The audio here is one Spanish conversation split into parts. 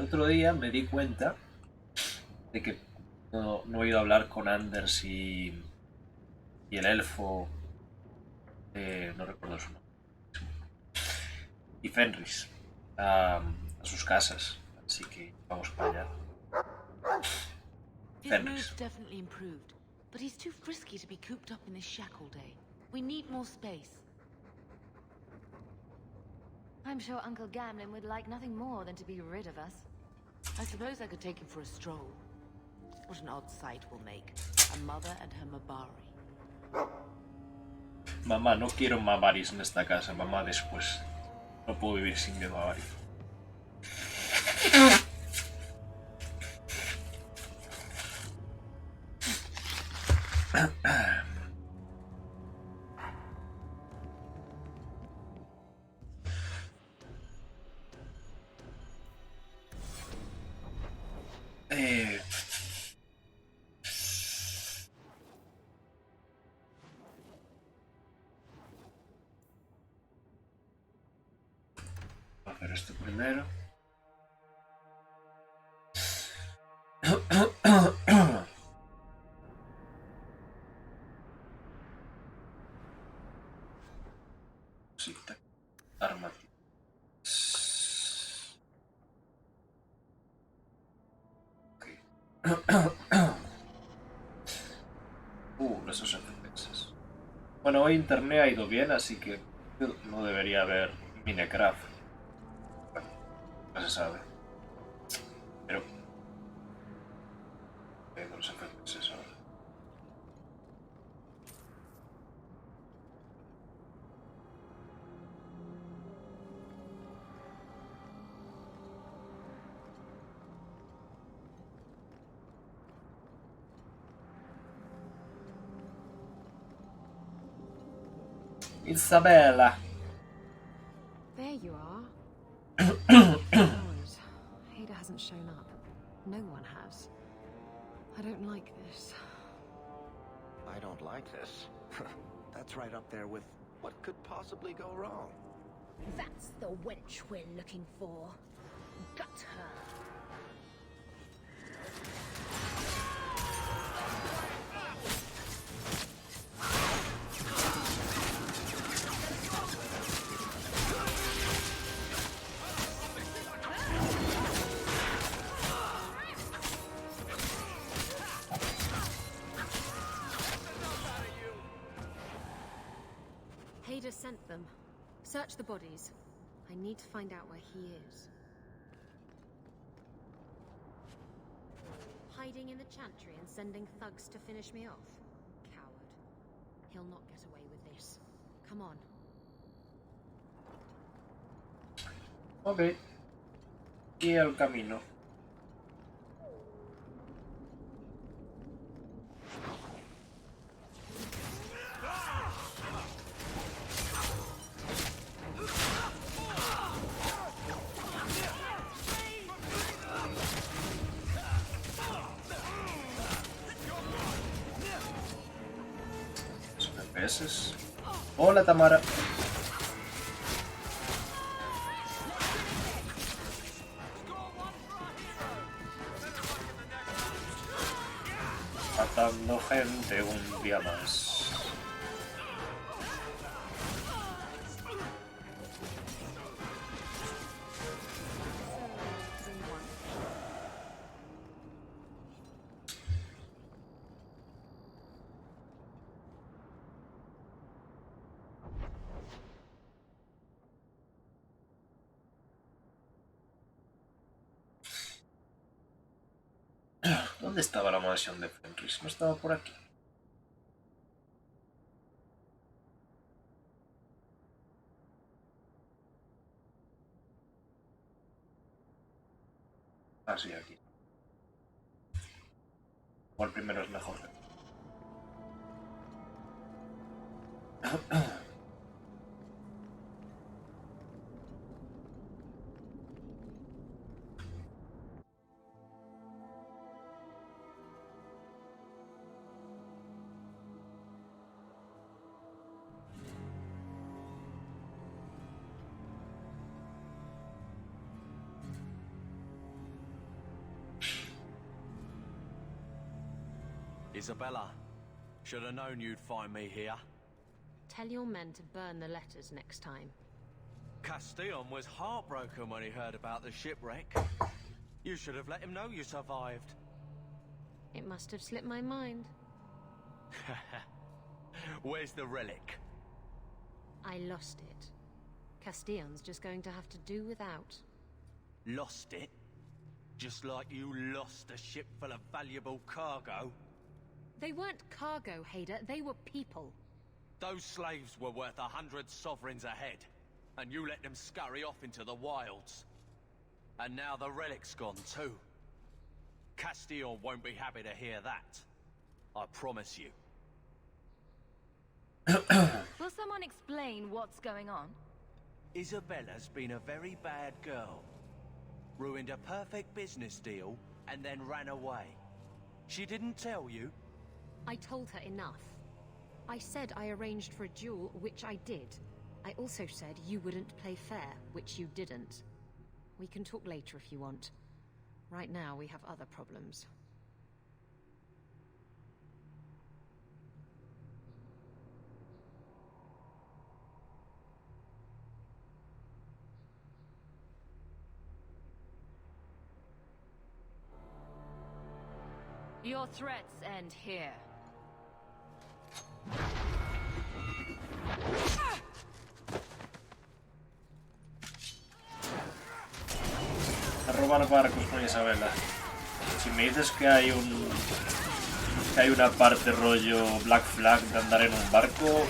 otro día me di cuenta de que no he ido a hablar con Anders y el elfo, no recuerdo su nombre, y Fenris a sus casas. Así que vamos para allá. His mood's definitely improved, but he's too frisky to be cooped up in this shack all day. We need more space. I'm sure Uncle Gamlin would like nothing more than to be rid of us. I suppose I could take him for a stroll. What an odd sight we'll make. A mother and her Mabari. Mamá, no quiero Mabaris en esta casa. Mamá, después. No puedo vivir sin mi Mabari. Voy a hacer esto primero. Sí, arma. Okay. Esos FPS. Bueno, hoy internet ha ido bien, así que no debería haber Minecraft. Bueno, no se sabe. Pero con los FPS ahora. Isabella. There you are. Hours. Ada hasn't shown up. No one has. I don't like this. I don't like this. That's right up there with what could possibly go wrong. That's the wench we're looking for. Gut her. Ada sent them. Search the bodies. I need to find out where he is. Hiding in the chantry and sending thugs to finish me off? Coward. He'll not get away with this. Come on. Ok. Y el camino. FPS. Hola, Tamara. Matando gente un día más. ¿Dónde estaba la mansión de Fenris? ¿No estaba por aquí? Ah, sí, aquí. O el primero es mejor. Isabella, should have known you'd find me here. Tell your men to burn the letters next time. Castillon was heartbroken when he heard about the shipwreck. You should have let him know you survived. It must have slipped my mind. Where's the relic? I lost it. Castillon's just going to have to do without. Lost it? Just like you lost a ship full of valuable cargo? They weren't cargo, Hader. They were people. Those slaves were worth 100 sovereigns a head, and you let them scurry off into the wilds. And now the relic's gone too. Castillon won't be happy to hear that. I promise you. Will someone explain what's going on? Isabella's been a very bad girl. Ruined a perfect business deal, and then ran away. She didn't tell you? I told her enough. I said I arranged for a duel, which I did. I also said you wouldn't play fair, which you didn't. We can talk later if you want. Right now, we have other problems. Your threats end here. A robar barcos con Isabela. Si me dices que hay una parte rollo Black Flag de andar en un barco,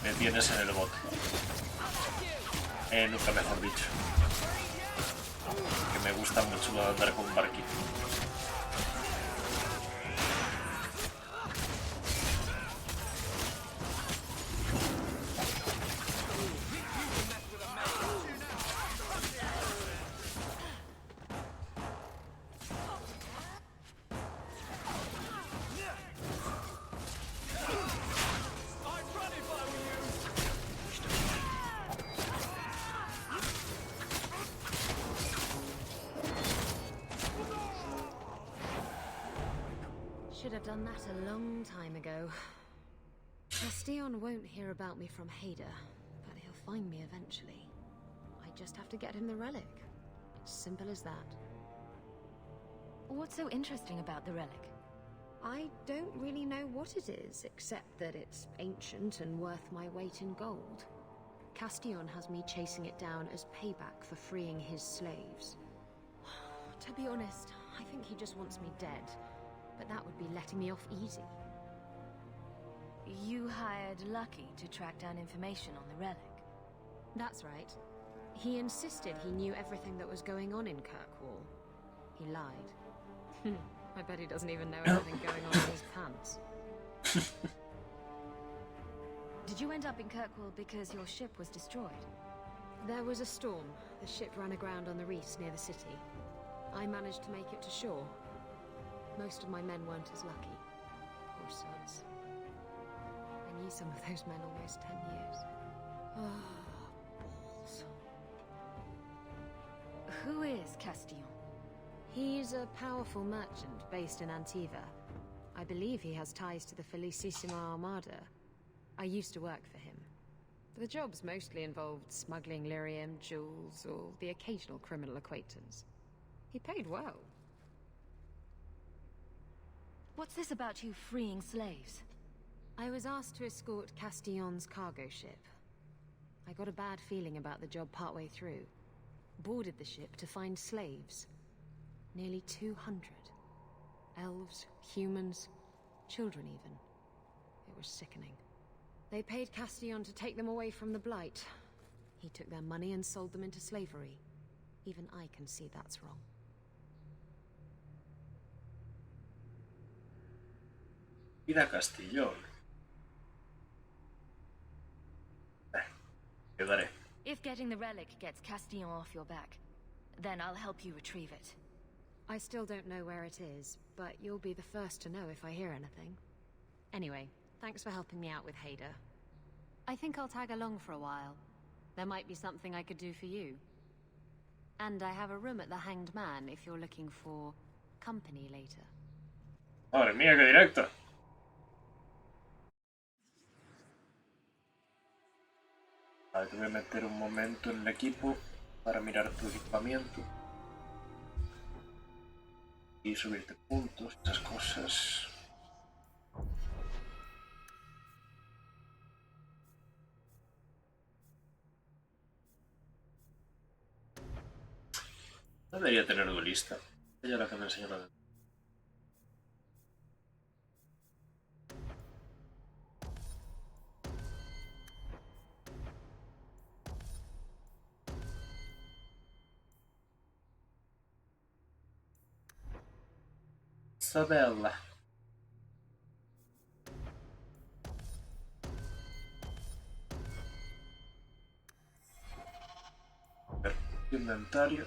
me tienes en el bote. Nunca mejor dicho. Que me gusta mucho lo de andar con un barquito. Should have done that a long time ago. Castillon won't hear about me from Hader, but he'll find me eventually. I just have to get him the relic. It's simple as that. What's so interesting about the relic? I don't really know what it is, except that it's ancient and worth my weight in gold. Castillon has me chasing it down as payback for freeing his slaves. To be honest, I think he just wants me dead. But that would be letting me off easy. You hired Lucky to track down information on the relic. That's right. He insisted he knew everything that was going on in Kirkwall. He lied. I bet he doesn't even know anything going on in his pants. Did you end up in Kirkwall because your ship was destroyed? There was a storm. The ship ran aground on the reefs near the city. I managed to make it to shore. Most of my men weren't as lucky. Poor sods. I knew some of those men almost 10 years. Balls. Who is Castillon? He's a powerful merchant based in Antiva. I believe he has ties to the Felicissima Armada. I used to work for him. The jobs mostly involved smuggling lyrium, jewels, or the occasional criminal acquaintance. He paid well. What's this about you freeing slaves? I was asked to escort Castillon's cargo ship. I got a bad feeling about the job partway through. Boarded the ship to find slaves. Nearly 200. Elves, humans, children even. It was sickening. They paid Castillon to take them away from the Blight. He took their money and sold them into slavery. Even I can see that's wrong. Ida Castillon. Quedaré. If getting the relic gets Castillon off your back, then I'll help you retrieve it. I still don't know where it is, but you'll be the first to know if I hear anything. Anyway, thanks for helping me out with Hader. I think I'll tag along for a while. There might be something I could do for you. And I have a room at the Hanged Man if you're looking for company later. Madre mía, qué directa. Vale, te voy a meter un momento en el equipo para mirar tu equipamiento y subirte puntos, esas cosas. No debería tener duelista. Ella es la que me enseñó la. Isabella. Inventario.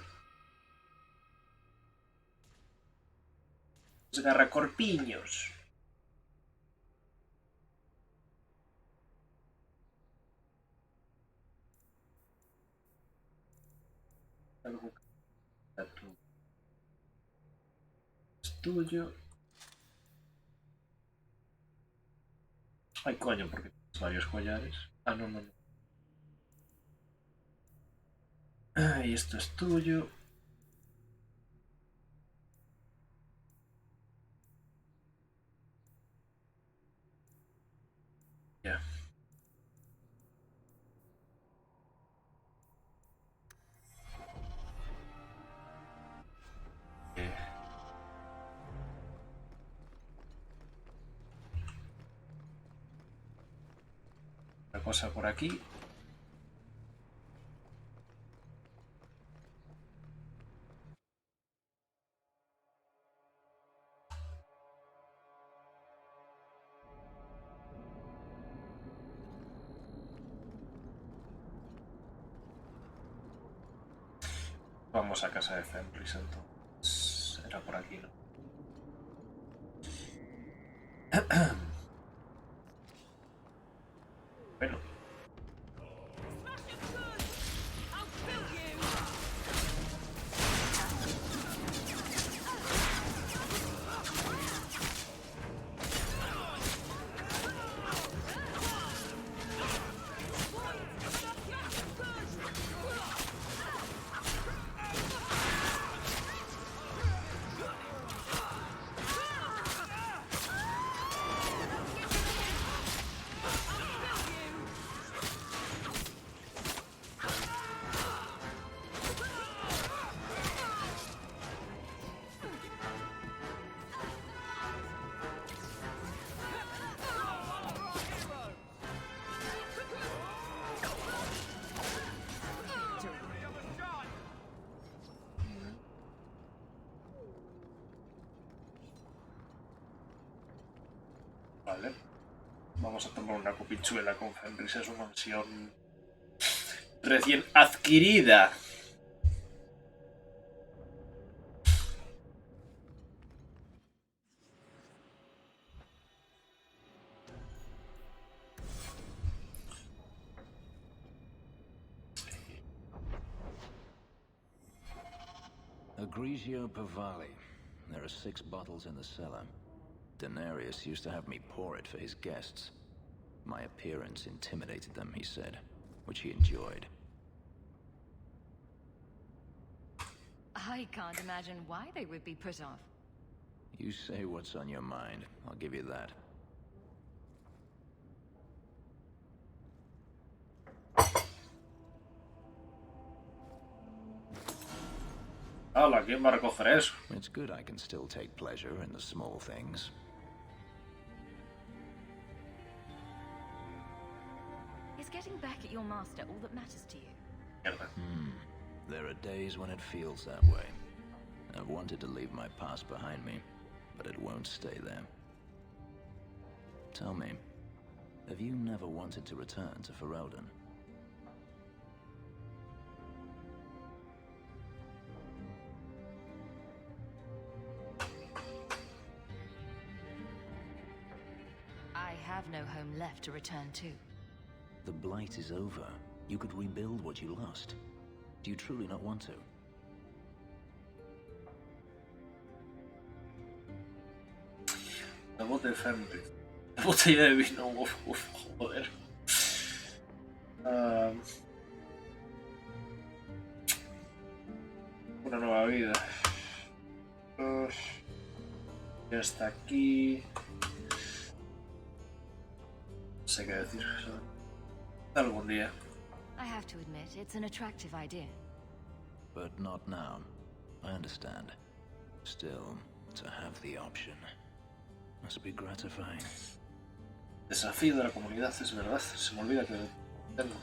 Desgarra corpiños. Algo que es tuyo. Ay, coño, porque tienes varios collares. Ah, no, no, no. Y esto es tuyo. Ya. Eh, Una cosa por aquí. Vamos a casa de Fenris entonces. Era por aquí, ¿no? Bueno. Vale. Vamos a tomar una copichuela con Fenris. Es una mansión recién adquirida. Egregio Pavali. There are 6 bottles in the cellar. Denarius used to have me pour it for his guests. My appearance intimidated them, he said, which he enjoyed. I can't imagine why they would be put off. You say what's on your mind. I'll give you that. Hala, ¿quién va a recoger eso? It's good I can still take pleasure in the small things. Is getting back at your master all that matters to you? Mierda. There are days when it feels that way. I've wanted to leave my past behind me, but it won't stay there. Tell me, have you never wanted to return to Ferelden? I have no home left to return to. The Blight is over. You could rebuild what you lost. Do you truly not want to? El bote de Fenrir. La botella de vino. Uf, joder. Una nueva vida. Ya está aquí. No sé qué decir. Algún día. I have to admit, it's an attractive idea. But not now. I understand. Still, to have the option must be gratifying. Desafío de la comunidad, es verdad. Se me olvida que tengo.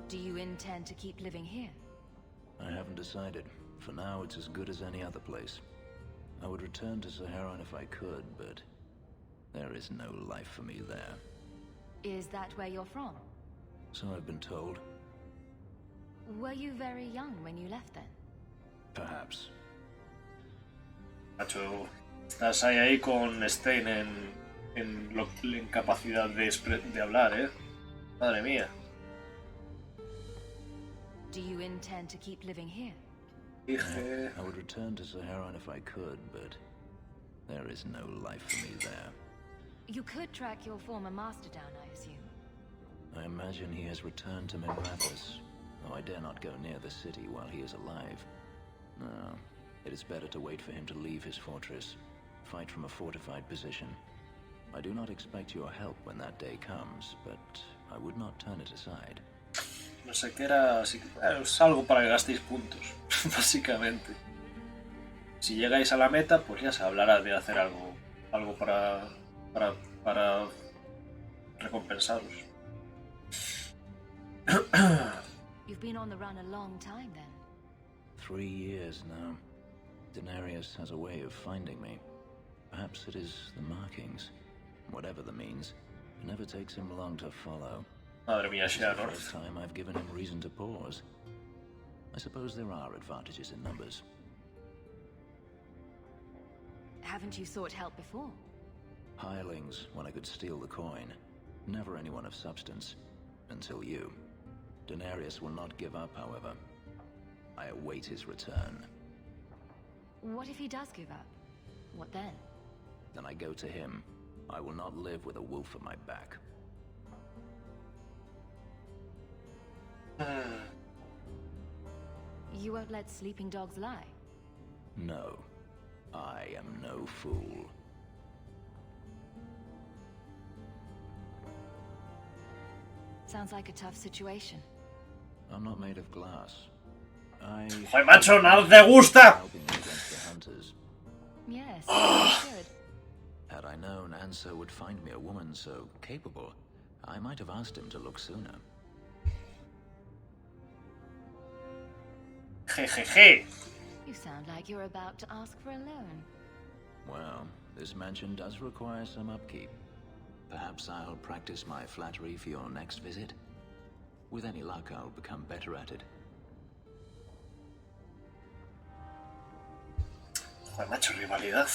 Do you intend to keep living here? I haven't decided. For now, it's as good as any other place. I would return to Saharan if I could, but there is no life for me there. Is that where you're from? So I've been told. Were you very young when you left then? Perhaps. Macho, estás ahí con Stein en la incapacidad de hablar, ¿eh? Madre mía. Do you intend to keep living here? Dije... I would return to Saharan if I could, but there is no life for me there. You could track your former master down, I assume. I imagine he has returned to Minrathous, though I dare not go near the city while he is alive. No, it is better to wait for him to leave his fortress, fight from a fortified position. I do not expect your help when that day comes, but I would not turn it aside. No sé qué era... Es algo para que gastéis puntos, básicamente. Si llegáis a la meta, pues ya se hablará de hacer algo para recompensaros. You've been on the run a long time then. 3 years now. Denarius has a way of finding me. Perhaps it is the markings. Whatever the means, it never takes him long to follow. Madre mía, This is the Sharon. first time I've given him reason to pause. I suppose there are advantages in numbers. Haven't you sought help before? Hirelings, when I could steal the coin. Never anyone of substance. Until you. Denarius will not give up, however. I await his return. What if he does give up? What then? Then I go to him. I will not live with a wolf at my back. You won't let sleeping dogs lie? No. I am no fool. Sounds like a tough situation. I'm not made of glass. ¡Joder, macho! ¡No te gusta! Helping me against the hunters. Yes, you should. Had I known Ansel would find me a woman so capable, I might have asked him to look sooner. Jejeje. You sound like you're about to ask for a loan. Well, this mansion does require some upkeep. Perhaps I'll practice my flattery for your next visit. With any luck, I'll become better at it. Joder, macho, rivalidad.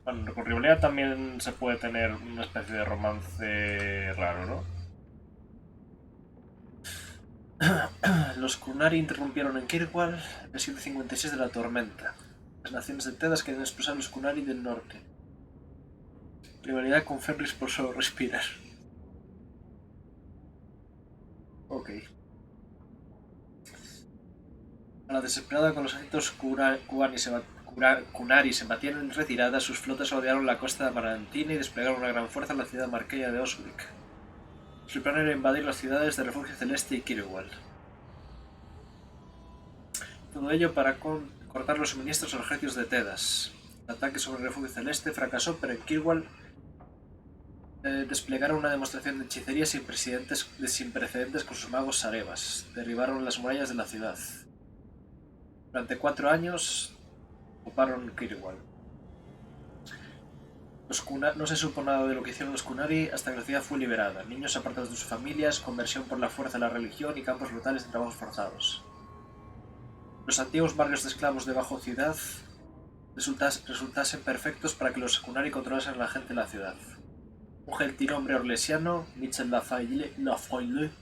Bueno, con rivalidad también se puede tener una especie de romance raro, ¿no? Los Kunari interrumpieron en Kirkwall el 756 de la tormenta. Las naciones de Tedas querían expulsar a los Kunari del norte. Rivalidad con Fenris por solo respirar. Ok. A la desesperada con los ejércitos Kunari se batían en retirada, sus flotas rodearon la costa de Amarantina y desplegaron una gran fuerza en la ciudad marqueña de Oswick. Su plan era invadir las ciudades de Refugio Celeste y Kirkwall. Todo ello para cortar los suministros a los ejércitos de Tedas. El ataque sobre el Refugio Celeste fracasó, pero en Kirkwall desplegaron una demostración de hechicería sin precedentes con sus magos Sarebas. Derribaron las murallas de la ciudad. Durante 4 años ocuparon Kirkwall. No se supo nada de lo que hicieron los Kunari hasta que la ciudad fue liberada. Niños apartados de sus familias, conversión por la fuerza de la religión y campos brutales de trabajos forzados. Los antiguos barrios de esclavos de Bajo Ciudad resultasen perfectos para que los Kunari controlasen a la gente de la ciudad. Un gentilhombre orlesiano, Michel Lafayette,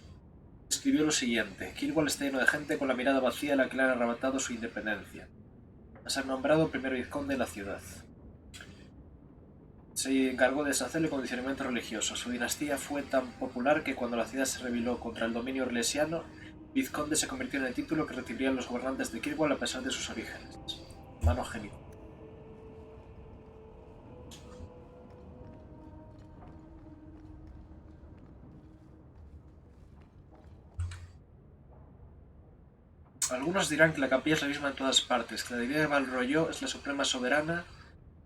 escribió lo siguiente: Kirwall está lleno de gente con la mirada vacía a la que le han arrebatado su independencia. A ser nombrado primer vizconde de la ciudad. Se encargó de deshacer el condicionamiento religioso. Su dinastía fue tan popular que cuando la ciudad se rebeló contra el dominio iglesiano, vizconde se convirtió en el título que recibirían los gobernantes de Kirwall a pesar de sus orígenes. Mano genital. Algunos dirán que la capilla es la misma en todas partes, que la deidad de Valroyo es la suprema soberana.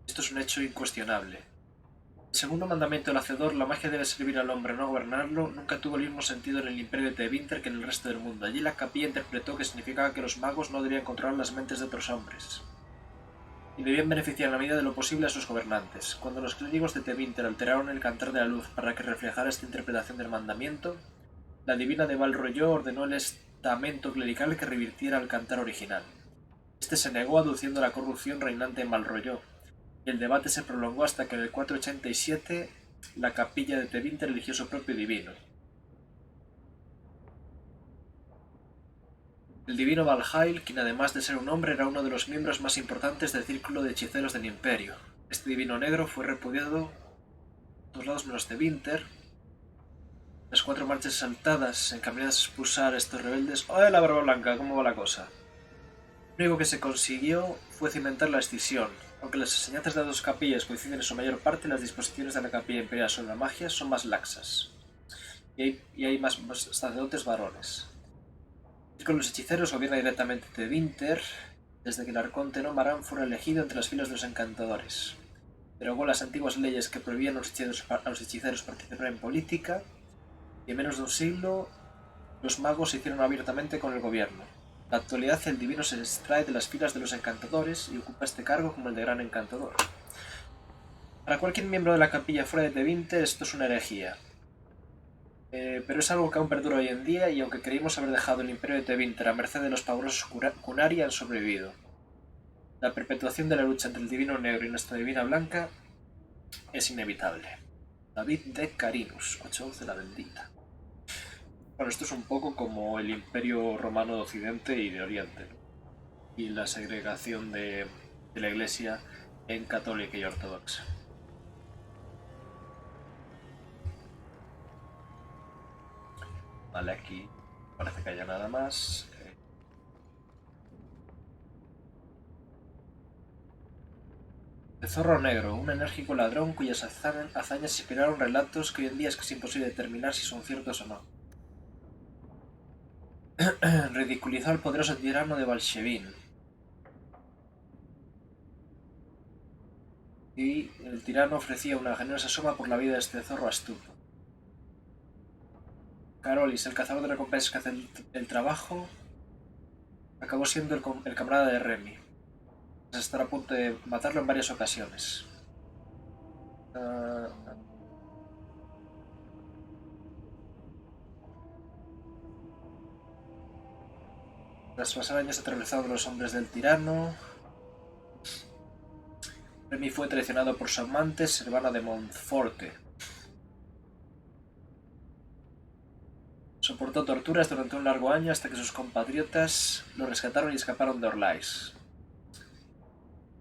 Esto es un hecho incuestionable. El segundo mandamiento del Hacedor, la magia debe servir al hombre, no gobernarlo, nunca tuvo el mismo sentido en el imperio de Tevinter que en el resto del mundo. Allí la capilla interpretó que significaba que los magos no debían controlar las mentes de otros hombres y debían beneficiar en la medida de lo posible a sus gobernantes. Cuando los clérigos de Tevinter alteraron el cantar de la luz para que reflejara esta interpretación del mandamiento, la divina de Valroyo ordenó el estamento clerical que revirtiera el cantar original. Este se negó aduciendo la corrupción reinante en Valroyo, y el debate se prolongó hasta que en el 487 la capilla de Tevinter eligió su propio divino. El divino Valhail, quien además de ser un hombre era uno de los miembros más importantes del círculo de hechiceros del imperio. Este divino negro fue repudiado a todos lados menos Tevinter. Las 4 marchas exaltadas encaminadas a expulsar a estos rebeldes. ¡Oh, la barba blanca! ¿Cómo va la cosa? Lo único que se consiguió fue cimentar la escisión. Aunque las enseñanzas de las dos capillas coinciden en su mayor parte, las disposiciones de la capilla imperial sobre la magia son más laxas. Y hay más sacerdotes varones. Con los hechiceros gobierna directamente Tevinter, desde que el arconte Nomaran fuera elegido entre las filas de los encantadores. Derogó las antiguas leyes que prohibían a los hechiceros participar en política, y en menos de un siglo los magos se hicieron abiertamente con el gobierno. En la actualidad el divino se extrae de las filas de los encantadores y ocupa este cargo como el de gran encantador. Para cualquier miembro de la capilla fuera de Tevinter esto es una herejía. Pero es algo que aún perdura hoy en día y aunque creímos haber dejado el imperio de Tevinter a merced de los pavorosos Kunari han sobrevivido. La perpetuación de la lucha entre el divino negro y nuestra divina blanca es inevitable. David de Carinus, 811 la bendita. Bueno, esto es un poco como el imperio romano de Occidente y de Oriente, ¿no? Y la segregación de la iglesia en católica y ortodoxa. Vale, aquí parece que haya nada más. El zorro negro, un enérgico ladrón cuyas hazañas inspiraron relatos que hoy en día es casi imposible determinar si son ciertos o no. Ridiculizó al poderoso tirano de Balshevin. Y el tirano ofrecía una generosa suma por la vida de este zorro astuto. Carolis, el cazador de recompensas que hace el trabajo, acabó siendo el camarada de Remy, tras estar a punto de matarlo en varias ocasiones. Tras pasar años aterrorizando a los hombres del tirano, Remy fue traicionado por su amante, Servana de Montforte. Soportó torturas durante un largo año hasta que sus compatriotas lo rescataron y escaparon de Orlais.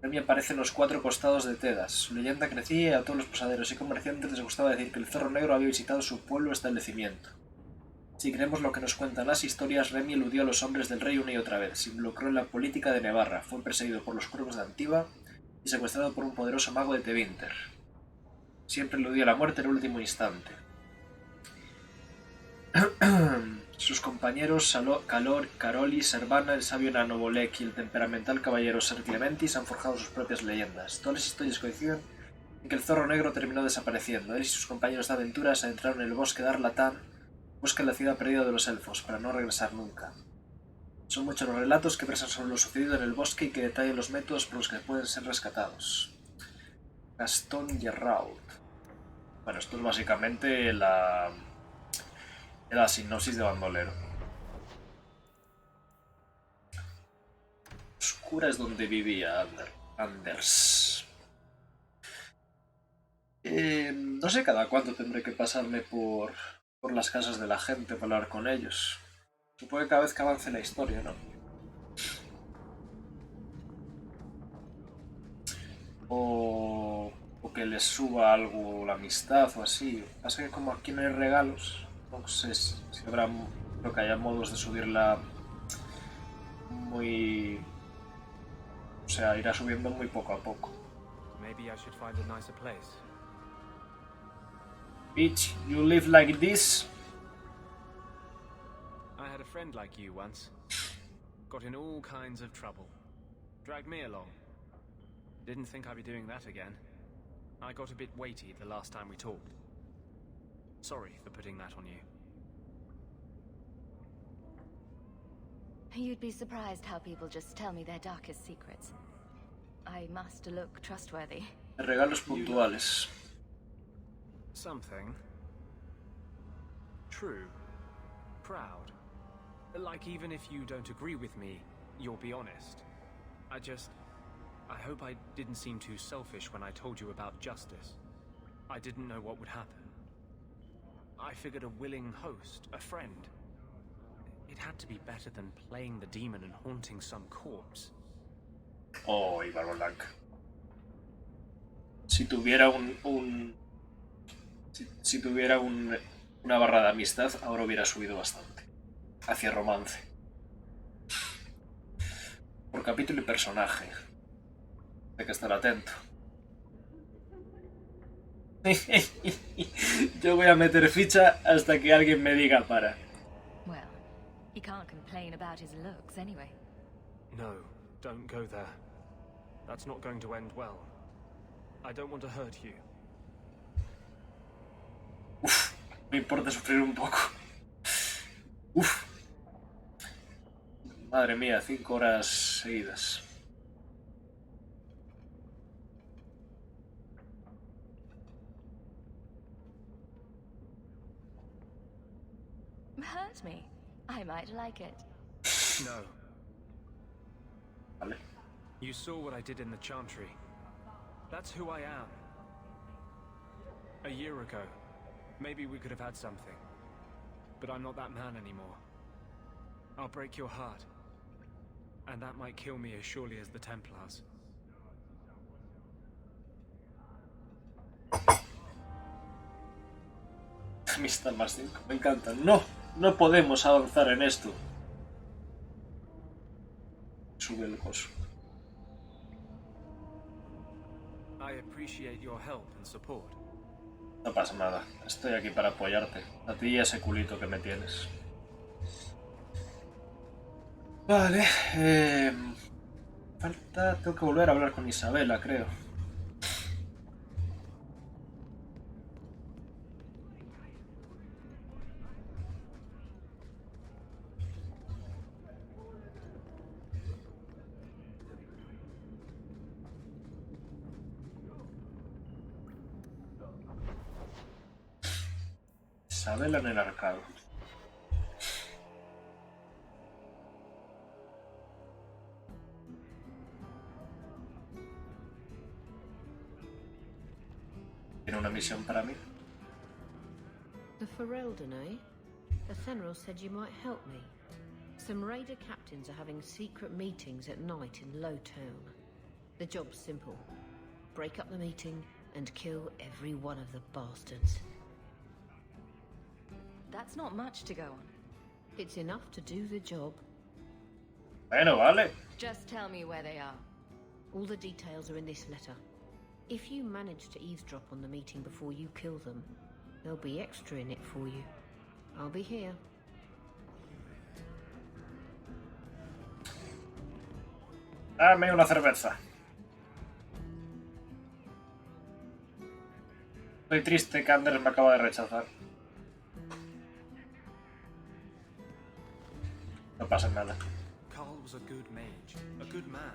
Remy aparece en los 4 costados de Tedas. Su leyenda crecía y a todos los posaderos y comerciantes les gustaba decir que el zorro negro había visitado su pueblo o establecimiento. Si creemos lo que nos cuentan las historias, Remy eludió a los hombres del rey una y otra vez, se involucró en la política de Navarra, fue perseguido por los cuervos de Antiva y secuestrado por un poderoso mago de Tevinter. Siempre eludió la muerte en el último instante. Sus compañeros Caroli, Servana, el sabio enano Bolek y el temperamental caballero Ser Clementis han forjado sus propias leyendas. Todas las historias coinciden en que el zorro negro terminó desapareciendo. Él y sus compañeros de aventura se adentraron en el bosque de Arlatán, buscan la ciudad perdida de los elfos, para no regresar nunca. Son muchos los relatos que versan sobre lo sucedido en el bosque y que detallan los métodos por los que pueden ser rescatados. Gastón Gerraud. Bueno, esto es básicamente la sinopsis de Bandolero. Oscura es donde vivía Anders. No sé cada cuánto tendré que pasarme por las casas de la gente para hablar con ellos. Supongo que cada vez que avance la historia, ¿no? O que les suba algo la amistad o así. Pasa que como aquí no hay regalos, no sé si habrá, creo que haya modos de subirla muy... O sea, irá subiendo muy poco a poco. Maybe I should find a nicer place. Bitch, you live like this? I had a friend like you once. Got in all kinds of trouble. Dragged me along. Didn't think I'd be doing that again. I got a bit weighty the last time we talked. Sorry for putting that on you. You'd be surprised how people just tell me their darkest secrets. I must look trustworthy. Regalos puntuales. Something. True. Proud. Like even if you don't agree with me, you'll be honest. I hope I didn't seem too selfish when I told you about justice. I didn't know what would happen. I figured a willing host, a friend. It had to be better than playing the demon and haunting some corpse. Oh, y Barba Blanca. Si tuviera si tuviera una barra de amistad, ahora hubiera subido bastante. Hacia romance. Por capítulo y personaje. Hay que estar atento. Yo voy a meter ficha hasta que alguien me diga para. Well, he can't complain about his looks anyway. No, don't go there. That's not going to end well. I don't want to hurt you. Uf, me importa sufrir un poco. Uf. Madre mía, 5 horas seguidas. Hurt me. I might like it. No. Vale. You saw what I did in the Chantry. That's who I am. A year ago, maybe we could have had something. But I'm not that man anymore. I'll break your heart. And that might kill me as surely as the Templars. Amistad más 5, me encanta. No, no podemos avanzar en esto. Sube el coso. I appreciate your help and support. No pasa nada, estoy aquí para apoyarte. A ti y a ese culito que me tienes. Vale, falta... Tengo que volver a hablar con Isabela, creo. Isabela en el arcado. ¿Tiene una misión para mí? The Ferelden, eh? Athenril said you might help me. Some raider captains are having secret meetings at night in Lowtown. The job's simple. Break up the meeting and kill every one of the bastards. That's not much to go on. It's enough to do the job. Bueno, vale. Just tell me where they are. All the details are in this letter. If you manage to eavesdrop on the meeting before you kill them, there'll be extra in it for you. I'll be here. Dame una cerveza. Estoy triste que Anders me acaba de rechazar. No pasa nada. Carl was a good mage, a good man.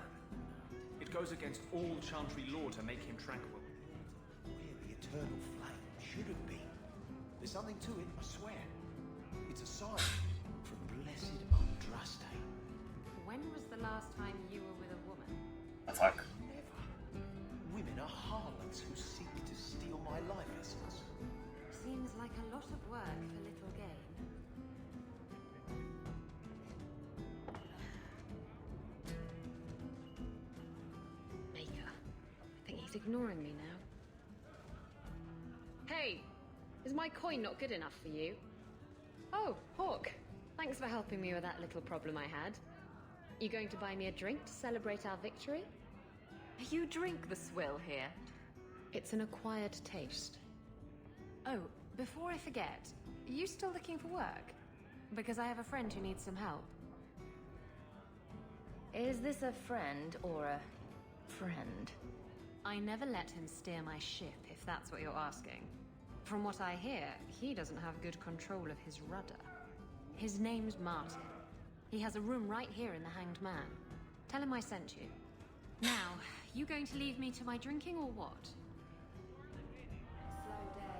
It goes against all Chantry law to make him tranquil. Where the eternal flame should have been. There's something to it, I swear. It's a sign from blessed Andraste. When was the last time you were with a woman? Fuck. Never. Women are harlots who seek to steal my life essence. Seems like a lot of work for little gain. just ignoring me now. Hey! Is my coin not good enough for you? Oh, Hawk. Thanks for helping me with that little problem I had. You going to buy me a drink to celebrate our victory? You drink the swill here. It's an acquired taste. Oh, before I forget, are you still looking for work? Because I have a friend who needs some help. Is this a friend or a friend? I never let him steer my ship, if that's what you're asking. From what I hear, he doesn't have good control of his rudder. His name's Martin. He has a room right here in the Hanged Man. Tell him I sent you. Now, you going to leave me to my drinking or what? Slow day.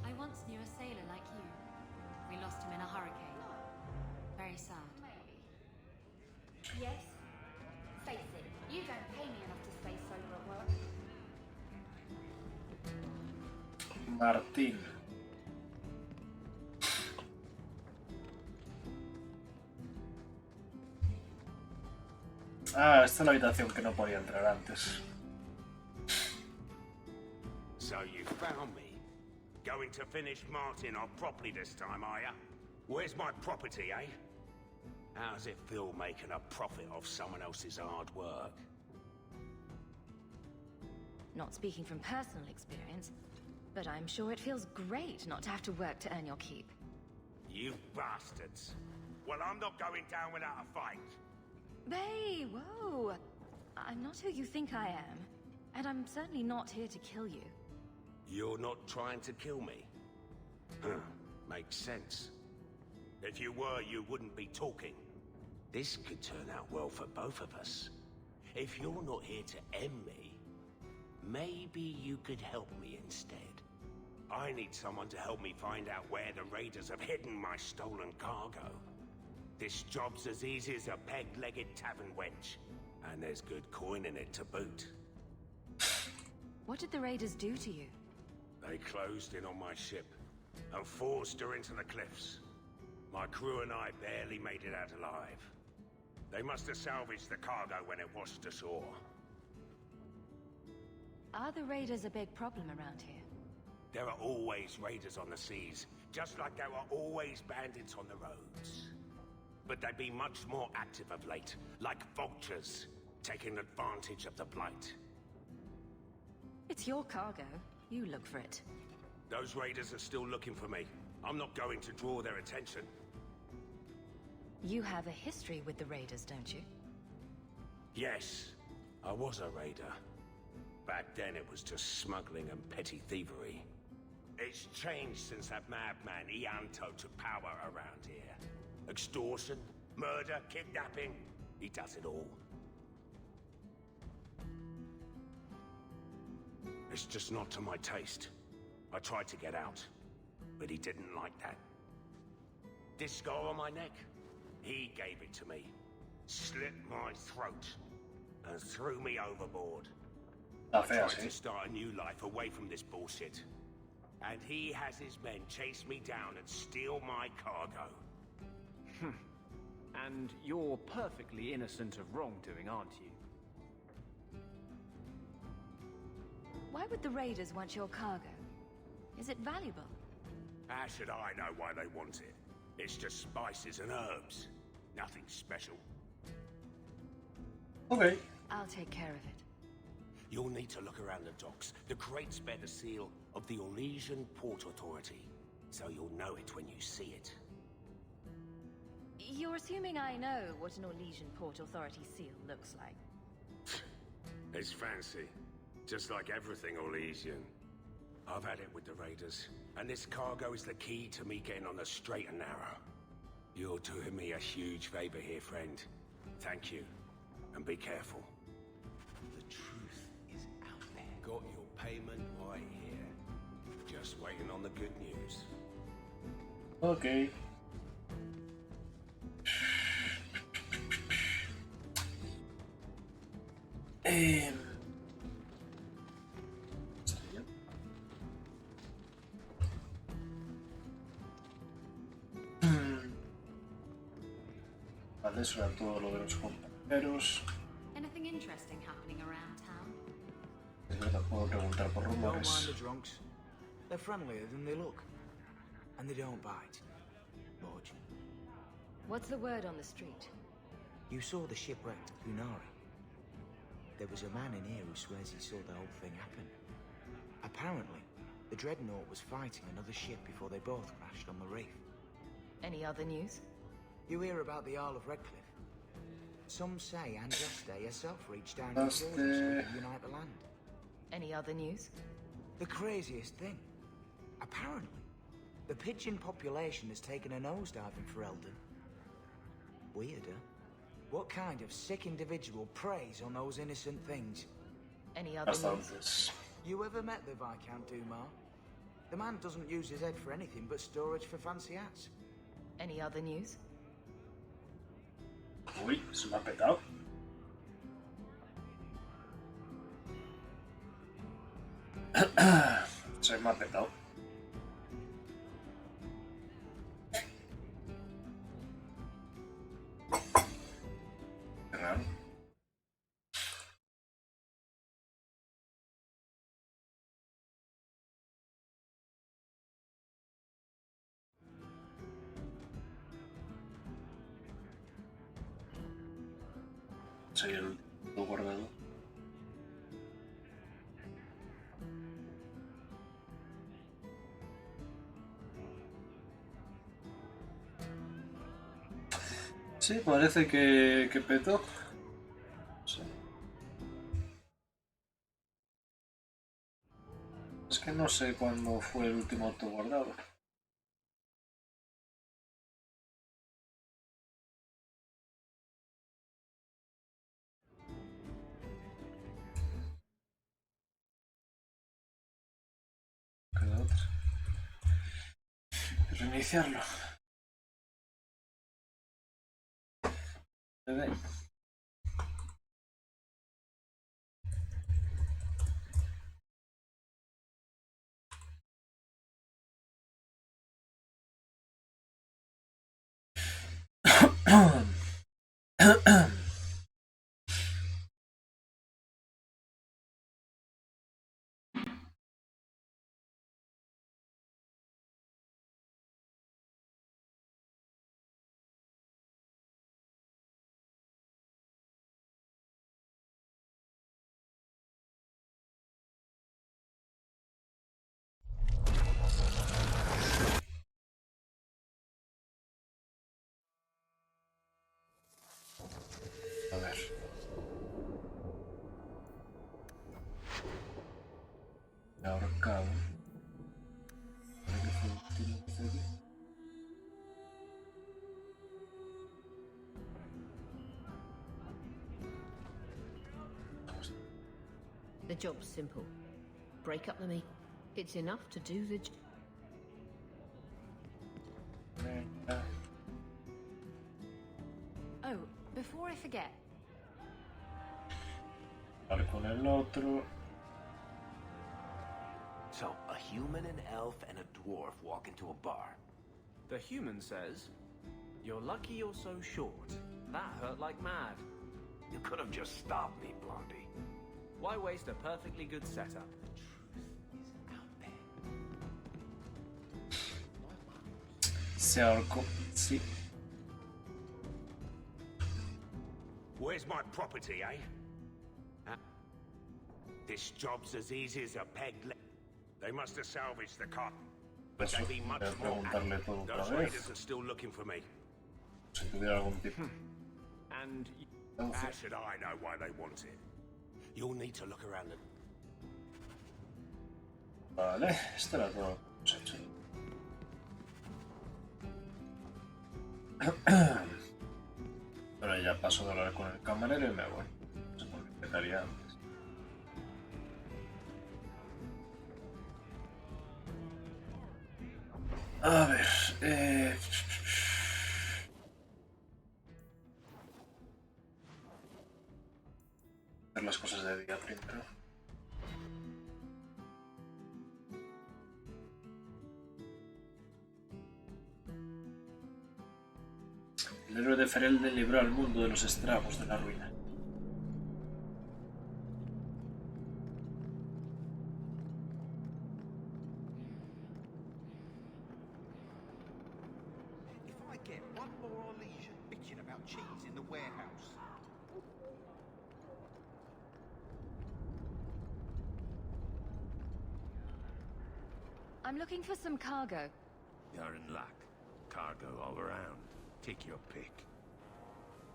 I once knew a sailor like you. We lost him in a hurricane. Very sad. Yes? Face it, you don't pay me enough to stay sober at work. Martín. Ah, esta es la habitación que no podía entrar antes. So you found me. Going to finish Martin off properly this time, are ya? Where's my property, eh? How's it feel making a profit off someone else's hard work? Not speaking from personal experience, but I'm sure it feels great not to have to work to earn your keep. You bastards. Well, I'm not going down without a fight. Hey, whoa! I'm not who you think I am, and I'm certainly not here to kill you. You're not trying to kill me? Huh, makes sense. If you were, you wouldn't be talking. This could turn out well for both of us. If you're not here to end me, maybe you could help me instead. I need someone to help me find out where the raiders have hidden my stolen cargo. This job's as easy as a peg-legged tavern wench, and there's good coin in it to boot. What did the raiders do to you? They closed in on my ship and forced her into the cliffs. My crew and I barely made it out alive. They must have salvaged the cargo when it washed ashore. Are the raiders a big problem around here? There are always raiders on the seas, just like there are always bandits on the roads. But they've been much more active of late, like vultures, taking advantage of the blight. It's your cargo. You look for it. Those raiders are still looking for me. I'm not going to draw their attention. You have a history with the raiders, don't you? Yes, I was a raider. Back then it was just smuggling and petty thievery. It's changed since that madman Ianto took power around here. Extortion, murder, kidnapping. He does it all. It's just not to my taste. I tried to get out, but he didn't like that. This scar on my neck, he gave it to me. Slit my throat and threw me overboard. I tried to start a new life away from this bullshit. And he has his men chase me down and steal my cargo. And you're perfectly innocent of wrongdoing, aren't you? Why would the raiders want your cargo? Is it valuable? How should I know why they want it? It's just spices and herbs. Nothing special. Okay. I'll take care of it. You'll need to look around the docks. The crates bear the seal of the Orlesian Port Authority, so you'll know it when you see it. You're assuming I know what an Orlesian Port Authority seal looks like. It's fancy. Just like everything Orlesian. I've had it with the raiders, and this cargo is the key to me getting on the straight and narrow. You're doing me a huge favor here, friend. Thank you, and be careful. The truth is out there. Got your payment right here. Just waiting on the good news. Okay. Vale, eso era todo lo de los compañeros. Anything interesting happening around town? Puedo preguntar por Don't mind rumores. the drunks. They're friendlier than they look. And they don't bite. Lodge. What's the word on the street? You saw the shipwreck of Hunari. There was a man in here who swears he saw the whole thing happen. Apparently, the Dreadnought was fighting another ship before they both crashed on the reef. Any other news? You hear about the Isle of Redcliffe? Some say Andraste herself reached down and killed him so he could unite the land. Any other news? The craziest thing. Apparently, the pigeon population has taken a nosedive in Ferelden. Weirder. What kind of sick individual preys on those innocent things? Any other news? Bastantes. You ever met the Viscount Dumar? The man doesn't use his head for anything but storage for fancy hats. Any other news? Uy, se me ha petado. Se me ha petado. Qué raro. Soy el último guardado. Sí, parece que petó. Sí. Es que no sé cuándo fue el último autoguardado. Queda otra. Reiniciarlo. Bebé. A ver. Ahorcado. ¿Qué fue el último que hice? The job's simple. Break up the meat. It's enough to do the job. Oh, before I forget. Hablar con el otro. So, a human, an elf, and a dwarf walk into a bar. The human says, "You're lucky you're so short. That hurt like mad. You could have just stopped me, Blondie. Why waste a perfectly good setup?" Se ahorcó. Sí. Where's my property, eh? Huh? This job's as easy as a peg leg. They must have salvaged the car. But Eso, they'd be much voy a more. preguntarle todo otra Those vez. raiders are still looking for me. Si tuviera algún tipo. And How should I know why they want it? You'll need to look around the... Vale, esto era todo lo que hemos hecho. Ahora ya paso de hablar con el camarero y me voy. No sé por qué empezaría antes. A ver, hacer las cosas de día primero. El héroe de Ferelden libró al mundo de los estragos de la ruina. get one more Orlesian bitching about cheese in the warehouse. I'm looking for some cargo. You're in luck. Cargo all around. Take your pick.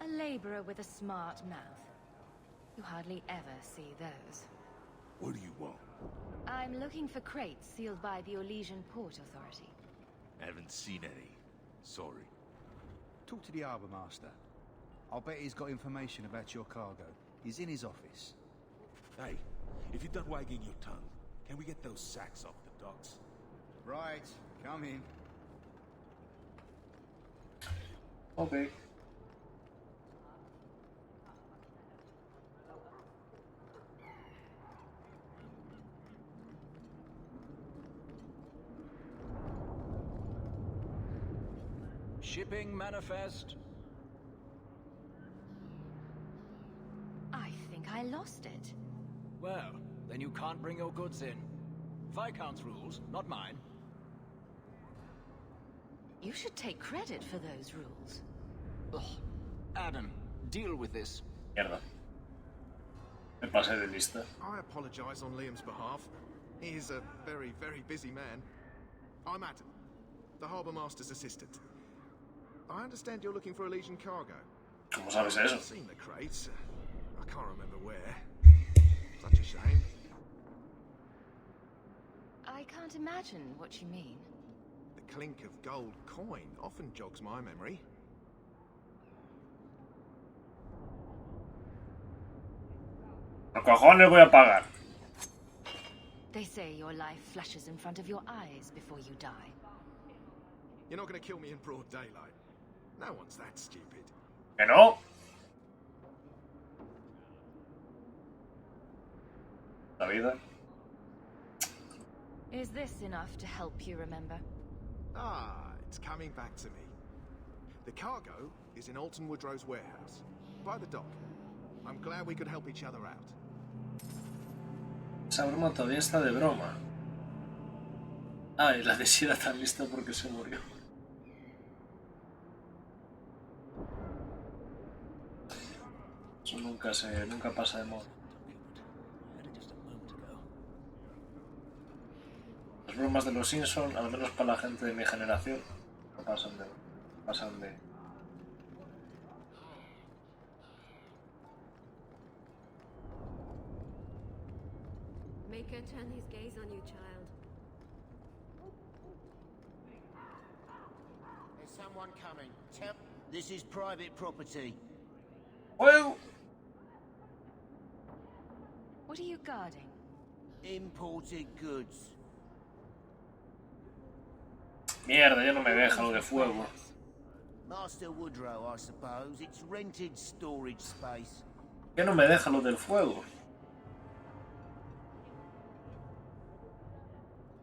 A laborer with a smart mouth. You hardly ever see those. What do you want? I'm looking for crates sealed by the Orlesian Port Authority. Haven't seen any. Sorry. Talk to the harbour master. I'll bet he's got information about your cargo. He's in his office. Hey, if you're done wagging your tongue, can we get those sacks off the docks? Right, come in. Ok. Shipping manifest. I think I lost it. Well, then you can't bring your goods in. Viscount's rules, not mine. You should take credit for those rules. Ugh. Adam, deal with this. Mierda. Me pasé de lista. I apologize on Liam's behalf. He is a very, very busy man. I'm Adam, the Harbour Master's assistant. I understand you're looking for Elysian cargo. ¿Cómo sabes eso? I've seen the crates. I can't remember where. Such a shame. I can't imagine what you mean. The clink of gold coin often jogs my memory. ¿Qué cojones voy a pagar? They say your life flashes in front of your eyes before you die. You're not going to kill me in broad daylight. No one's that stupid. ¿Que no? La vida. Is this enough to help you remember? Ah, it's coming back to me. The cargo is in Alton Woodrow's warehouse, by the dock. I'm glad we could help each other out. Esa broma todavía está de broma. Ah, y la de Sira está lista porque se murió. Eso nunca pasa de moda. Las bromas de los Simpson, al menos para la gente de mi generación, no pasan de... Make her turn his gaze on you, child. There's someone coming. Tell this is private property. Well. What are you guarding? Imported goods. Mierda, ya no me deja lo de fuego. Master Woodrow, I suppose. It's rented storage space. Ya no me deja lo del fuego.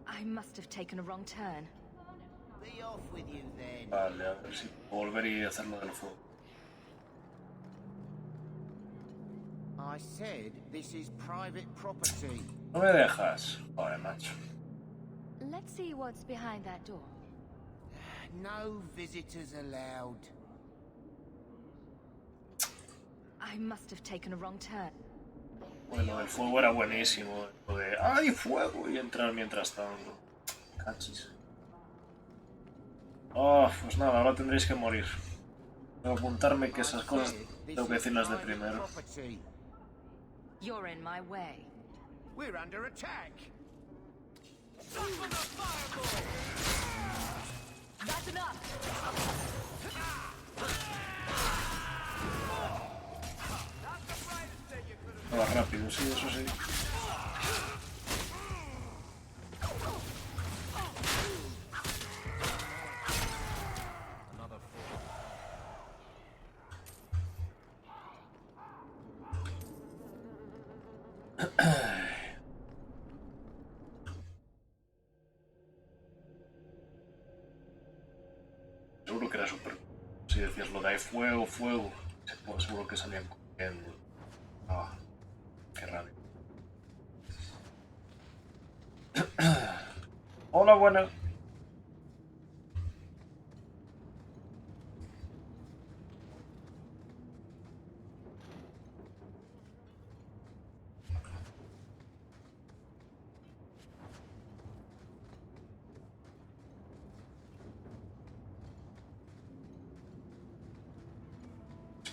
I must have taken a wrong turn. Be off with you then. Vale, a ver si puedo volver y hacer lo del fuego. I said this is private property. No me dejas. Joder, macho. Let's see what's behind that door. No visitors allowed. I must have taken a wrong turn. Bueno, el fuego era buenísimo. Lo de ¡ay, fuego! Y entrar mientras tanto. Cachis. Oh, pues nada, ahora tendréis que morir. Tengo que apuntarme que esas cosas tengo que decirlas de primero. You're in my way. We're under attack. That's enough. Va rápido, sí, eso sí. Seguro que era súper... Si decías lo de ahí fuego, fuego, seguro que salían corriendo. Ah, qué rabia. Hola, buena.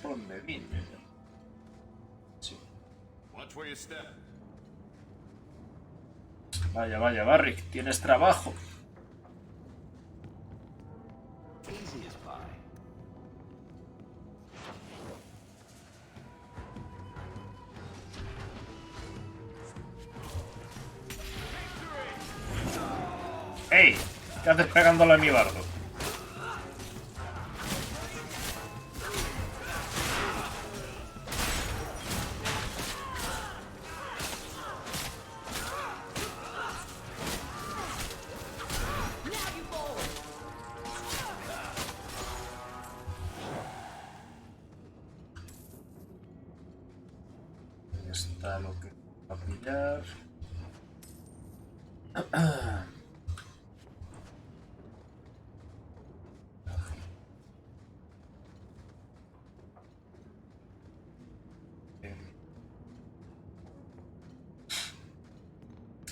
por donde vine. Sí. Watch where you step. Vaya, vaya, Barrick, tienes trabajo. Easy as pie. ¡Ey! ¿Qué haces pegándole a mi bardo? Ahí está lo que va a pillar.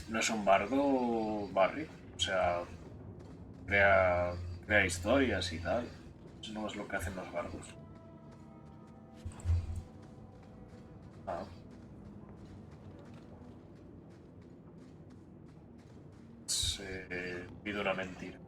No es un bardo, Barry. O sea, crea, crea historias y tal. Eso no es lo que hacen los bardos. Ah. Se pide una mentira.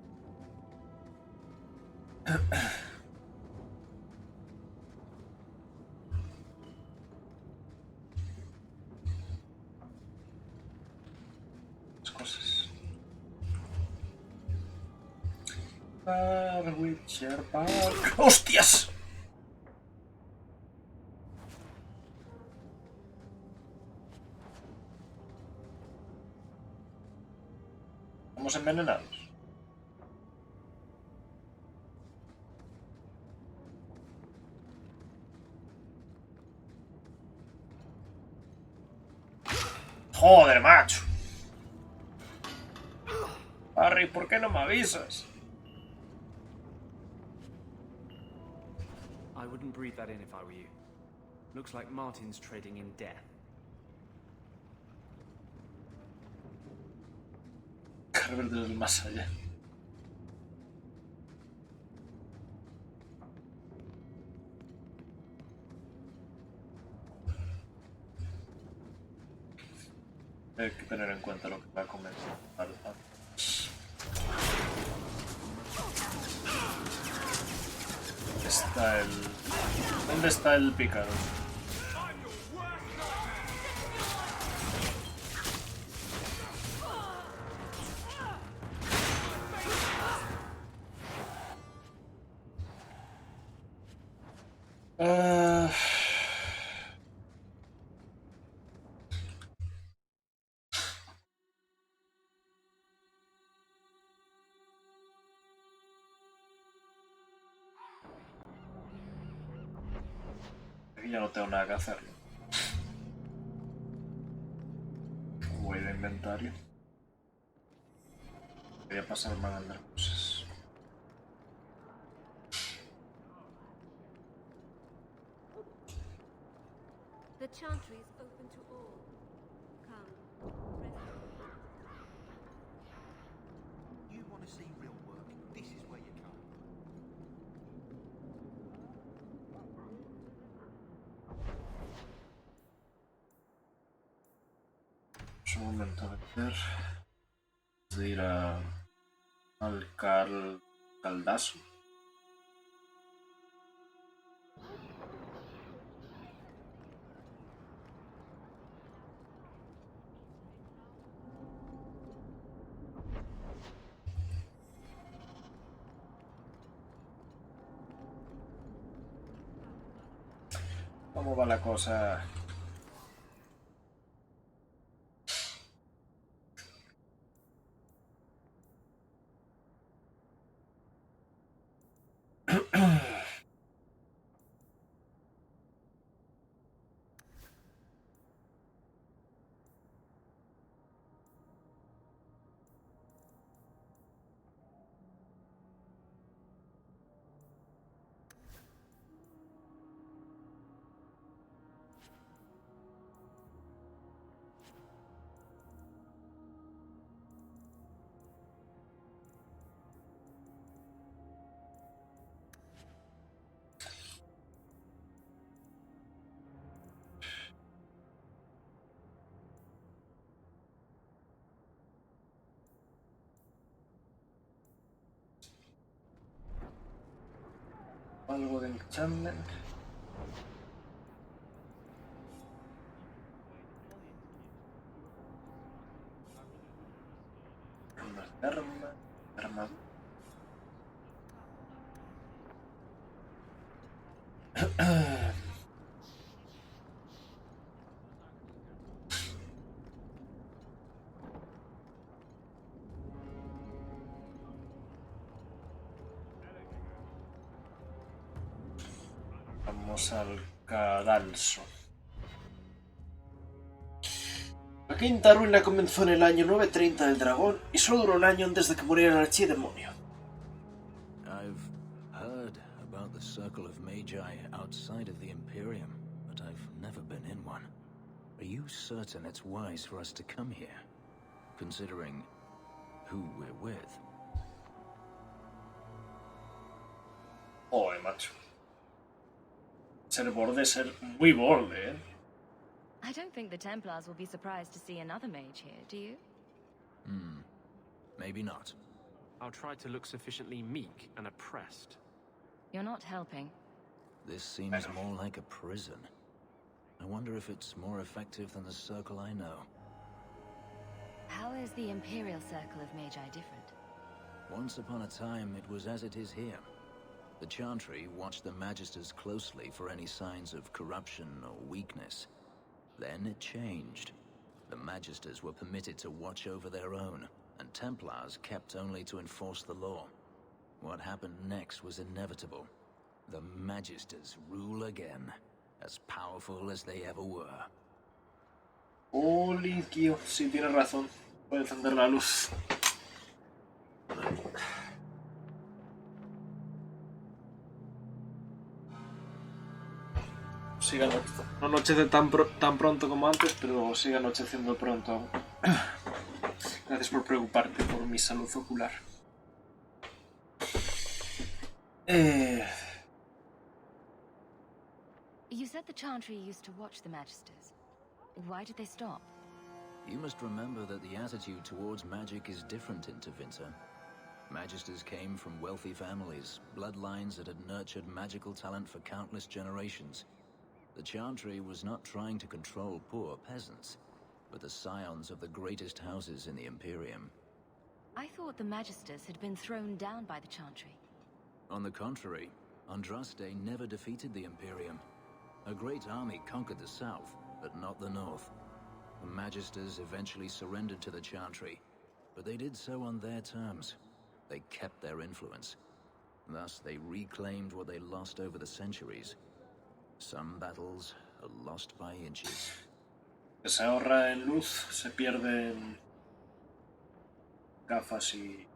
Las cosas. Witcher Park. ¡Hostias! ¿Estamos envenenados? ¡Joder, macho! Harry, ¿por qué no me avisas? I wouldn't breathe that in if I were you. Looks like Martin's trading in death. Carver desde el más allá. Hay que tener en cuenta lo que va a comenzar. Está el... ¿Dónde está el pícaro? Aquí ya no tengo nada que hacer. Voy de inventario. Voy a pasarme a vender cosas. The chantry is open to all. Come, You want to see real work? This is where you come. Un momento a ver. De ir al caldazo. ¿Cómo va la cosa? Algo de enchantment. Armas de armadura. Vamos al cadalso. La quinta ruina comenzó en el año 930 del dragón y solo duró un año antes de que muriera el archidemonio. I've heard about the Circle of Magi outside of the Imperium, but I've never been in one. Are you certain it's wise for us to come here, considering who we're with? Joder, macho. Ser borde ser muy borde, ¿eh? I don't think the Templars will be surprised to see another mage here, do you? Maybe not. I'll try to look sufficiently meek and oppressed. You're not helping. This seems more like a prison. I wonder if it's more effective than the Circle I know. How is the Imperial Circle of Magi different? Once upon a time, it was as it is here. The Chantry watched the Magisters closely for any signs of corruption or weakness. Then it changed. The Magisters were permitted to watch over their own, and Templars kept only to enforce the law. What happened next was inevitable. The Magisters rule again, as powerful as they ever were. Oli, tío, sí, tienes razón. Voy a encender la luz. No anochece tan pronto como antes, pero sigue anocheciendo pronto aún. Gracias por preocuparte por mi salud ocular. You said the Chantry used to watch the Magisters. Why did they stop? You must remember that the attitude towards magic is different in Tevinter. Magisters came from wealthy families, bloodlines that had nurtured magical talent for countless generations. The Chantry was not trying to control poor peasants, but the scions of the greatest houses in the Imperium. I thought the Magisters had been thrown down by the Chantry. On the contrary, Andraste never defeated the Imperium. A great army conquered the south, but not the north. The Magisters eventually surrendered to the Chantry, but they did so on their terms. They kept their influence. Thus, they reclaimed what they lost over the centuries. Some battles are lost by inches. Que se ahorra en luz, se pierde en gafas y...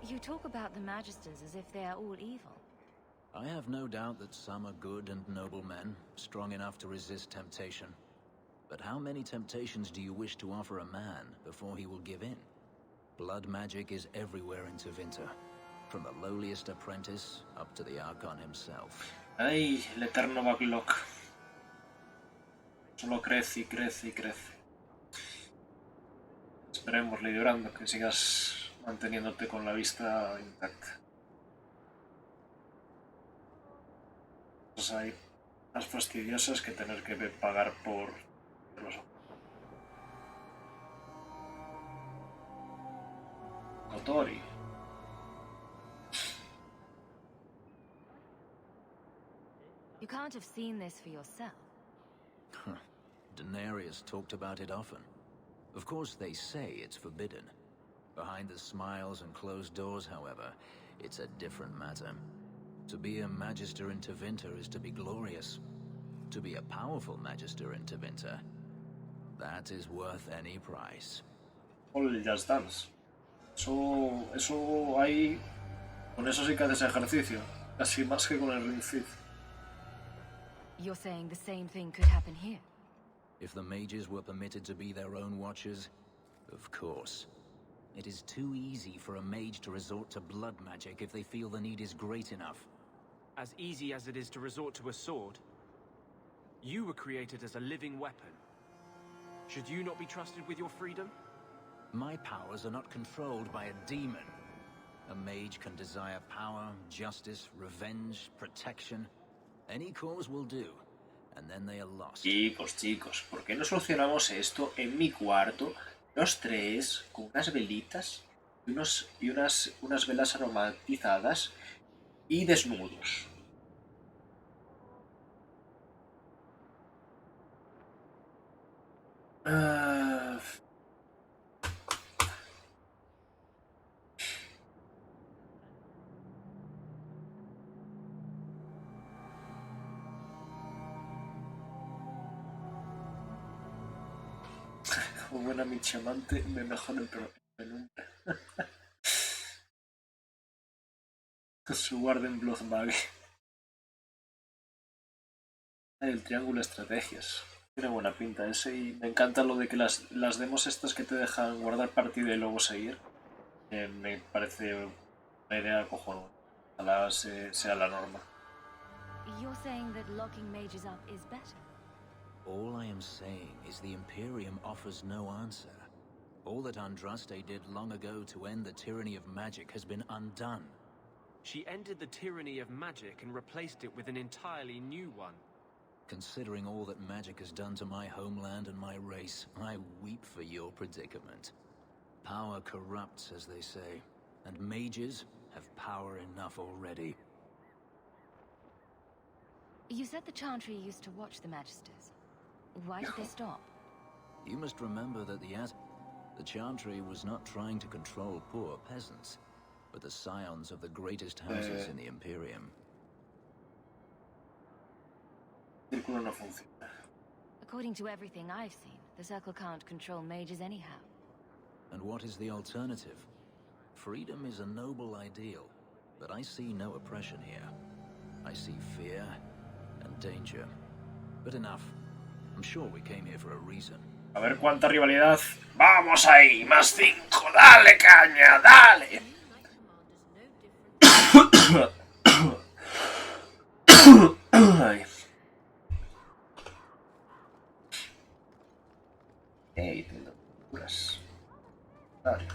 You talk about the Magisters as if they are all evil. I have no doubt that some are good and noble men, strong enough to resist temptation. But how many temptations do you wish to offer a man before he will give in? Blood magic is everywhere in Tevinter, from the lowliest apprentice up to the Archon himself. Ay, el eterno backlog. Solo crece y crece y crece. Esperemos, Lady Brando, que sigas manteniéndote con la vista intacta. Cosas hay más fastidiosas que tener que pagar por los ojos. Kotori. You can't have seen this for yourself. Daenerys talked about it often. Of course, they say it's forbidden. Behind the smiles and closed doors, however, it's a different matter. To be a Magister in Tevinter is to be glorious. To be a powerful Magister in Tevinter, that is worth any price. Holy Just Dance. Eso ahí... Con eso sí que haces ejercicio. Casi más que con el Ring Fit. You're saying the same thing could happen here? If the mages were permitted to be their own watchers, of course. It is too easy for a mage to resort to blood magic if they feel the need is great enough. as easy as it is to resort to a sword. You were created as a living weapon. Should you not be trusted with your freedom? My powers are not controlled by a demon. A mage can desire power, justice, revenge, protection. Any cause will do, and then they are lost. Chicos, ¿por qué no solucionamos esto en mi cuarto, los tres, con unas velitas y unas velas aromatizadas y desnudos? Como buena mi chamante, me mejora el penumbra. Su Warden Blood Mage. El triángulo estrategias. Tiene buena pinta ese y me encanta lo de que las demos estas que te dejan guardar partida y luego seguir. Me parece una idea cojonuda. Ojalá sea la norma. You're saying that locking mages up is better? All I am saying is the Imperium offers no answer. All that Andraste did long ago to end the tyranny of magic has been undone. She ended the tyranny of magic and replaced it with an entirely new one. Considering all that magic has done to my homeland and my race, I weep for your predicament. Power corrupts, as they say, and mages have power enough already. You said the Chantry used to watch the Magisters. Why did they stop? You must remember that the Chantry was not trying to control poor peasants, but the scions of the greatest houses in the Imperium. According to everything I've seen, the Circle can't control mages anyhow. And what is the alternative? Freedom is a noble ideal, but I see no oppression here. I see fear and danger. But enough. I'm sure we came here for a reason. A ver cuánta rivalidad. ¡Vamos ahí! ¡Más 5! ¡Dale, caña! ¡Dale! Ay. Ey, tengo curas. Vale.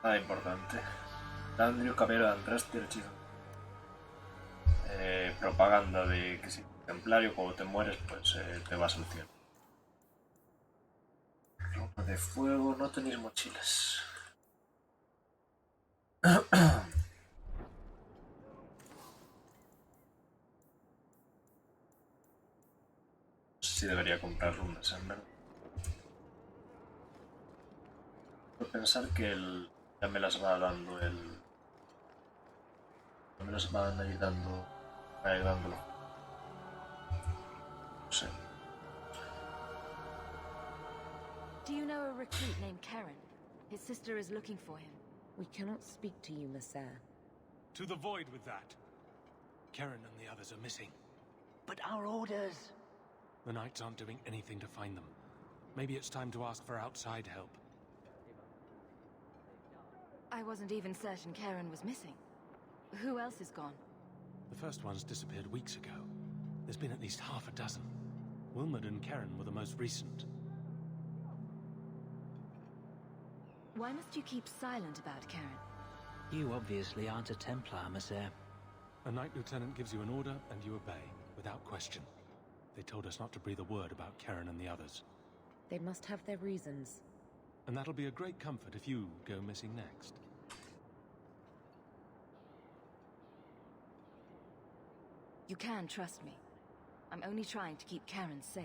Nada importante. Andrew, caballero de Andraste, hechizo. Propaganda de que si templario cuando te mueres pues te vas al cielo. Ropa de fuego, no tenéis mochilas. Sí debería comprar runas, en verdad. Puedo pensar que ya me las va dando ya me las van a ir dándolo. No sé. Do you know a recruit named Karen? His sister is looking for him. We cannot speak to you, Messer. To the void with that. Karen and the others are missing. But our orders... The Knights aren't doing anything to find them. Maybe it's time to ask for outside help. I wasn't even certain Karen was missing. Who else is gone? The first ones disappeared weeks ago. There's been at least half a dozen. Wilmot and Karen were the most recent. Why must you keep silent about Karen? You obviously aren't a Templar, Messer. A Knight Lieutenant gives you an order and you obey, without question. They told us not to breathe a word about Karen and the others. They must have their reasons. And that'll be a great comfort if you go missing next. You can trust me. I'm only trying to keep Karen safe.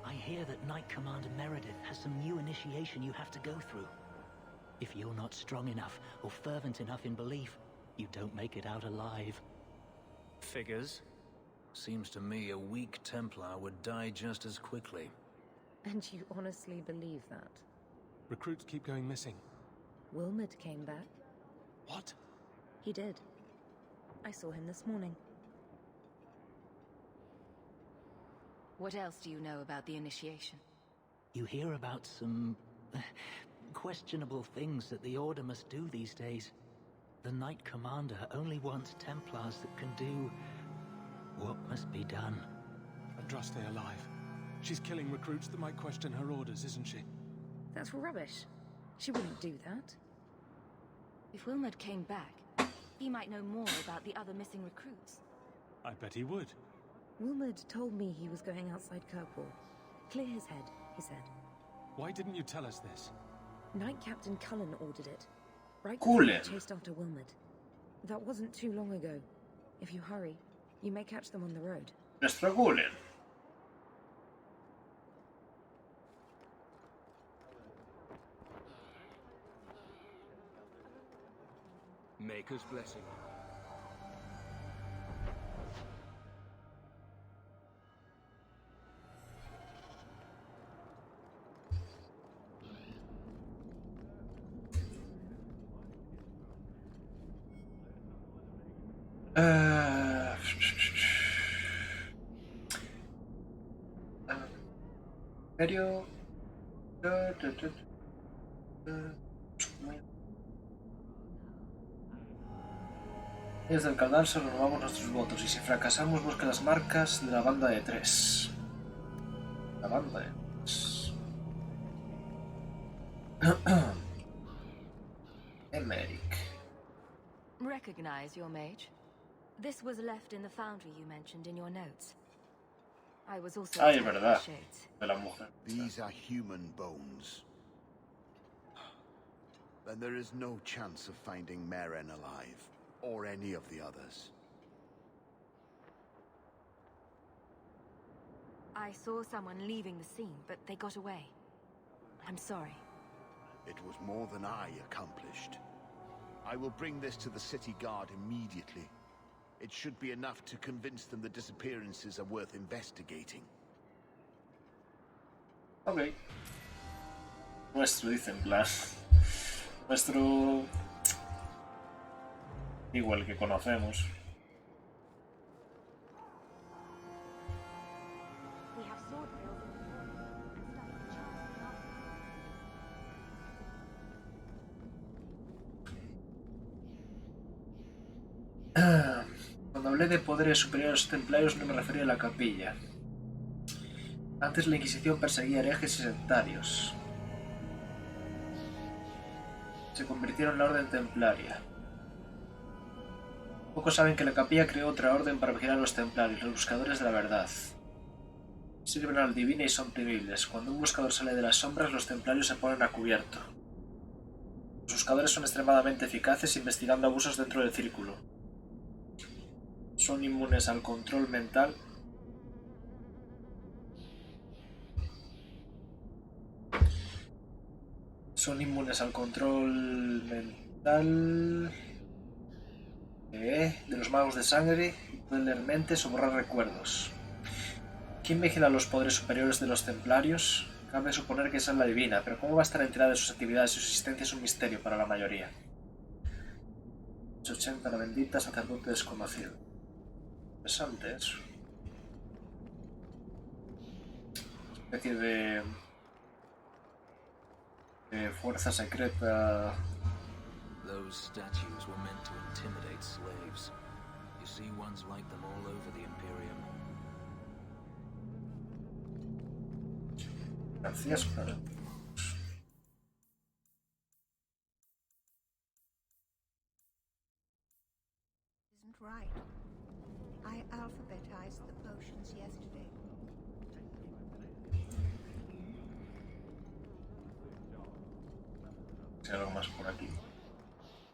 I hear that Knight Commander Meredith has some new initiation you have to go through. If you're not strong enough or fervent enough in belief, you don't make it out alive. Figures. Seems to me a weak Templar would die just as quickly. And you honestly believe that? Recruits keep going missing. Wilmot came back. What? He did. I saw him this morning. What else do you know about the initiation? You hear about some questionable things that the Order must do these days. The Knight Commander only wants Templars that can do what must be done. Andraste alive. She's killing recruits that might question her orders, isn't she? That's rubbish. She wouldn't do that. If Wilmot came back, he might know more about the other missing recruits. I bet he would. Wilmot told me he was going outside Kirkwall. Clear his head, he said. Why didn't you tell us this? Knight Captain Cullen ordered it. Right Cullen. before he chased after Wilmot. That wasn't too long ago. If you hurry, you may catch them on the road. Nuestro Cullen. Maker's blessing. ¿Serio? Desde el cadalso renovamos nuestros votos y si fracasamos busca las marcas de la banda de 3. La banda de 3. Emerick. Recognize your mage. This was left in the foundry you mentioned in your notes. I was also Ay, attacked by verdad. shades. De la mujer. These are human bones. Then there is no chance of finding Meren alive, or any of the others. I saw someone leaving the scene, but they got away. I'm sorry. It was more than I accomplished. I will bring this to the city guard immediately. It should be enough to convince them the disappearances are worth investigating. Ok. Nuestro, dicen, plan. Nuestro... Igual que conocemos. We have sword drills in the morning and study the charms. Cuando hablé de poderes superiores templarios no me refería a la capilla. Antes la Inquisición perseguía herejes y sectarios. Se convirtieron en la Orden Templaria. Pocos saben que la capilla creó otra orden para vigilar a los templarios, los buscadores de la verdad. Sirven al divino y son temibles. Cuando un buscador sale de las sombras, los templarios se ponen a cubierto. Los buscadores son extremadamente eficaces investigando abusos dentro del círculo. Son inmunes al control mental. Son inmunes al control mental de los magos de sangre y pueden leer mentes o borrar recuerdos. ¿Quién vigila los poderes superiores de los templarios? Cabe suponer que esa es la divina, pero ¿cómo va a estar enterada de sus actividades y su existencia es un misterio para la mayoría? 80, la bendita sacerdote desconocido. Interesante eso. Una especie de fuerza secreta. Those statues were meant to intimidate slaves. You see ones like them all over the Imperium. Gracias, pero... Isn't right. right. I alphabetized the potions yesterday. Si hay algo más por aquí.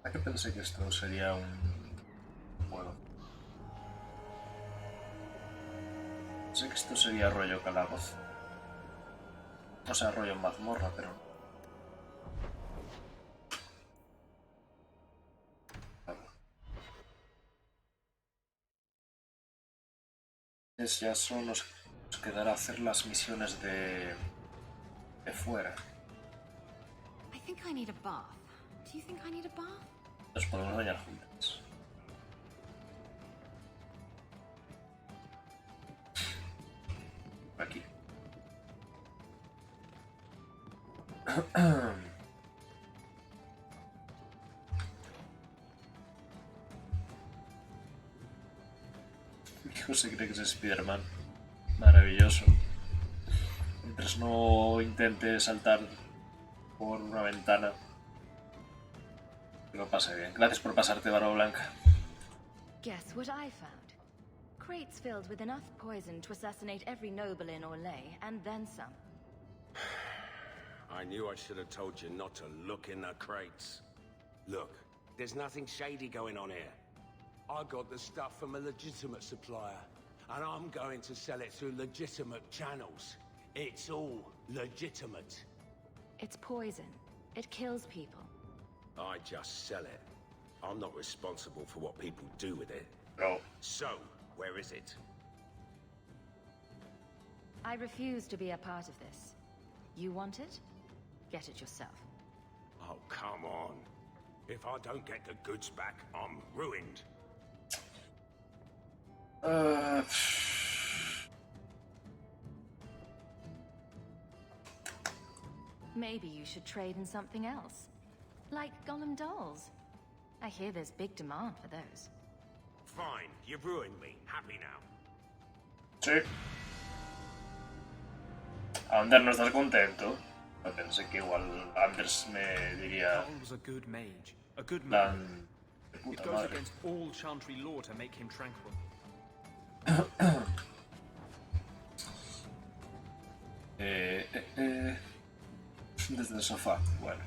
¿A qué pensé que esto sería un juego? Sé que esto sería rollo calabozo. O sea, rollo mazmorra, pero no. Ya solo nos quedará hacer las misiones de fuera. I think I need a bath. Do you think I need a bath? Nos podemos bañar juntos. Por aquí. Mi hijo se cree que es Spider-Man. Maravilloso. Mientras no intente saltar por una ventana. Que lo pase bien. Gracias por pasarte, Barba Blanca. Guess what I found? Crates filled with enough poison to assassinate every noble in Orlais, and then some. I knew I should have told you not to look in the crates. Look, there's nothing shady going on here. I got the stuff from a legitimate supplier, and I'm going to sell it through legitimate channels. It's all legitimate. It's poison. It kills people. I just sell it. I'm not responsible for what people do with it. No. So, where is it? I refuse to be a part of this. You want it? Get it yourself. Oh, come on. If I don't get the goods back, I'm ruined. Maybe you should trade in something else. Like Golem dolls. I hear there's big demand for those. Fine, you've ruined me. Happy now. Sí. Ander, ¿no estás contento? No pensé que igual Anders me diría... Carl was a good mage. A good man. It goes madre. against all Chantry law to make him tranquil. Desde el sofá. Bueno.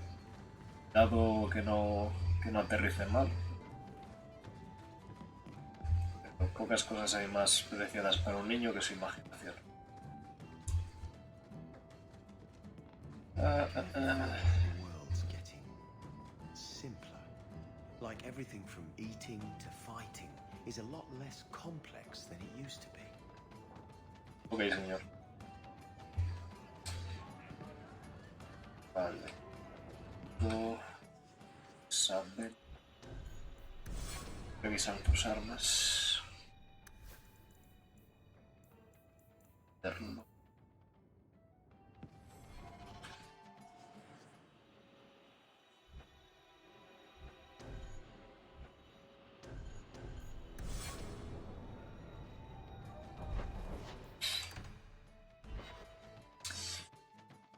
Dado que no aterrice mal. Pero pocas cosas hay más preciadas para un niño que su imaginación. The world's getting simpler. Like everything from eating to fighting is a lot less complex than it used to be. Ok, señor. Vale. No sabe. Revisar tus armas. Terno.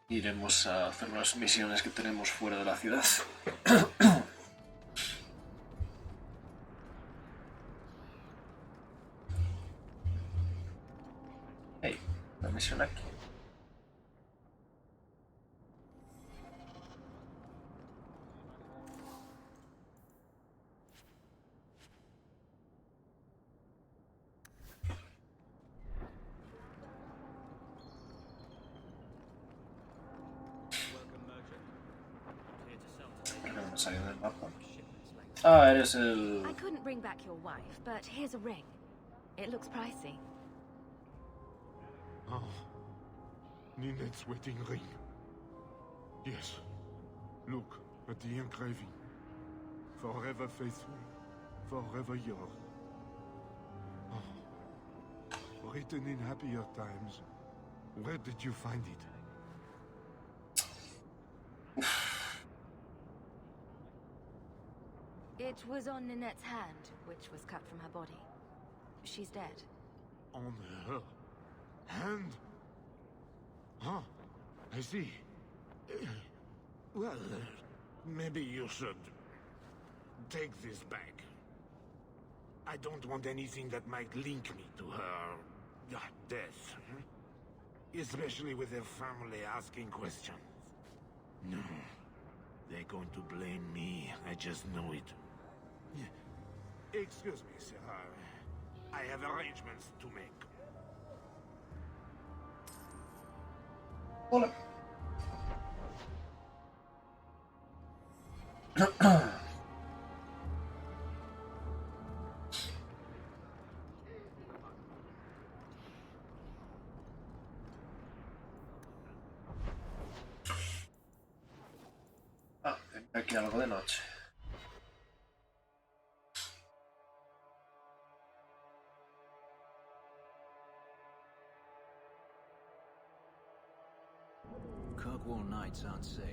Iremos a hacer unas misiones que tenemos fuera de la ciudad. Hey, una misión aquí. Del mapa. Ah, eres el... I couldn't bring back your wife, but here's a ring. It looks pricey. Ah, Ninette's wedding ring. Yes. Look at the engraving. Forever faithful, forever yours. Ah. Written in happier times. Where did you find it? It was on Ninette's hand, which was cut from her body. She's dead. On her hand? Huh. I see. Well, maybe you should take this back. I don't want anything that might link me to her death. Especially with her family asking questions. No. They're going to blame me. I just know it. Excuse me, sir. I have arrangements to make. Hola. Tengo aquí algo de noche. Kirkwall nights aren't safe.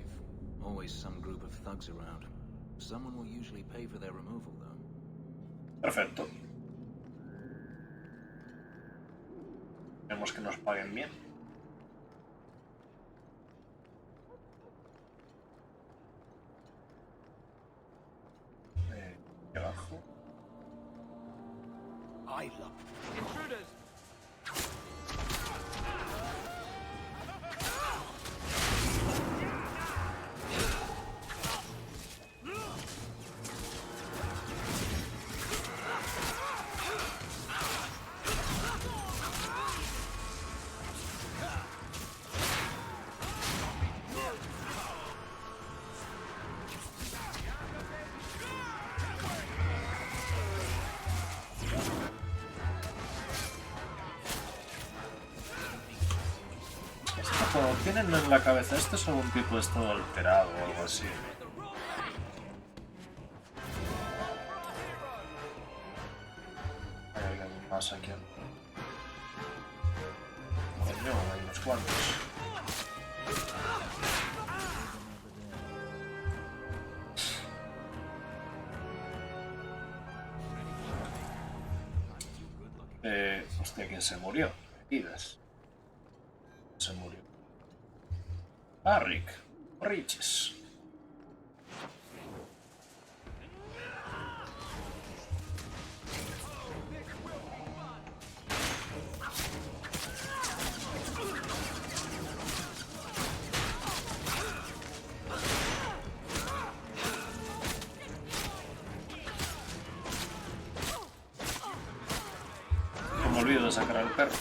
Always some group of thugs around. Someone will usually pay for their removal, though. Perfecto. Queremos que nos paguen bien. Aquí abajo. Intruders! Cuando tienen en la cabeza esto es algún tipo de estado alterado o algo así. Hay alguien más aquí. Coño, hay unos cuantos. Hostia, ¿quién se murió? Idas. Se murió. Rick. Riches. No me olvido de sacar al perro.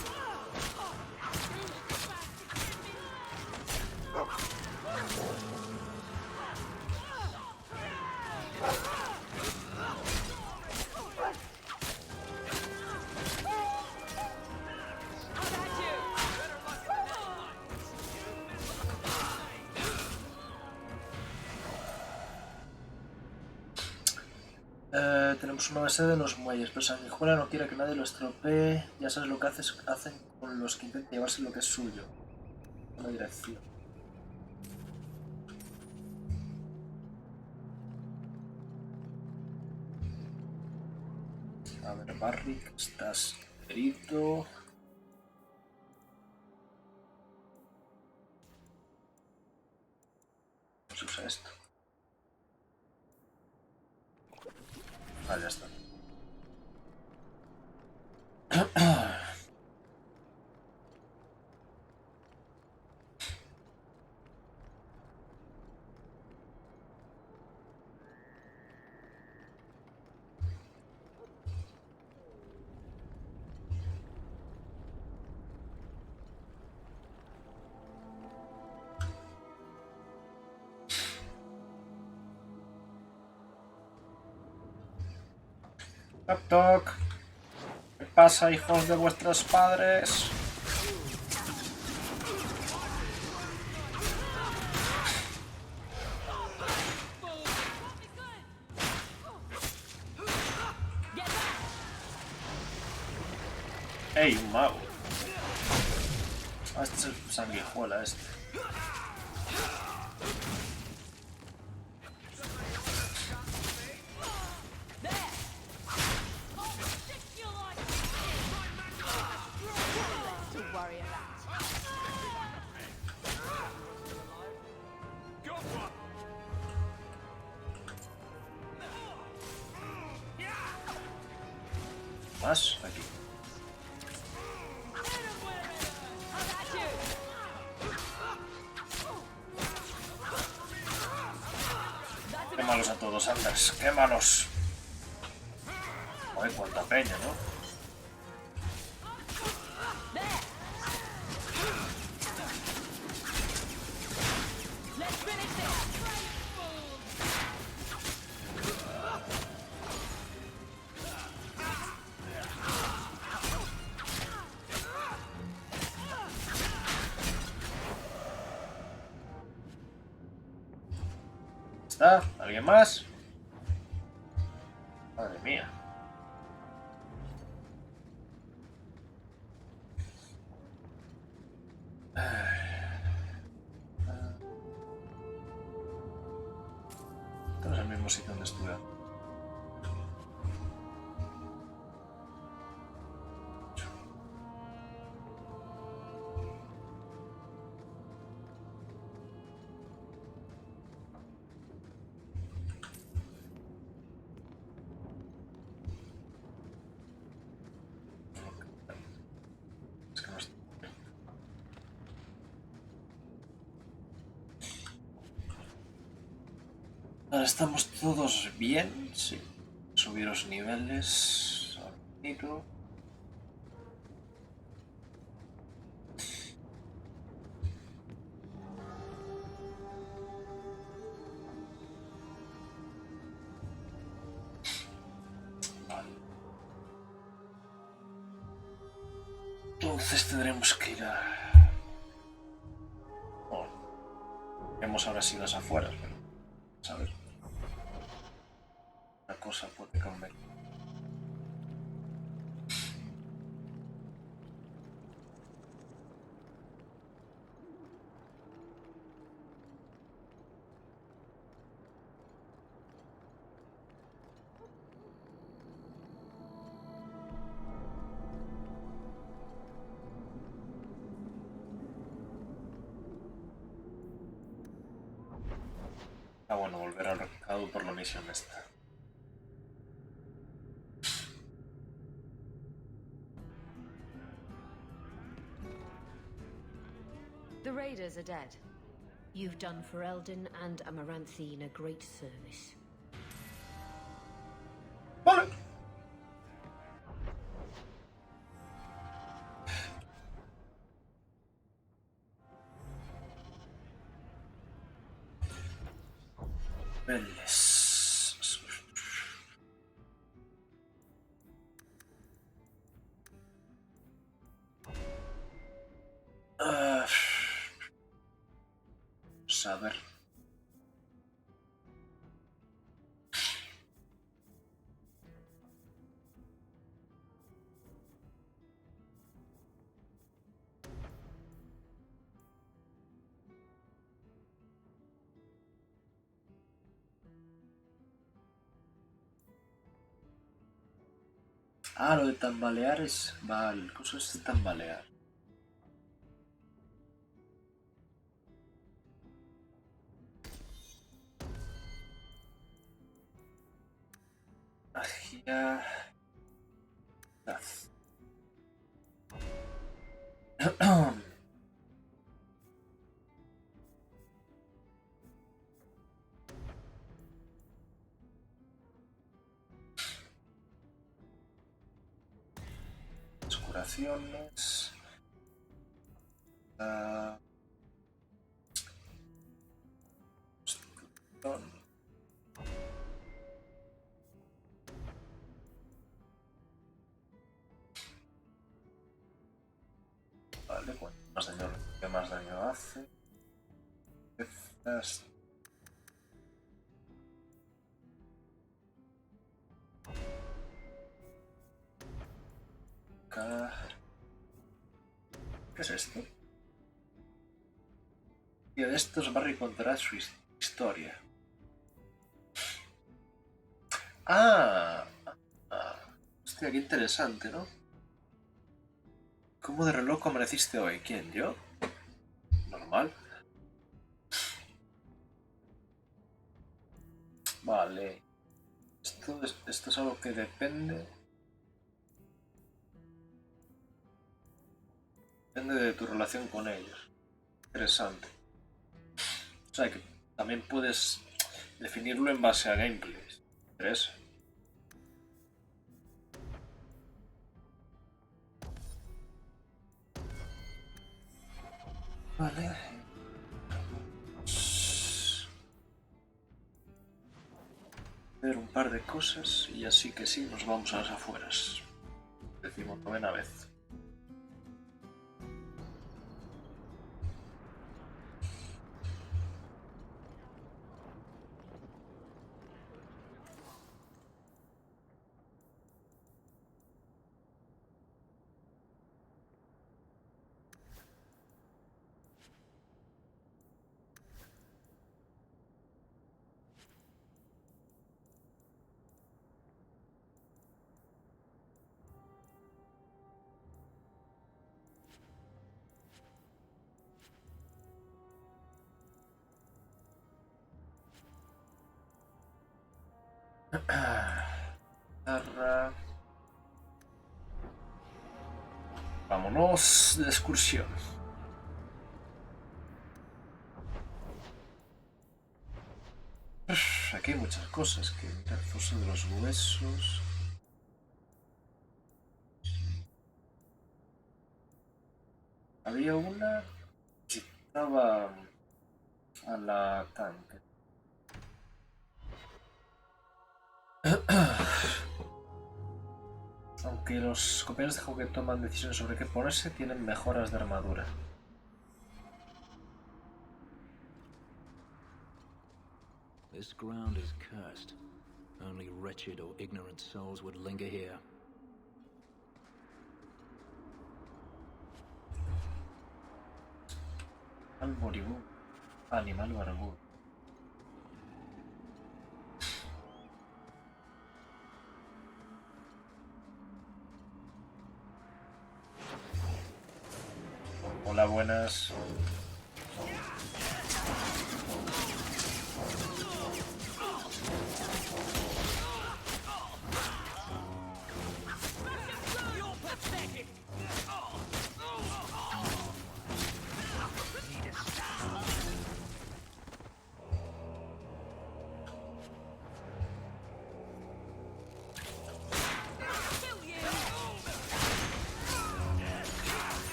Tenemos una base de los muelles, pero Sanguijuela no quiere que nadie lo estropee. Ya sabes lo que hacen con los que intentan llevarse lo que es suyo. Una dirección. A ver, Barrick, estás herido. ¿Cómo se usa esto? Ah, ya está. Toc toc. ¿Qué pasa, hijos de vuestros padres? ¡Ey, un mago! Ah, este es el sanguijuela este. más aquí. Quémalos a todos, Anders, quémalos. Ay, cuánta peña, ¿no? ¿Está? ¿Alguien más? Madre mía. Estamos en el mismo sitio donde estuve. Es que no estoy. Ahora estamos todos bien, sí. Subir los niveles. Abrir. Entonces tendremos que ir a... Bueno, vemos ahora sí las afueras, pero... ¿sabes? La cosa puede cambiar. Ah, bueno, volver al recado por la misión esta. The raiders are dead. You've done for Eldon and Amaranthine a great service. Vale. Veles. Saber. Ah, lo de tambalear es... Vale, el coso es de tambalear. Magia... Curaciones... Vale, cuanto más daño recibe, más daño hace. Estas... ¿Qué es esto? Y de estos Barry contará su historia. Ah, hostia, qué interesante, ¿no? ¿Cómo de reloj amaneciste hoy? ¿Quién? ¿Yo? Normal. Vale. Esto es algo que depende... Depende de tu relación con ellos. Interesante. O sea que también puedes definirlo en base a gameplays. ¿Interesa? Vale. Ver un par de cosas y así que sí, nos vamos a las afueras. Decimos novena vez. Vámonos de excursión. Aquí hay muchas cosas que mirar. Foso de los huesos. Había una que estaba a la tanque. Aunque los compañeros de juego que toman decisiones sobre qué ponerse tienen mejoras de armadura. This ground is cursed. Only wretched or ignorant souls would linger here. Al moribundo. Animal barbudo. Hola, buenas.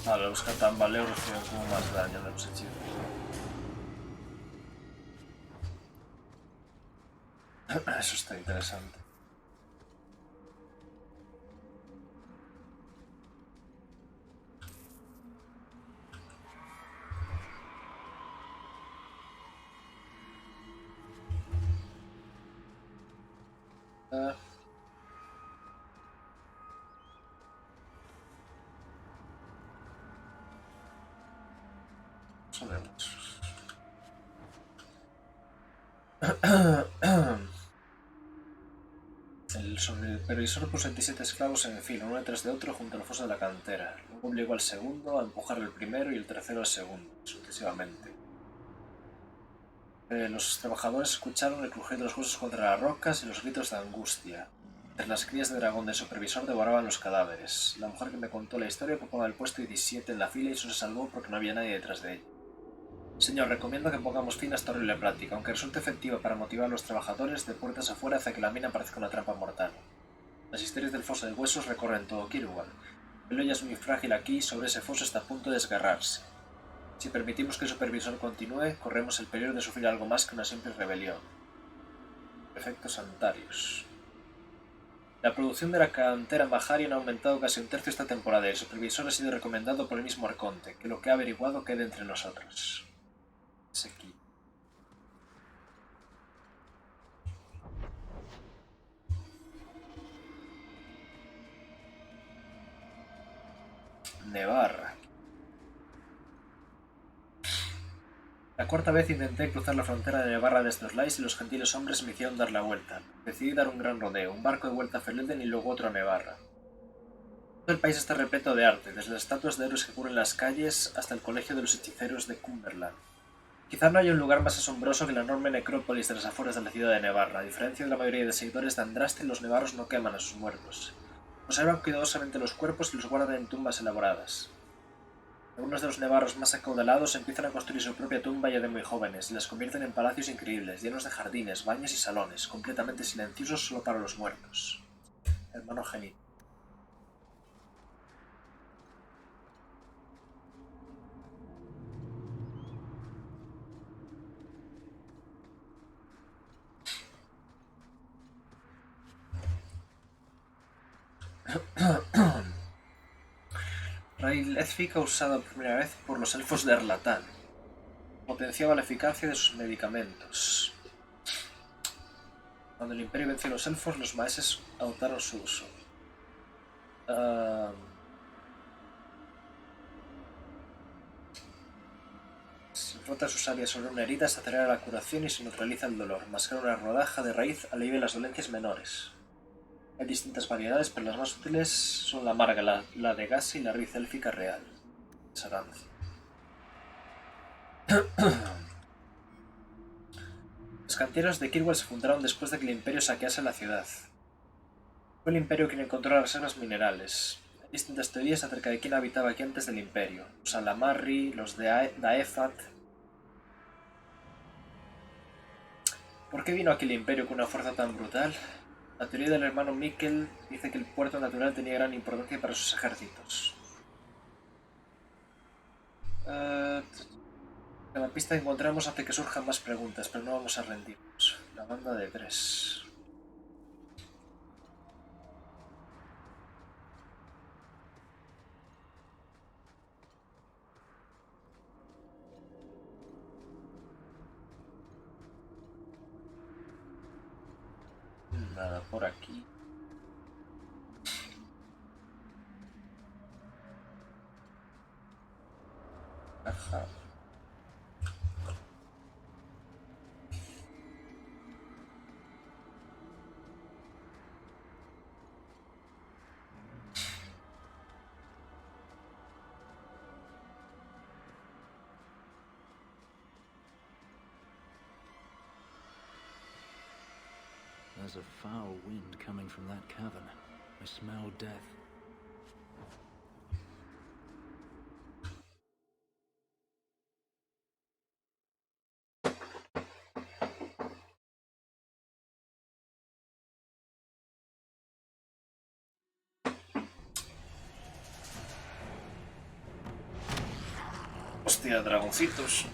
Vale, los que tambaleos reciben como más daño de los hechizos. Eso está interesante. El supervisor puso 27 esclavos en fila, uno detrás de otro, junto a la fosa de la cantera. Luego obligó al segundo a empujar al primero y el tercero al segundo, sucesivamente. Los trabajadores escucharon el crujir de los huesos contra las rocas y los gritos de angustia. Entre las crías de dragón del supervisor devoraban los cadáveres. La mujer que me contó la historia ocupaba el puesto 17 en la fila y eso se salvó porque no había nadie detrás de ella. Señor, recomiendo que pongamos fin a esta horrible práctica. Aunque resulte efectiva para motivar a los trabajadores, de puertas afuera hace que la mina parezca una trampa mortal. Las historias del foso de huesos recorren todo Kirwall. El hoyo es muy frágil aquí y sobre ese foso está a punto de desgarrarse. Si permitimos que el supervisor continúe, corremos el peligro de sufrir algo más que una simple rebelión. Efectos sanitarios. La producción de la cantera Maharian ha aumentado casi un tercio esta temporada y el supervisor ha sido recomendado por el mismo Arconte. Que lo que ha averiguado quede entre nosotros. Aquí. Nevar. La cuarta vez intenté cruzar la frontera de Nevarra de estos Lais y los gentiles hombres me hicieron dar la vuelta. Decidí dar un gran rodeo, un barco de vuelta a Feleden y luego otro a Nevarra. Todo el país está repleto de arte, desde las estatuas de héroes que cubren las calles hasta el colegio de los hechiceros de Cumberland. Quizá no haya un lugar más asombroso que la enorme necrópolis de las afueras de la ciudad de Nevarra. A diferencia de la mayoría de seguidores de Andraste, los nevarros no queman a sus muertos. Observan cuidadosamente los cuerpos y los guardan en tumbas elaboradas. Algunos de los nevarros más acaudalados empiezan a construir su propia tumba ya de muy jóvenes y las convierten en palacios increíbles, llenos de jardines, baños y salones, completamente silenciosos solo para los muertos. Hermano genio. Raíl élfica usada por primera vez por los elfos de Erlatán. Potenciaba la eficacia de sus medicamentos. Cuando el Imperio venció a los elfos, los maeses adoptaron su uso. Se frota su savia sobre una herida, se acelera la curación y se neutraliza el dolor. Mascar una rodaja de raíz alivia las dolencias menores. Hay distintas variedades, pero las más útiles son la amarga, la de gasa y la raíz élfica real. Sarancio. Los canteros de Kirwell se fundaron después de que el Imperio saquease la ciudad. Fue el Imperio quien encontró las reservas minerales. Hay distintas teorías acerca de quién habitaba aquí antes del Imperio. Los Alamarri, los de Daefat. ¿Por qué vino aquí el Imperio con una fuerza tan brutal? La teoría del hermano Mikkel dice que el puerto natural tenía gran importancia para sus ejércitos. La pista que encontramos hace que surjan más preguntas, pero no vamos a rendirnos. La banda de 3. Nada por aquí. Caja. There's a foul wind coming from that cavern. I smell death. Hostia, dragoncitos.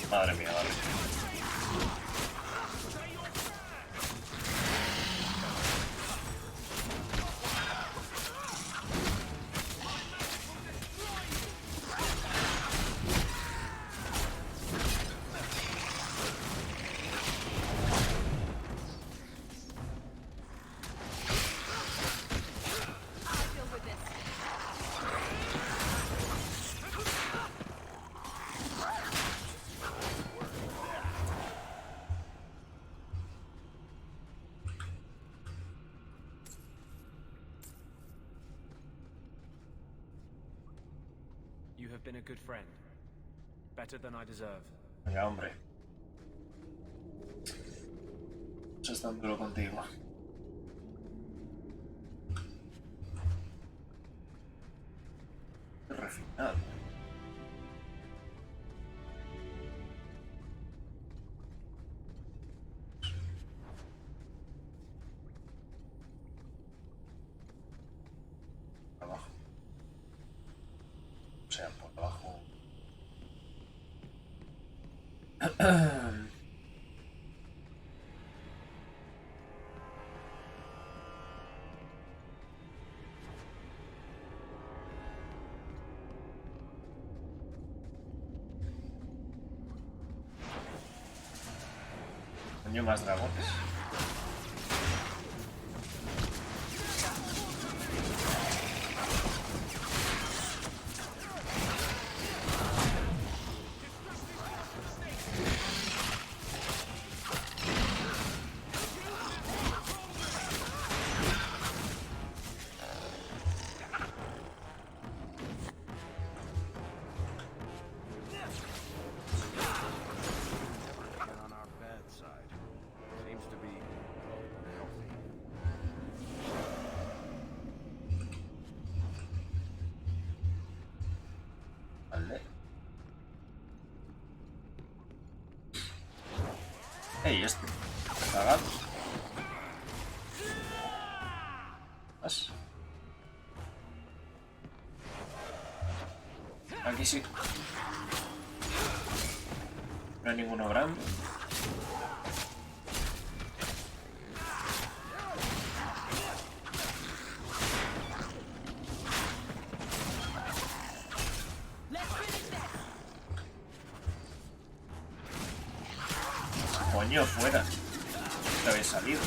Madre mía, vale. You have been a good friend. Better than I deserve. Venga, hombre. Eso es tan duro contigo. Qué refinado. Abajo. O sea, por abajo. Coño, más dragones. Get on our bad side. Ey, este. Cagado. ¿Vas? Aquí sí. No hay ninguno grande. Coño, fuera. Te habéis salido.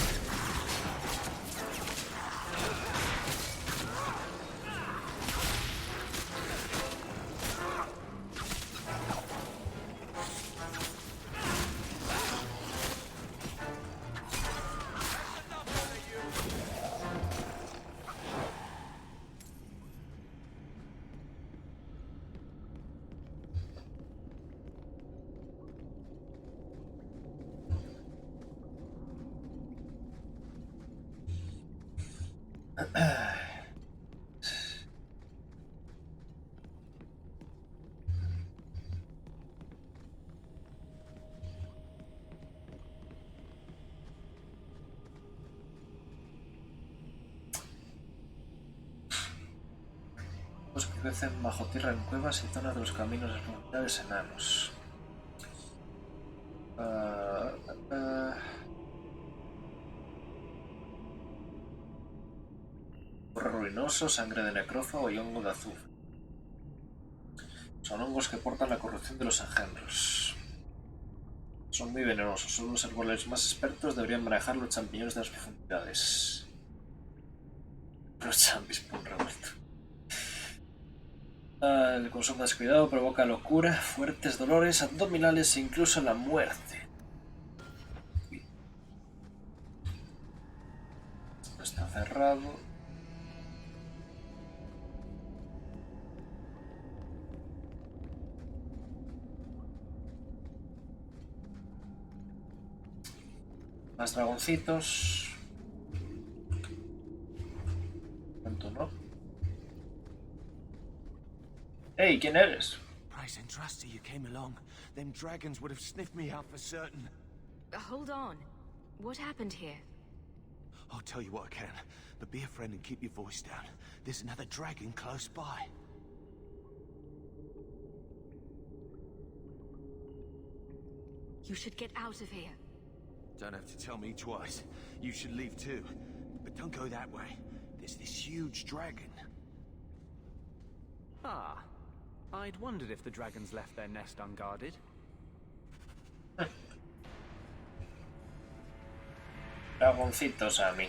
Los que crecen bajo tierra en cuevas y zonas de los caminos de profundidades enanos. Porro ruinoso, sangre de necrófago y hongo de azufre. Son hongos que portan la corrupción de los engendros. Son muy venenosos. Solo los árboles más expertos deberían manejar los champiñones de las profundidades. Los champis por un revuelto. El consumo descuidado provoca locura, fuertes dolores abdominales e incluso la muerte. Esto está cerrado. Más dragoncitos. ¿Cuánto no? Hey, ¿quién eres? Price and trusty you came along. Them dragons would have sniffed me out for certain. Hold on. What happened here? I'll tell you what I can, but be a friend and keep your voice down. There's another dragon close by. You should get out of here. Don't have to tell me twice. You should leave too. But don't go that way. There's this huge dragon. Ah. I'd wondered if the dragons left their nest unguarded. Dragoncitos a mí.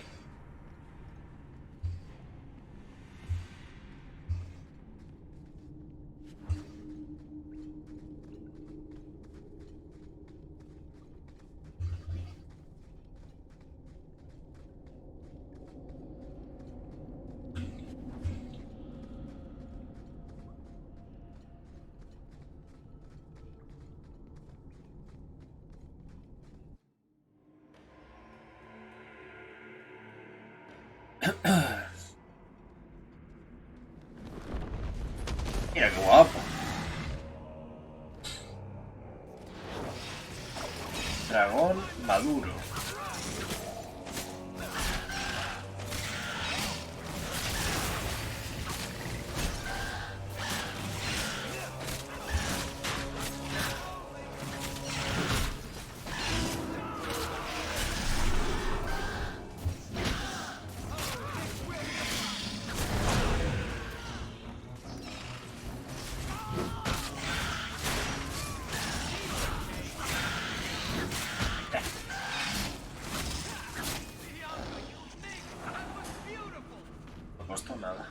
Mira qué guapo. Dragón maduro. No costó nada.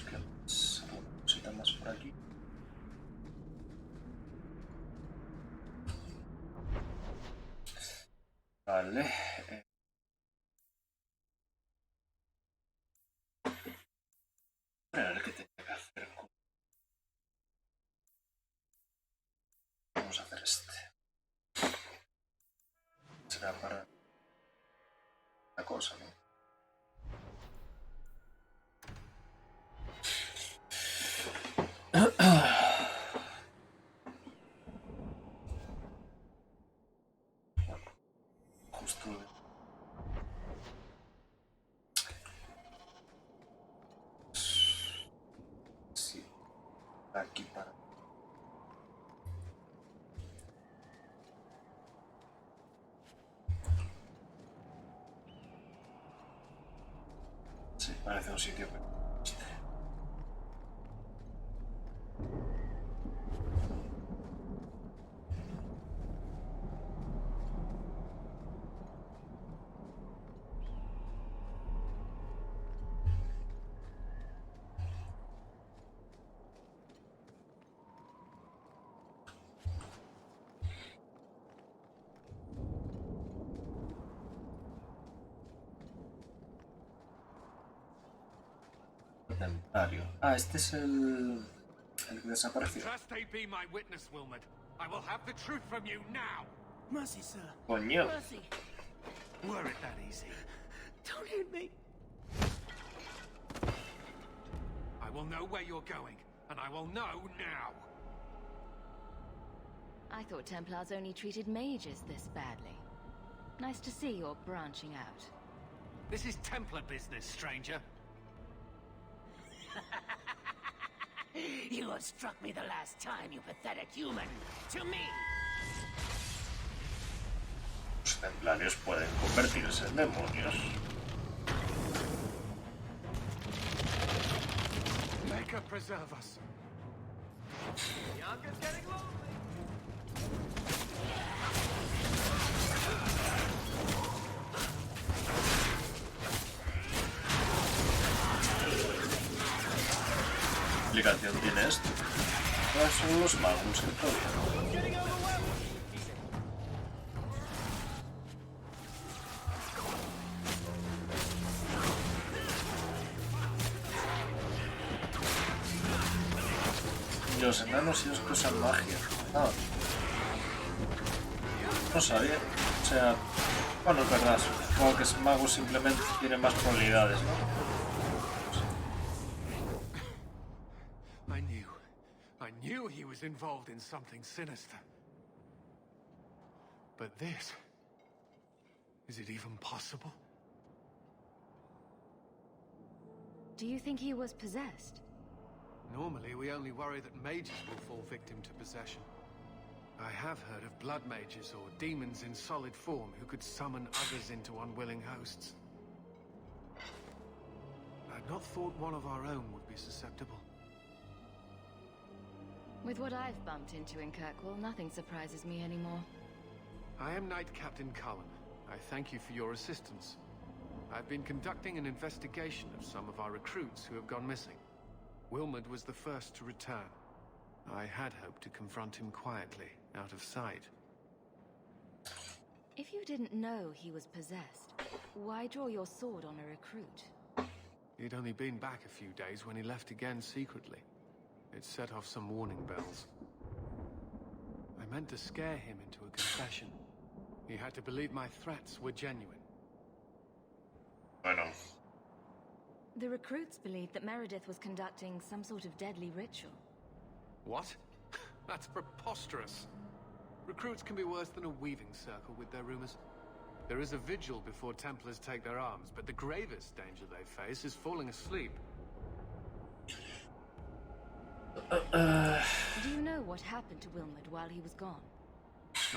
¿Qué más? ¿Alguna cosita más por aquí? Vale. A ver qué tengo que hacer. Vamos a hacer este. Será para la cosa, ¿no? Justo. Sí, aquí para. Sí, parece un sitio. Templario. Ah, este es el que desapareció. Trust they be my witness, Wilmot. I will have the truth from you now. Mercy, sir. Coño. Mercy. Were it that easy? Don't hit me. I will know where you're going, and I will know now. I thought Templars only treated mages this badly. Nice to see you're branching out. This is Templar business, stranger. You have struck me the last time, you pathetic human. To me. Los templarios pueden convertirse en demonios. Maker preserve us. Bianca's getting lonely. ¿Qué explicación tiene esto? Son los magos que todavía. Y los enanos y ellos que usan magia. Ah. No sabía. O sea, bueno, es verdad. Supongo que magos simplemente tienen más probabilidades, ¿no? I knew he was involved in something sinister. But this... Is it even possible? Do you think he was possessed? Normally, we only worry that mages will fall victim to possession. I have heard of blood mages or demons in solid form who could summon others into unwilling hosts. I'd not thought one of our own would be susceptible. With what I've bumped into in Kirkwall, nothing surprises me anymore. I am Knight Captain Cullen. I thank you for your assistance. I've been conducting an investigation of some of our recruits who have gone missing. Wilmot was the first to return. I had hoped to confront him quietly, out of sight. If you didn't know he was possessed, why draw your sword on a recruit? He'd only been back a few days when he left again secretly. It set off some warning bells. I meant to scare him into a confession. He had to believe my threats were genuine. Bueno. The recruits believed that Meredith was conducting some sort of deadly ritual. What? That's preposterous. Recruits can be worse than a weaving circle with their rumors. There is a vigil before Templars take their arms, but the gravest danger they face is falling asleep. Do you know what happened to Wilmot while he was gone?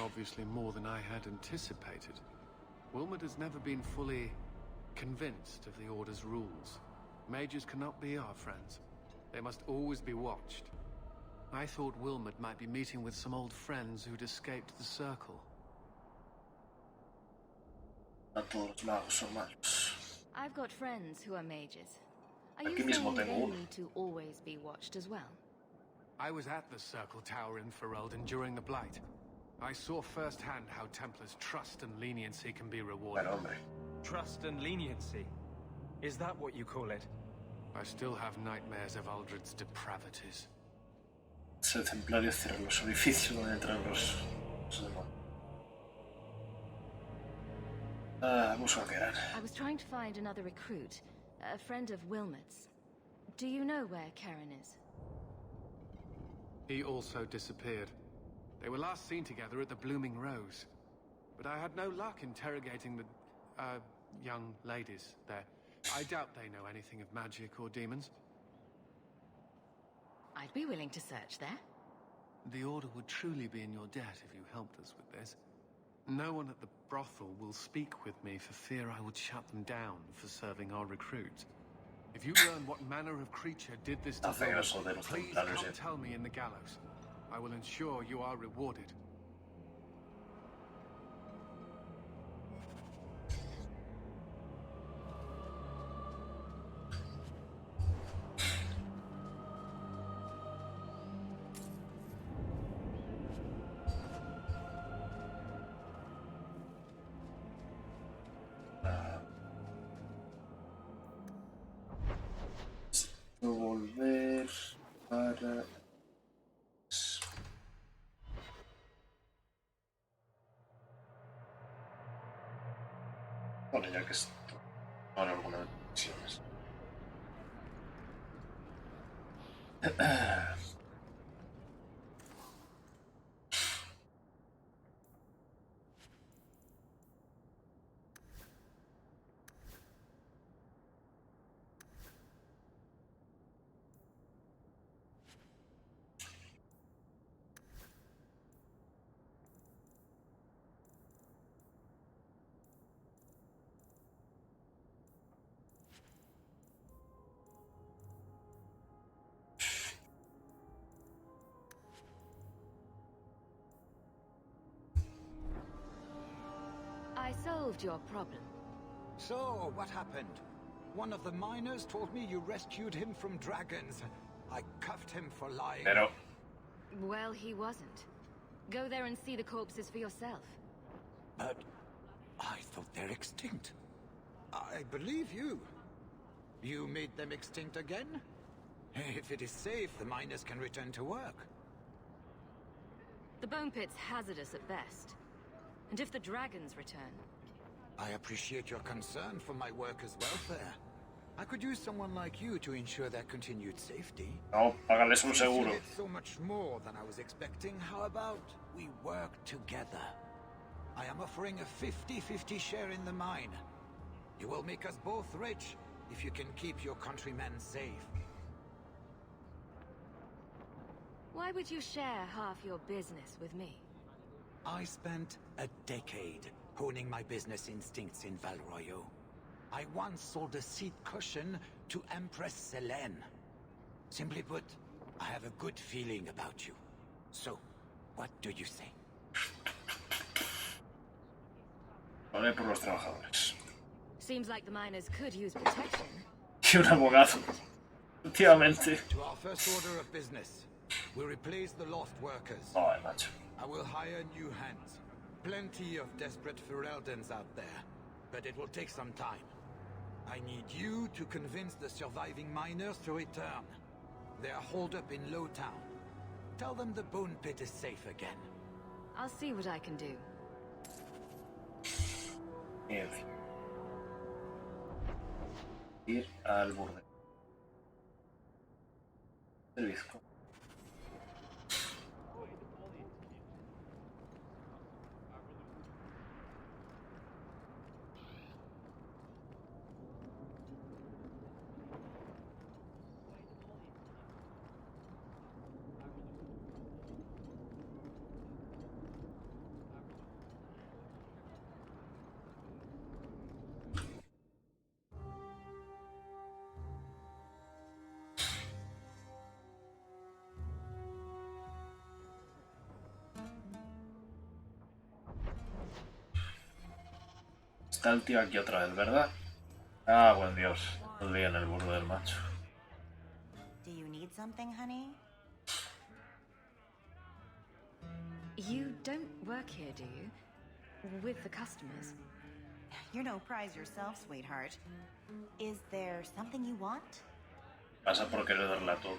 Obviously more than I had anticipated. Wilmot has never been fully convinced of the Order's rules. Mages cannot be our friends. They must always be watched. I thought Wilmot might be meeting with some old friends who'd escaped the Circle. I've got friends who are mages. Are Aquí you mismo saying they tengo uno. need to always be watched as well? I was at the Circle Tower in Ferelden during the Blight. I saw firsthand how Templars' trust and leniency can be rewarded. Trust and leniency? Is that what you call it? I still have nightmares of Aldred's depravities. El templario cierra los orificios donde entran los demonios. Busco a Karen. I was trying to find another recruit, a friend of Wilmot's. Do you know where Karen is? He also disappeared. They were last seen together at the Blooming Rose. But I had no luck interrogating the, young ladies there. I doubt they know anything of magic or demons. I'd be willing to search there. The Order would truly be in your debt if you helped us with this. No one at the brothel will speak with me for fear I would shut them down for serving our recruits. If you learn what manner of creature did this to them, please come tell me in the gallows. I will ensure you are rewarded. Volver para... Bueno, ya que esto... Ahora algunas misiones. I solved your problem. So, what happened? One of the miners told me you rescued him from dragons. I cuffed him for lying. Well, he wasn't. Go there and see the corpses for yourself. But I thought they're extinct. I believe you. You made them extinct again? If it is safe, the miners can return to work. The bone pit's hazardous at best. And if the dragons return... I appreciate your concern for my workers' welfare. I could use someone like you to ensure their continued safety. No, págales un seguro. It's so much more than I was expecting. How about we work together? I am offering a 50-50 share in the mine. You will make us both rich if you can keep your countrymen safe. Why would you share half your business with me? I spent a decade honing my business instincts in Val Royeaux. I once sold a seat cushion to Empress Selene. Simply put, I have a good feeling about you. So, what do you say? Vale por los trabajadores. Seems like the miners could use protection. Y un abogado. Últimamente. To our first order of business, we'll replace the lost workers. Ay, macho. I will hire new hands. Plenty of desperate Ferelden's out there, but it will take some time. I need you to convince the surviving miners to return. They are holed up in Lowtown. Tell them the bone pit is safe again. I'll see what I can do. En fin. Ir al borde. El bizco. Está el tío aquí otra vez, ¿verdad? Ah, buen Dios. Volví en el borde del macho. Do you need something, honey? You don't work here, do you? With the customers? You're no prize yourself, sweetheart. Is there something you want? Pasa por querer darla todo.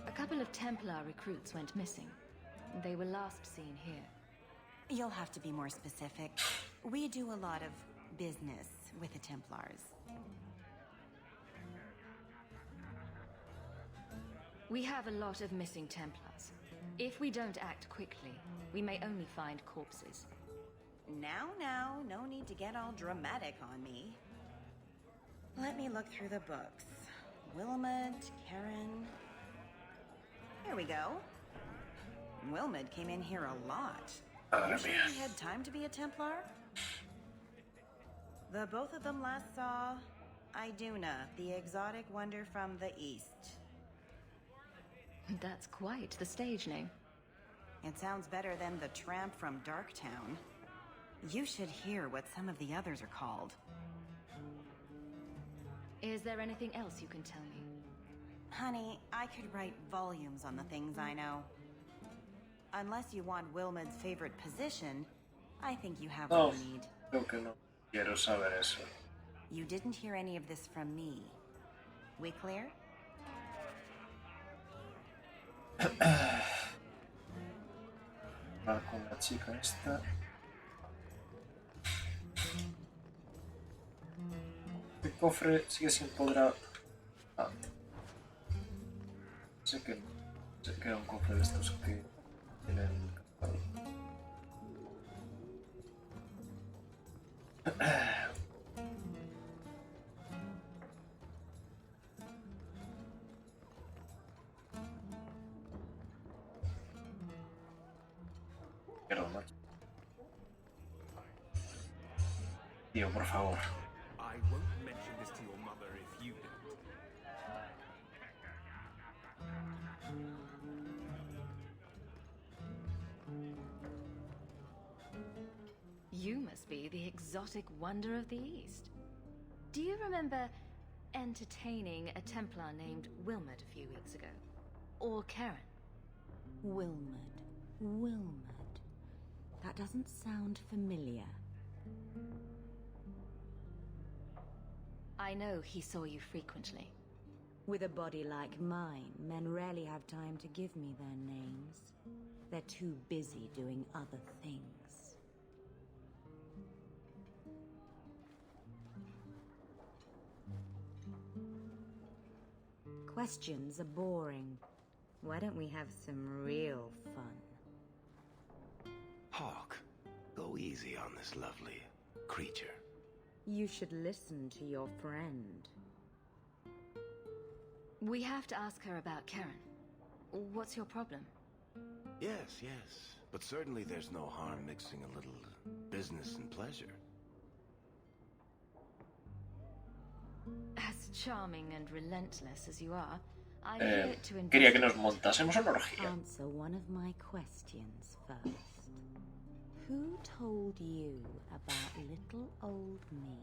A couple of Templar recruits went missing. They were last seen here. You'll have to be more specific. We do a lot of business with the Templars. We have a lot of missing Templars. If we don't act quickly, we may only find corpses. Now, no need to get all dramatic on me. Let me look through the books. Wilmot, Karen... Here we go. Wilmot came in here a lot. You sure he had time to be a Templar? The both of them last saw Iduna, the exotic wonder from the east. That's quite the stage name. It sounds better than the tramp from Darktown. You should hear what some of the others are called. Is there anything else you can tell me? Honey, I could write volumes on the things I know. Unless you want Wilmot's favorite position, I think you have what you need. Creo que no quiero saber eso. You didn't hear any of this from me. We clear? Hablar con la chica esta. El cofre sigue sin poder... Ah. Sé que era un cofre de estos que tienen... Perdón, macho. Tío, por favor. I won't mention this to your mother if you don't. You must be the exotic wonder of the East. Do you remember entertaining a Templar named Wilmot a few weeks ago? Or Karen? Wilmot. That doesn't sound familiar. I know he saw you frequently. With a body like mine, men rarely have time to give me their names. They're too busy doing other things. Questions are boring. Why don't we have some real fun? Hawk, go easy on this lovely creature. You should listen to your friend. We have to ask her about Karen. What's your problem? Yes, but certainly there's no harm mixing a little business and pleasure. As charming and relentless as you are, I'm here to Quería que nos montásemos una orgía. Answer one of my questions first. Who told you about little old me?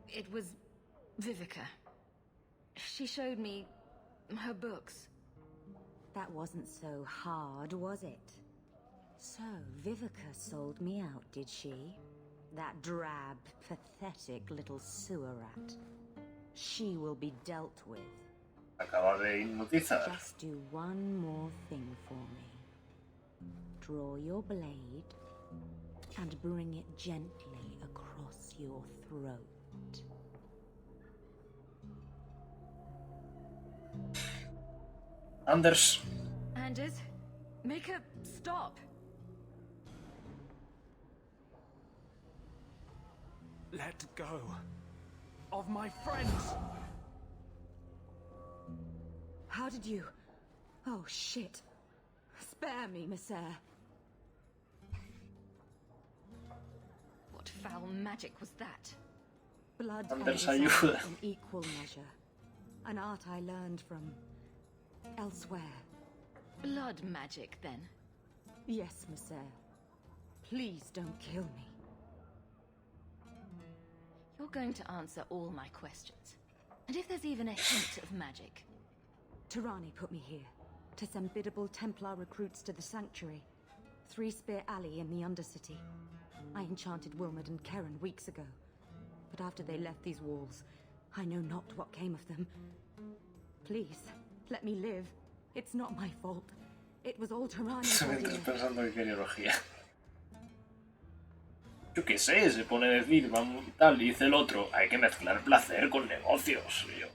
It was Vivica. She showed me her books. That wasn't so hard, was it? So, Vivica sold me out, did she? That drab, pathetic little sewer rat. She will be dealt with. Acaba de hipnotizar. Just do one more thing for me. Draw your blade and bring it gently across your throat. Anders. Anders, make her stop. Let go of my friends. How did you... Oh, shit. Spare me, Monsieur. What foul magic was that? Blood Anders, and ayuda. desire in equal measure. An art I learned from... elsewhere. Blood magic, then? Yes, Monsieur. Please don't kill me. You're going to answer all my questions. And if there's even a hint of magic... Tirani put me here, to send biddable Templar recruits to the Sanctuary. Three Spear Alley in the Undercity. I enchanted Wilmot and Karen weeks ago. But after they left these walls, I know not what came of them. Please, let me live. It's not my fault. It was all Tirani's idea. Mientras pensando que quería orgía. Yo qué sé, se pone a decir, vamos, tal, y dice el otro, hay que mezclar placer con negocios. Y yo,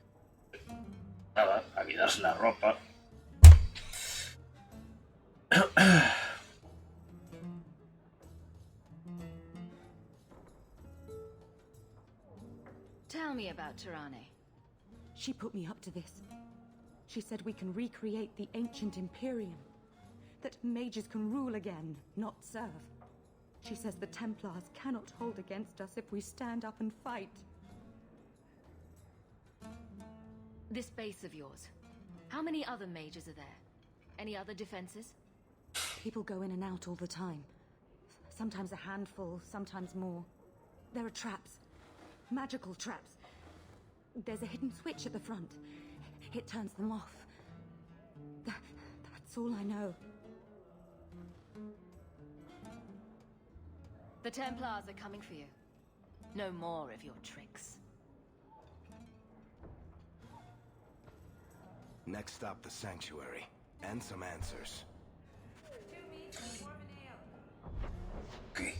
nada, aquí das la ropa. Tell me about Tirane. She put me up to this. She said we can recreate the ancient Imperium. That mages can rule again, not serve. She says the Templars cannot hold against us if we stand up and fight. This base of yours, how many other mages are there? Any other defenses? People go in and out all the time. Sometimes a handful, sometimes more. There are traps. Magical traps. There's a hidden switch at the front. It turns them off. That's all I know. The Templars are coming for you. No more of your tricks. Next stop, the Sanctuary. And some answers. Okay.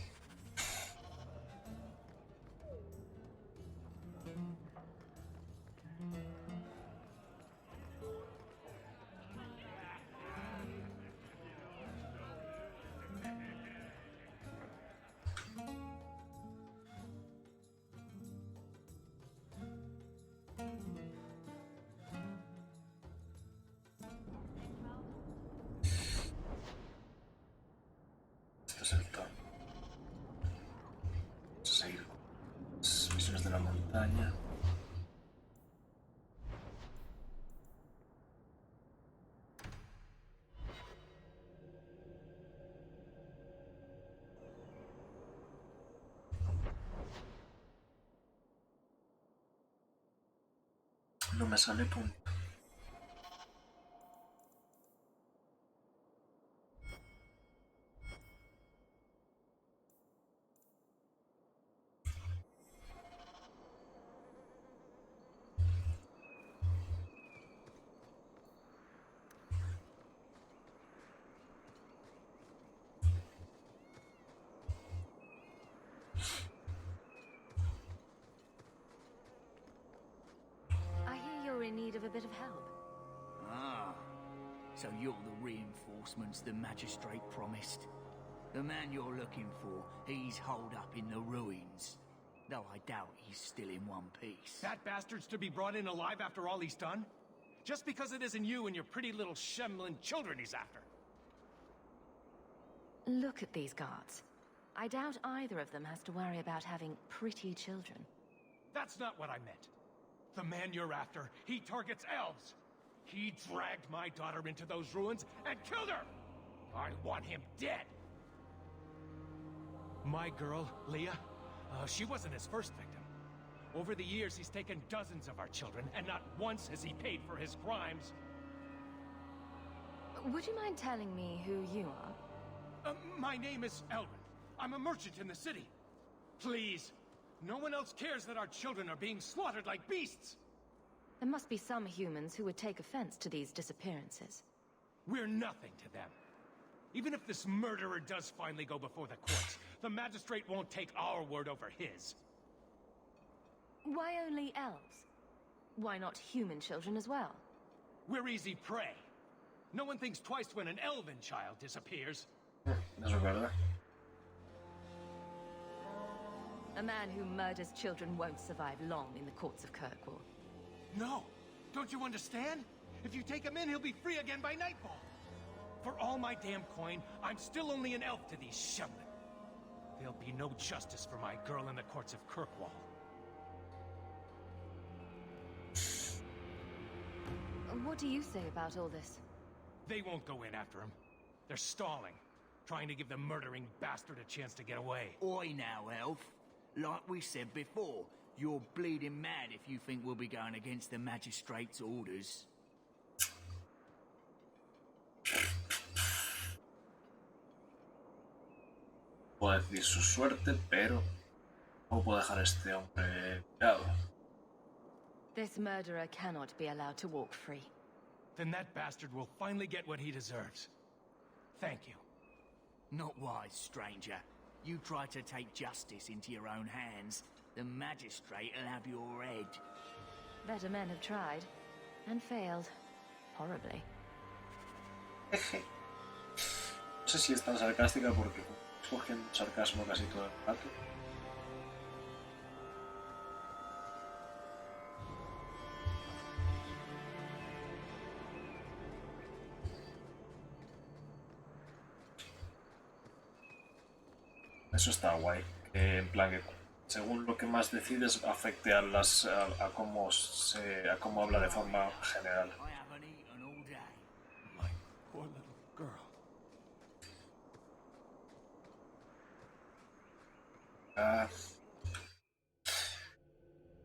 Este es el top. Vamos a seguir con las misiones de la montaña. No me sale punto. I hear you're in need of a bit of help. Ah, so you're the reinforcements the magistrate promised. The man you're looking for, he's holed up in the ruins. Though I doubt he's still in one piece. That bastard's to be brought in alive after all he's done? Just because it isn't you and your pretty little Shemlin children he's after. Look at these guards. I doubt either of them has to worry about having pretty children. That's not what I meant. The man you're after, he targets elves. He dragged my daughter into those ruins and killed her! I want him dead! My girl, Leah, she wasn't his first victim. Over the years, he's taken dozens of our children, and not once has he paid for his crimes. Would you mind telling me who you are? My name is Elwin. I'm a merchant in the city. Please, no one else cares that our children are being slaughtered like beasts. There must be some humans who would take offense to these disappearances. We're nothing to them. Even if this murderer does finally go before the courts, the magistrate won't take our word over his. Why only elves? Why not human children as well? We're easy prey. No one thinks twice when an elven child disappears. Eso es verdad. A man who murders children won't survive long in the courts of Kirkwall. No! Don't you understand? If you take him in, he'll be free again by nightfall. For all my damn coin, I'm still only an elf to these Shemlin. There'll be no justice for my girl in the courts of Kirkwall. What do you say about all this? They won't go in after him. They're stalling, trying to give the murdering bastard a chance to get away. Oi now, elf. Like we said before, you're bleeding mad if you think we'll be going against the magistrate's orders. Puedo decir su suerte, pero no puedo dejar a este hombre tirado. This murderer cannot be allowed to walk free. Then that bastard will finally get what he deserves. Thank you. Not wise, stranger. You try to take justice into your own hands, the magistrate will have your head. Better men have tried. And failed. Horribly. No sé si es tan sarcástica porque escogen sarcasmo casi todo el rato. Eso está guay. En plan que según lo que más decides afecte a las a cómo habla de forma general. Poor little girl.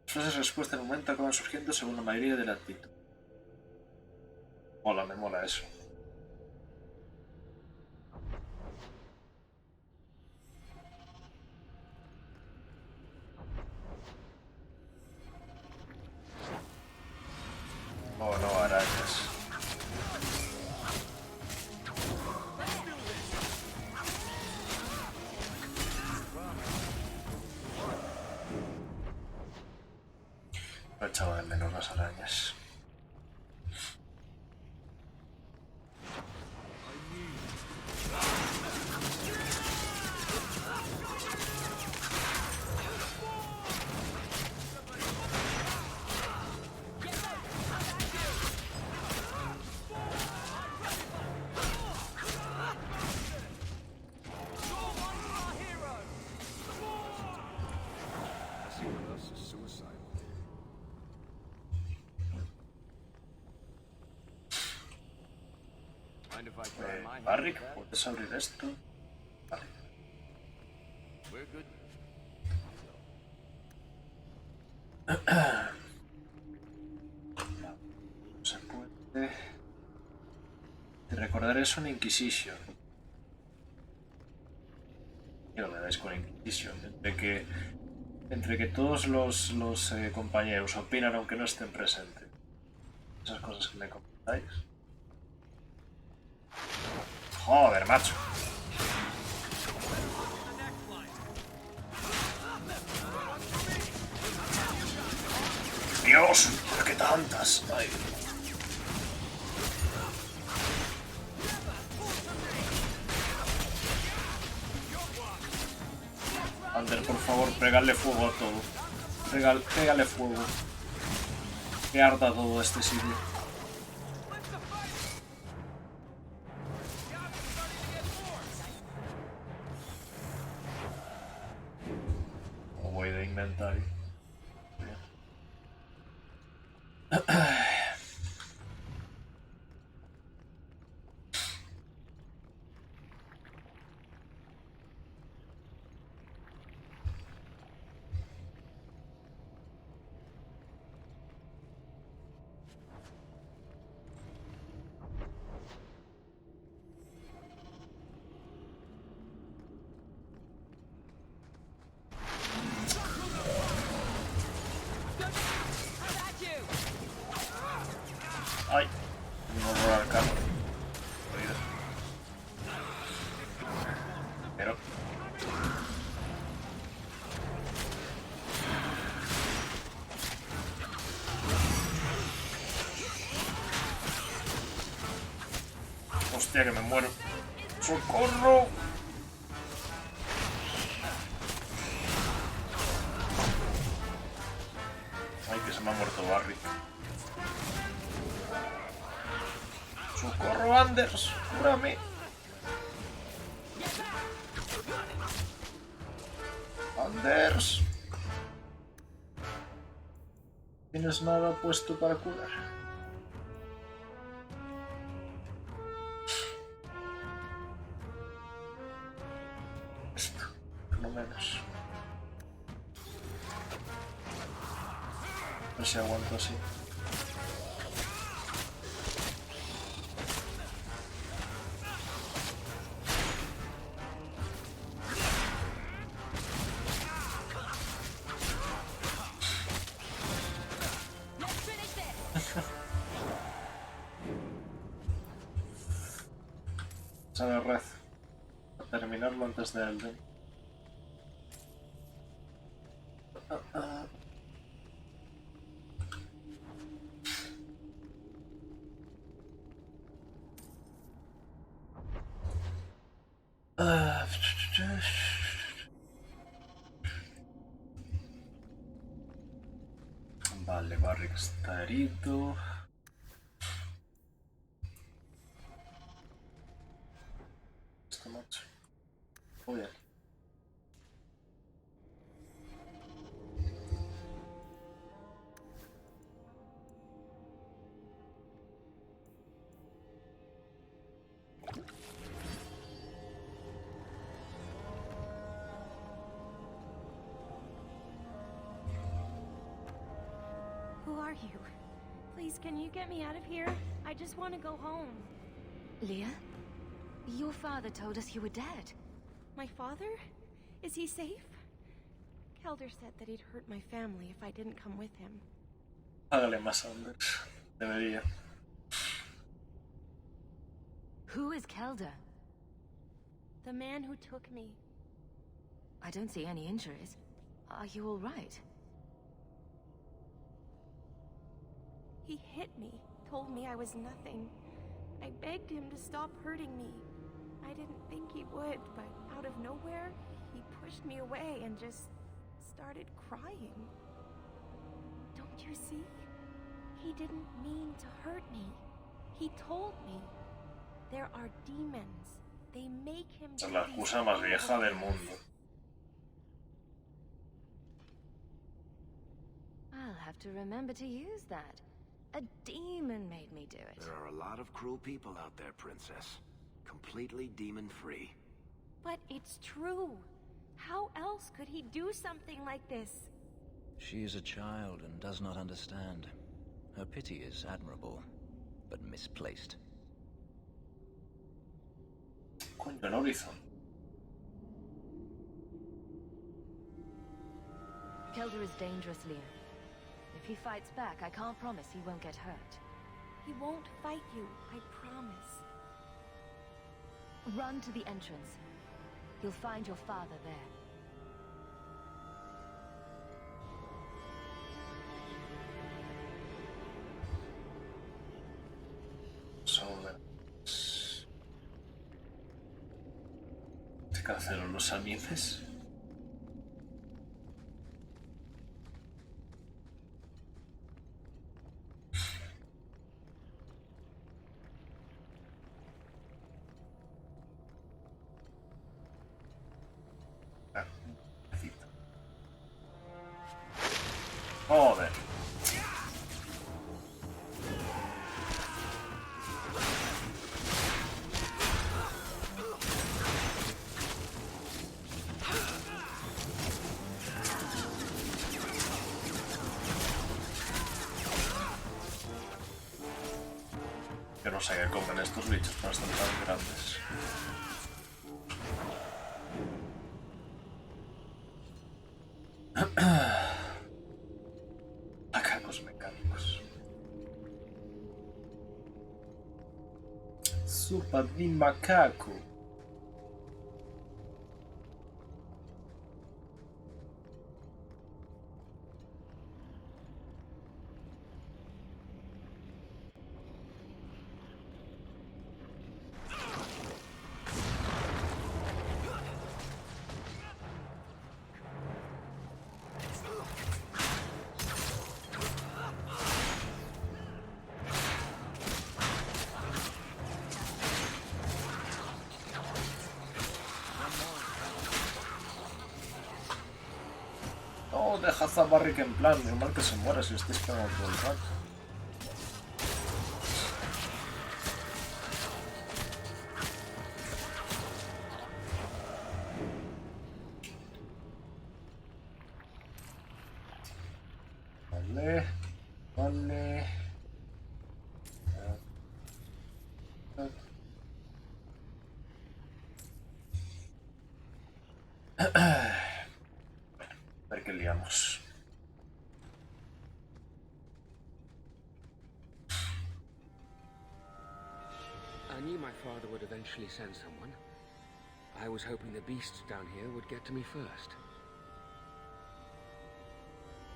Frases de respuesta en un momento acaban surgiendo según la mayoría de la actitud. Mola, me mola eso. Oh no, arañas. Lo echaba de menos las arañas. Barrick, ¿puedes abrir esto? Vale. No se puede. Te recordaré es una Inquisition. Quiero que veáis con Inquisition. Entre que todos los compañeros opinan aunque no estén presentes. Esas cosas que me comentáis. Joder, macho. Dios, ¿por qué tantas? Ay. Ander, por favor, pegarle fuego a todo. Pégale fuego. Que arda todo este sitio. Voy de inventario. Ay, un horror arcano. Pero hostia, que me muero. ¡Socorro! Ay, que se me ha muerto Barry. ¡Socorro, Anders! ¡Cúrame! ¡Anders! ¿Tienes nada puesto para curar? Esto, por lo menos. A ver si aguanto así. Sale red. A terminarlo antes de Elden. Vale, Barrick está herido. Esto macho. Muy bien. Who are you? Please, can you get me out of here? I just want to go home. Leah? Your father told us you were dead. My father? Is he safe? Kelder said that he'd hurt my family if I didn't come with him. Hágale más, Anders. Debería. Who is Kelder? The man who took me. I don't see any injuries. Are you all right? He hit me, told me I was nothing. I begged him to stop hurting me. I didn't think he would, but out of nowhere, he pushed me away and just started crying. Don't you see? He didn't mean to hurt me. He told me. There are demons. They make him Esa es la excusa más vieja del mundo. I'll have to remember to use that. A demon made me do it. There are a lot of cruel people out there, Princess. Completely demon-free. But it's true. How else could he do something like this? She is a child and does not understand. Her pity is admirable, but misplaced. Coño, el horizon. Kelder is dangerous, Leah. If he fights back, I can't promise he won't get hurt. He won't fight you, I promise. Run to the entrance. You'll find your father there. Se cancelaron los ambientes. Joder. Yo no sé qué comen estos bichos para estar tan grandes. Macacos mecánicos. Sopa de macaco. No, deja a Barrick en plan, normal que se muera si estáis pegando todo el rato. Vale, vale. A ver qué liamos. I knew my father would eventually send someone. I was hoping the beasts down here would get to me first.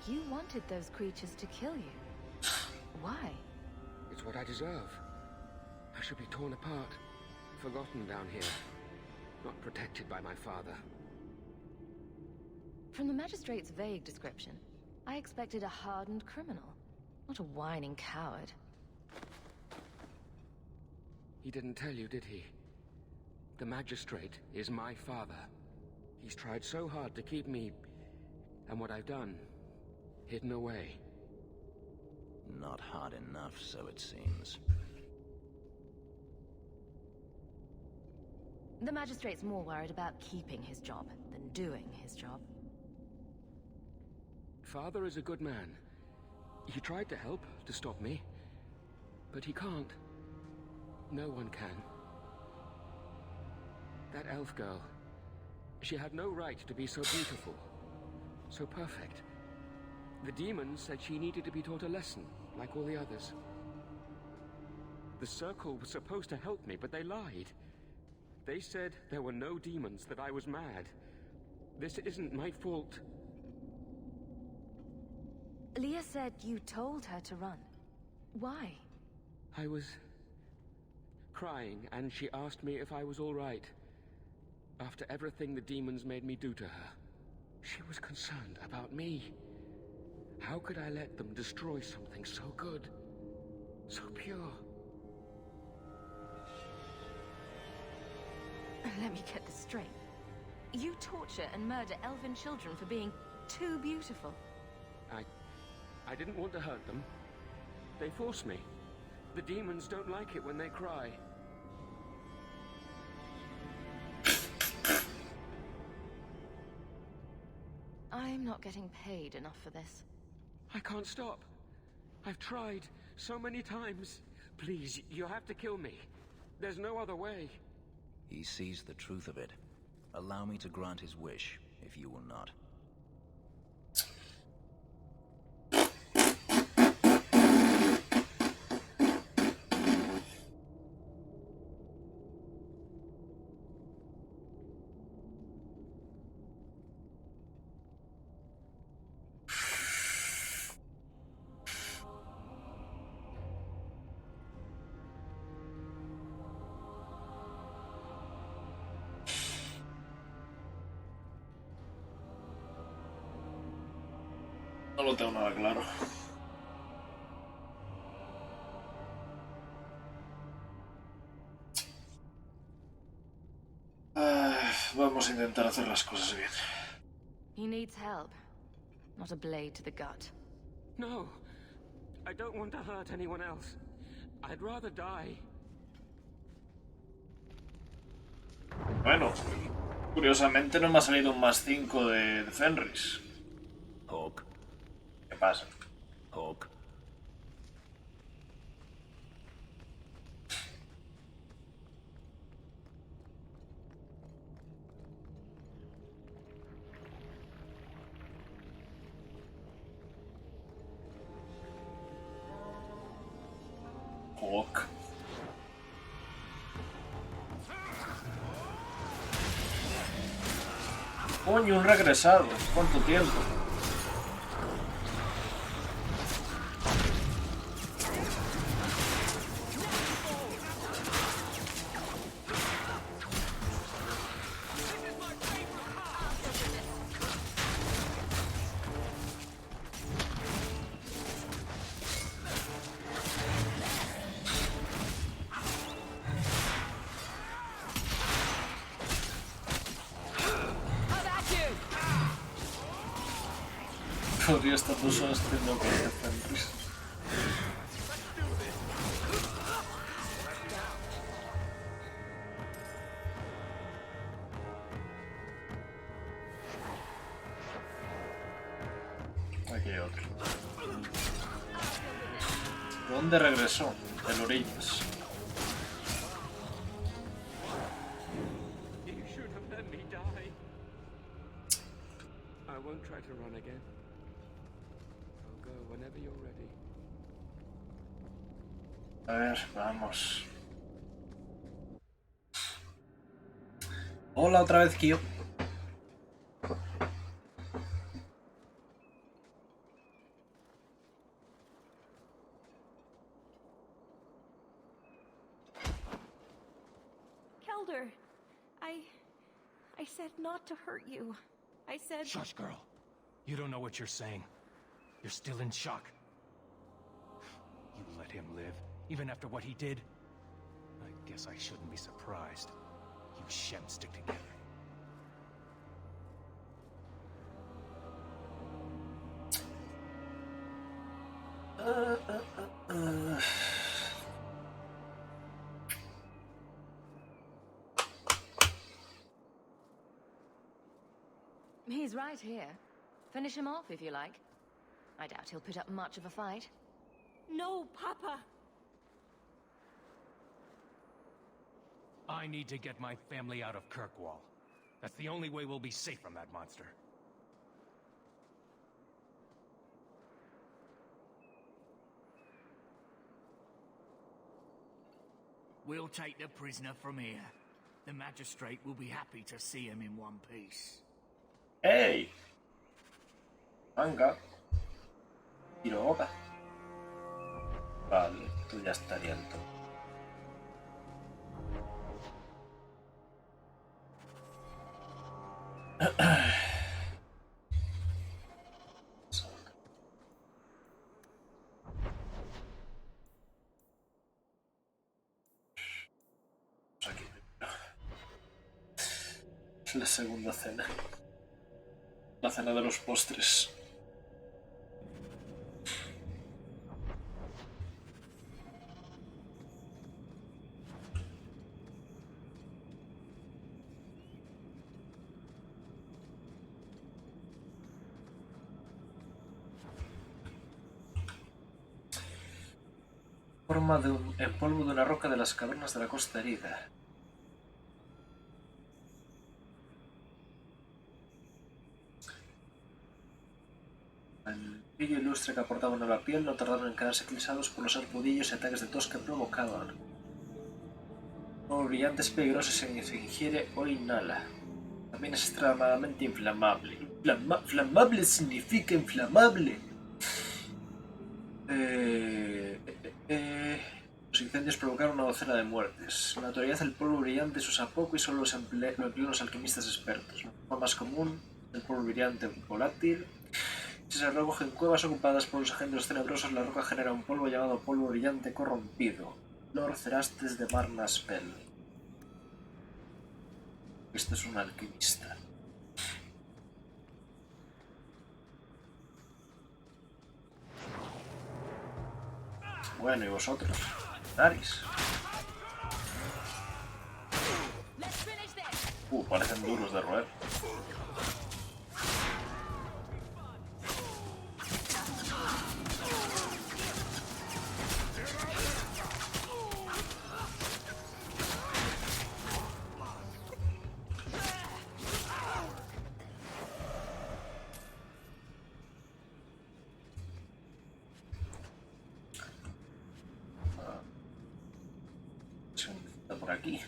You wanted those creatures to kill you. Why? It's what I deserve. I should be torn apart, forgotten down here, not protected by my father. From the magistrate's vague description, I expected a hardened criminal, not a whining coward. He didn't tell you, did he? The magistrate is my father. He's tried so hard to keep me, and what I've done, hidden away. Not hard enough, so it seems. The magistrate's more worried about keeping his job than doing his job. Father is a good man. He tried to help, to stop me. But he can't. No one can. That elf girl, she had no right to be so beautiful, so perfect. The demons said she needed to be taught a lesson, like all the others. The Circle was supposed to help me, but they lied. They said there were no demons, that I was mad. This isn't my fault. Leah said you told her to run. Why? I was crying, and she asked me if I was all right. After everything the demons made me do to her, she was concerned about me. How could I let them destroy something so good, so pure? Let me get this straight. You torture and murder elven children for being too beautiful. I didn't want to hurt them. They forced me. The demons don't like it when they cry. I'm not getting paid enough for this. I can't stop. I've tried so many times. Please, you have to kill me. There's no other way. He sees the truth of it. Allow me to grant his wish, if you will not. No lo tengo nada claro. Vamos a intentar hacer las cosas bien. He needs help, not a blade to the gut. No, I don't want to hurt anyone else. I'd rather die. Bueno, curiosamente no me ha salido un +5 de Fenris. Hawk. ¿Qué pasa? Hawk. Hawk. Coño, un regresado. ¿Cuánto tiempo? Podría estar 2 horas haciendo con el Fenris. Aquí hay otro. ¿Dónde regresó? Del Orillas. You should have let me die. I won't try to run again. I'll go whenever you're ready. A ver, vamos. Hola otra vez, Kyo. Kelder, I said not to hurt you. I said... Shush, girl. You don't know what you're saying. You're still in shock. You let him live, even after what he did? I guess I shouldn't be surprised. You Shem stick together. He's right here. Finish him off if you like. I doubt he'll put up much of a fight. No, Papa! I need to get my family out of Kirkwall. That's the only way we'll be safe from that monster. We'll take the prisoner from here. The magistrate will be happy to see him in one piece. ¡Ey! Venga. Tiro boca. Vale, tú ya estaría en todo. Aquí. La segunda cena. La cena de los postres. Forma en polvo de una roca de las cavernas de la Costa Herida. El brillo ilustre que aportaban a la piel no tardaron en quedarse eclipsados por los arpudillos y ataques de tos que provocaban. Polvo brillante es peligroso si se ingiere o inhala. También es extremadamente inflamable. Inflamable significa inflamable. Los incendios provocaron una docena de muertes. En la actualidad el polvo brillante se usa poco y solo lo emplean los alquimistas expertos. La forma más común el polvo brillante volátil. Si se recoge en cuevas ocupadas por los agentes tenebrosos, la roca genera un polvo llamado polvo brillante corrompido. Lord Cerastes de Marnaspel. Este es un alquimista. Bueno, ¿y vosotros? Naris. Parecen duros de roer. Por aquí.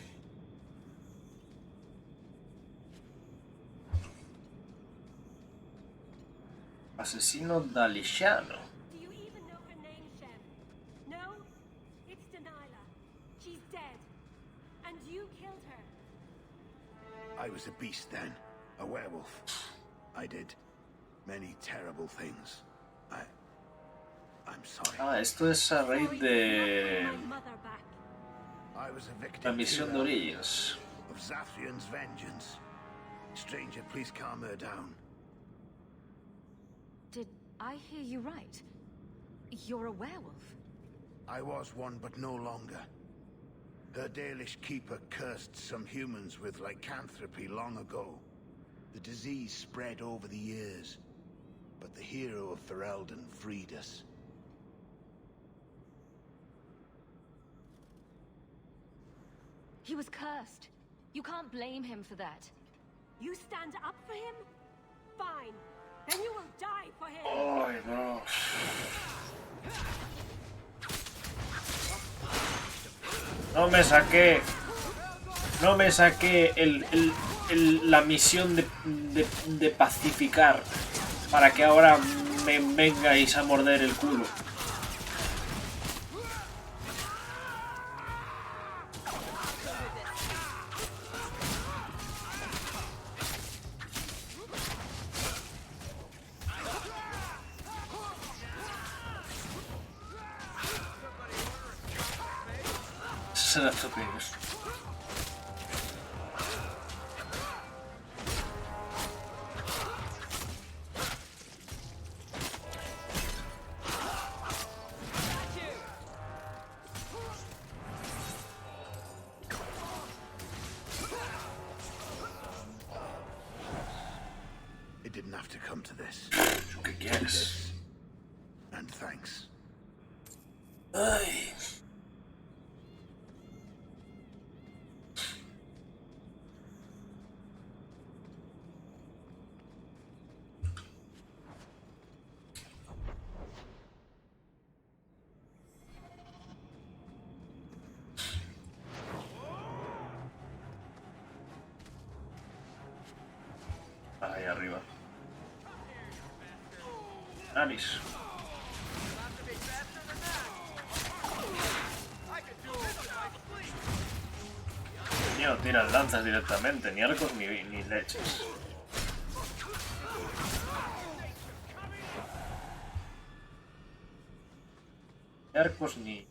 Asesino daliciano. Do you even know her name, Shem? No? It's Delilah. She's dead. And you killed her. I was a beast then. A werewolf. I did many terrible things. I'm sorry. Ah, esto es a raíz de I was a victim la misión de Orillas. of Zathrian's vengeance. Stranger, please calm her down. Did I hear you right? You're a werewolf? I was one, but no longer. Her Dalish keeper cursed some humans with lycanthropy long ago. The disease spread over the years, but the hero of Ferelden freed us. He was cursed. You can't blame him for that. You stand up for him? Fine. Then you will die for him. Ay, no. No me saqué la misión de pacificar para que ahora me vengáis a morder el culo. Será estupidez. It didn't have to come to this. ¿Qué quieres? And thanks. Ay. Ahí arriba. Anis. No tiran lanzas directamente, ni arcos ni leches. Ni arcos ni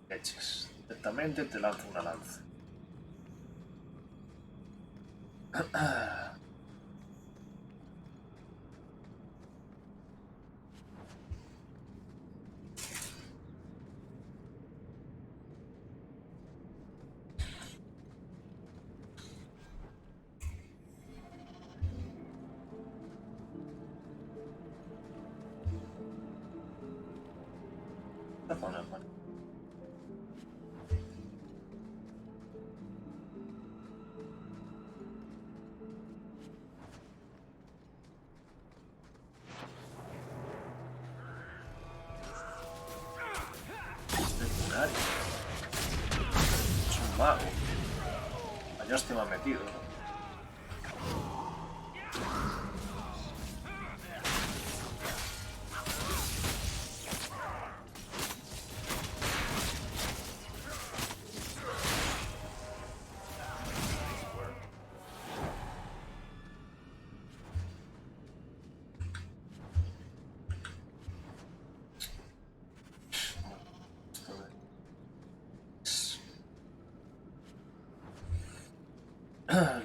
leches. Directamente te lanza una lanza. Es un mago. Vaya hostia me ha metido, ¿no?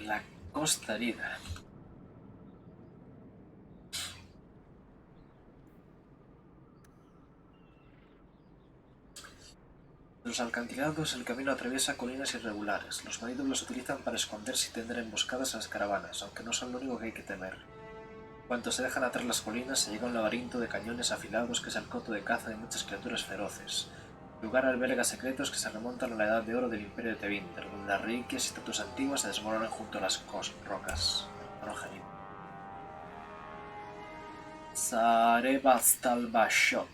La costa herida. En los alcantilados el camino atraviesa colinas irregulares. Los maridos los utilizan para esconderse y tender emboscadas a las caravanas, aunque no son lo único que hay que temer. Cuando se dejan atrás las colinas se llega a un laberinto de cañones afilados que es el coto de caza de muchas criaturas feroces. El lugar alberga secretos que se remontan a la edad de oro del Imperio de Tevinter, donde las reliquias y estatuas antiguas se desmoronan junto a las rocas. Sarebastalbashot.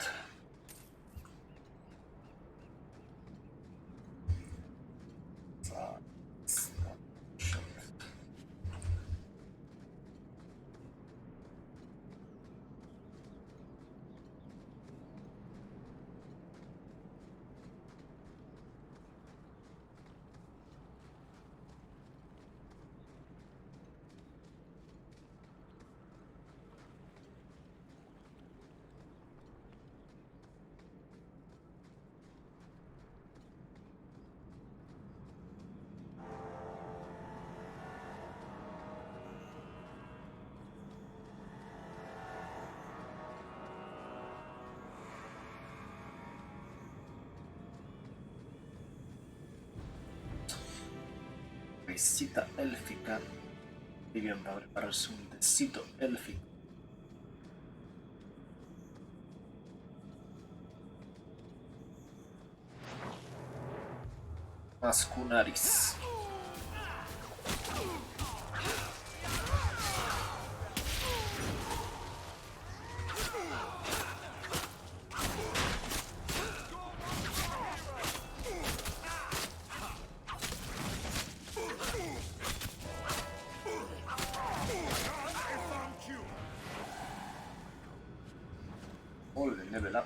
Visita élfica. Y bien, para prepararse un tecito élfico. Mascunaris. Level up.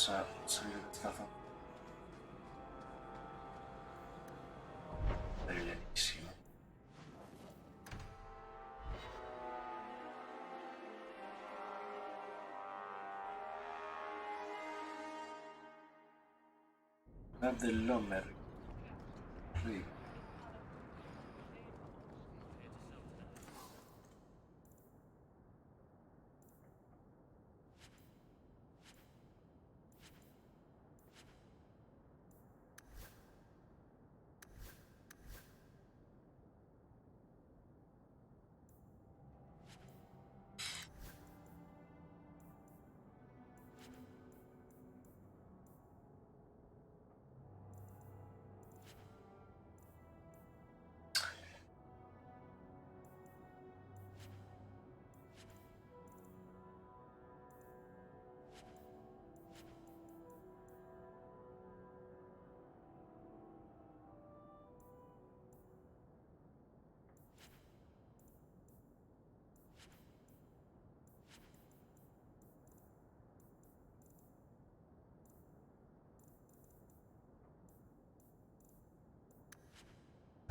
Vamos a salir de esta zona. Bienísimo. Del Lomer. Rico.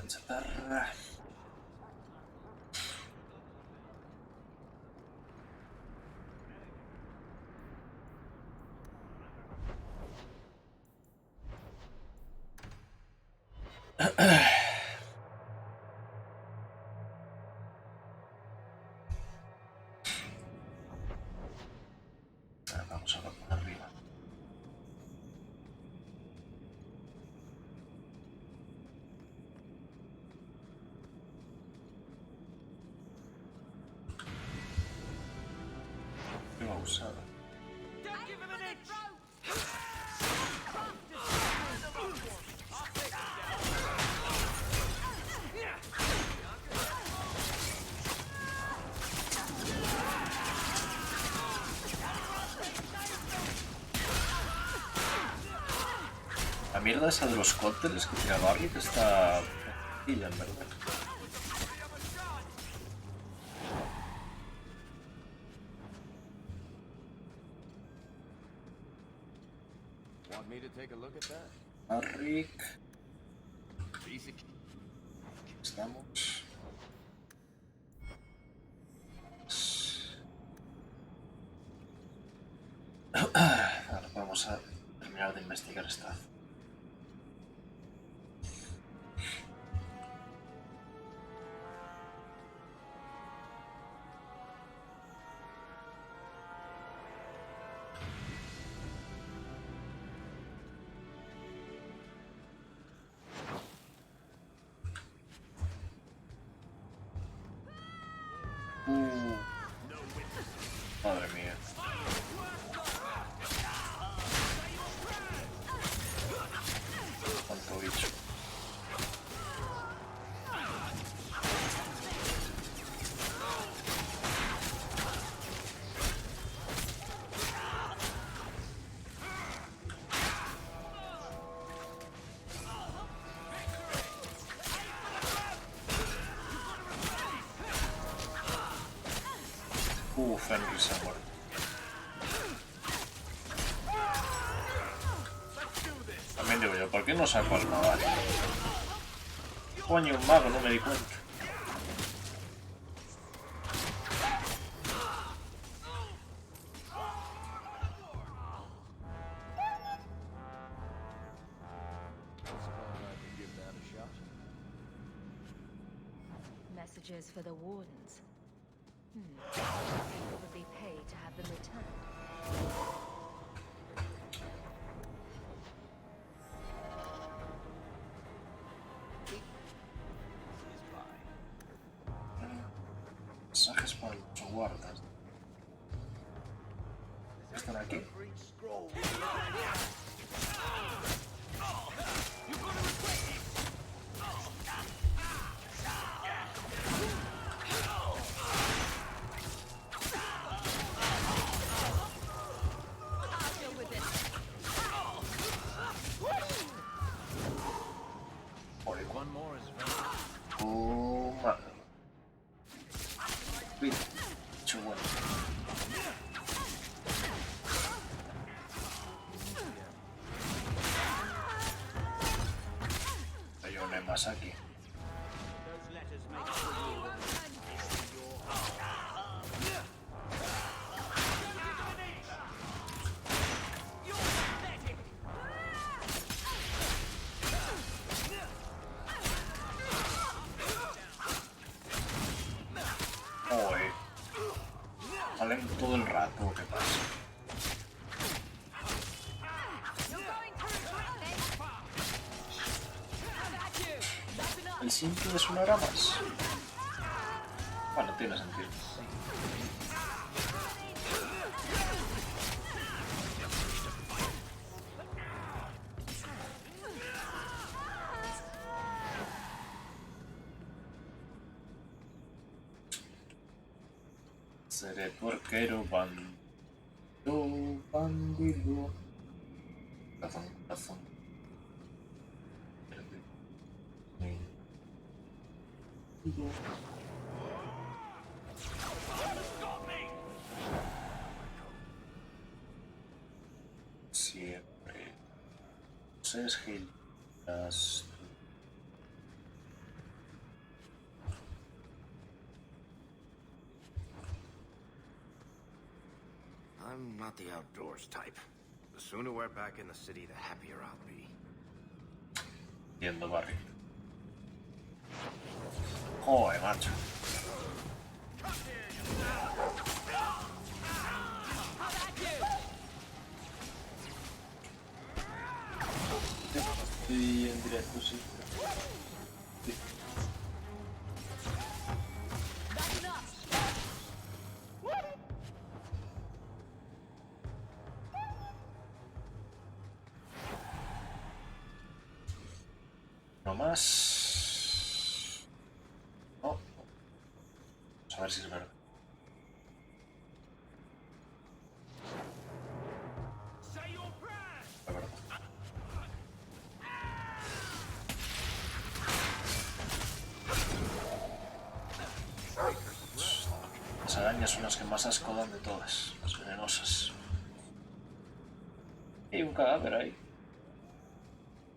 Chatarra. Vamos a ver por arriba. ¿Qué va a usar? La mierda esa de los cócteles que tira Barry que está sencilla, en verdad. Want me to take a look at that? Barry. Estamos. Ahora vamos a terminar de investigar esta. Madre mía. Cuánto bicho. Fenrir se ha muerto. También digo yo, ¿por qué no saco al mago? Coño, un mago, no me di cuenta. Messages for the wardens. I'll probably pay to have them returned. Mensajes para los guardas. ¿Están aquí? pasa aquí? Joder. Salen todo el rato, ¿qué pasa? El simple de una hora más. Bueno, tiene sentido. Seré porquero bandido. Corazón, corazón. Siempre. Seas gildas. I'm not the outdoors type. The sooner we're back in the city, the happier I'll be. Viendo Barry. Joder, macho. Estoy en directo, sí. Sí. No más. No. Vamos a ver si es verdad. Es verdad. Las arañas son las que más asco dan de todas, las venenosas. Hay un cadáver ahí.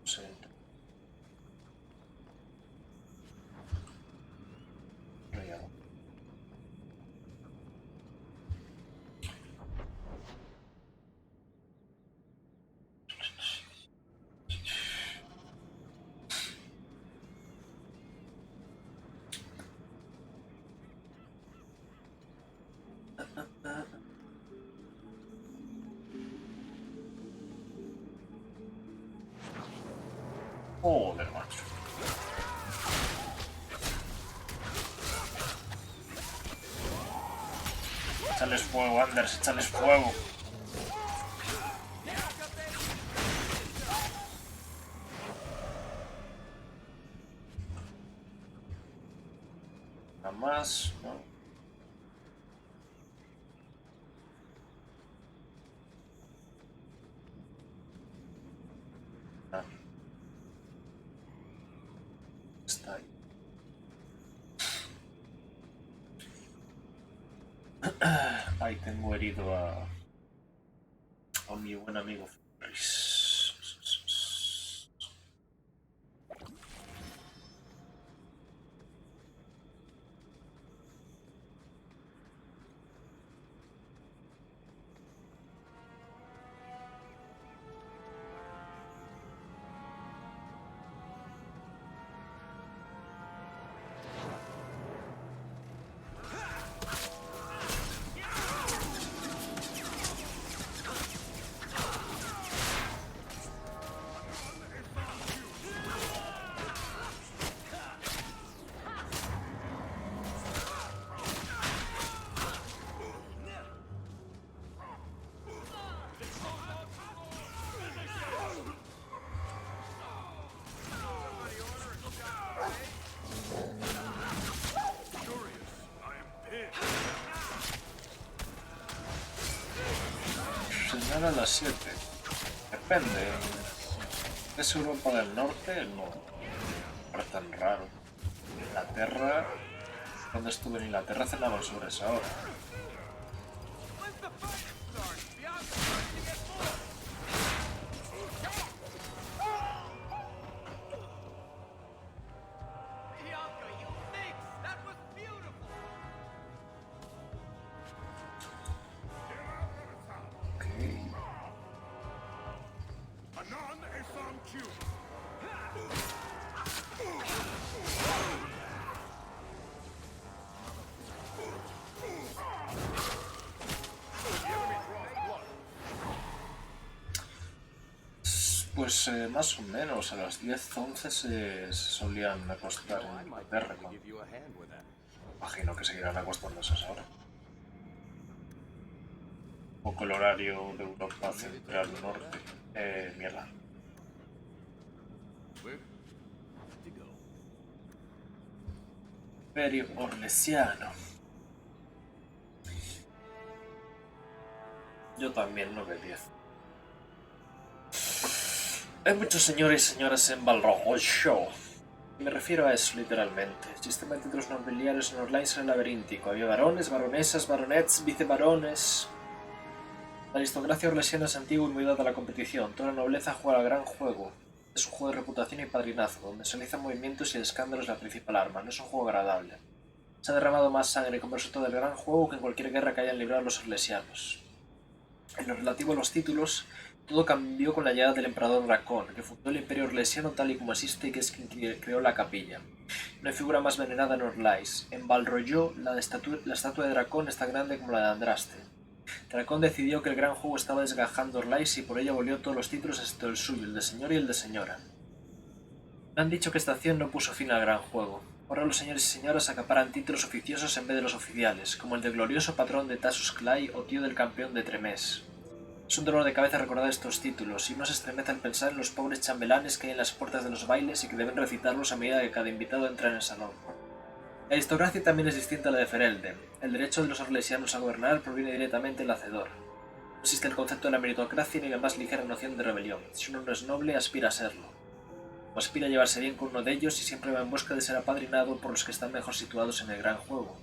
No sé. No hay algo. Joder, macho. Échales fuego, Anders, échales fuego. Nada más, ¿no? Ah. Está ahí. Ahí tengo herido a mi buen amigo Ferris. Señala las 7. Depende. ¿Es Europa del Norte? No. No es tan raro. Inglaterra. Cuando estuve en Inglaterra cenaban sobre esa hora. Pues más o menos a las 10-11 se solían acostar en Inglaterra. Imagino que seguirán acostándose ahora. Un poco el horario de Europa Central Norte. Mierda. Imperio Orlesiano. Yo también 9-10. Hay muchos señores y señoras en Balrog Show. Y me refiero a eso literalmente. El sistema de títulos nobiliarios en Orlais era laberíntico. Había barones, baronesas, baronets, vicebarones. La aristocracia orlesiana es antigua y muy dada a la competición. Toda la nobleza juega al gran juego. Es un juego de reputación y padrinazgo, donde se realizan movimientos y el escándalo es la principal arma. No es un juego agradable. Se ha derramado más sangre como resultado del gran juego que en cualquier guerra que hayan librado los orlesianos. En lo relativo a los títulos, todo cambió con la llegada del emperador Dracón, que fundó el imperio orlesiano tal y como existe y que es quien creó la capilla. No hay figura más venerada en Orlais. En Balrog la estatua de Dracón es tan grande como la de Andraste. Dracón decidió que el gran juego estaba desgajando Orlais y por ello abolió todos los títulos excepto el suyo, el de señor y el de señora. Me han dicho que esta acción no puso fin al gran juego. Ahora los señores y señoras acaparan títulos oficiosos en vez de los oficiales, como el de glorioso patrón de Tassus Clay o tío del campeón de Tremés. Es un dolor de cabeza recordar estos títulos, y uno se estremece al pensar en los pobres chambelanes que hay en las puertas de los bailes y que deben recitarlos a medida que cada invitado entra en el salón. La aristocracia también es distinta a la de Ferelden. El derecho de los orlesianos a gobernar proviene directamente del hacedor. No existe el concepto de la meritocracia ni la más ligera noción de rebelión. Si uno no es noble, aspira a serlo. O aspira a llevarse bien con uno de ellos y siempre va en busca de ser apadrinado por los que están mejor situados en el gran juego.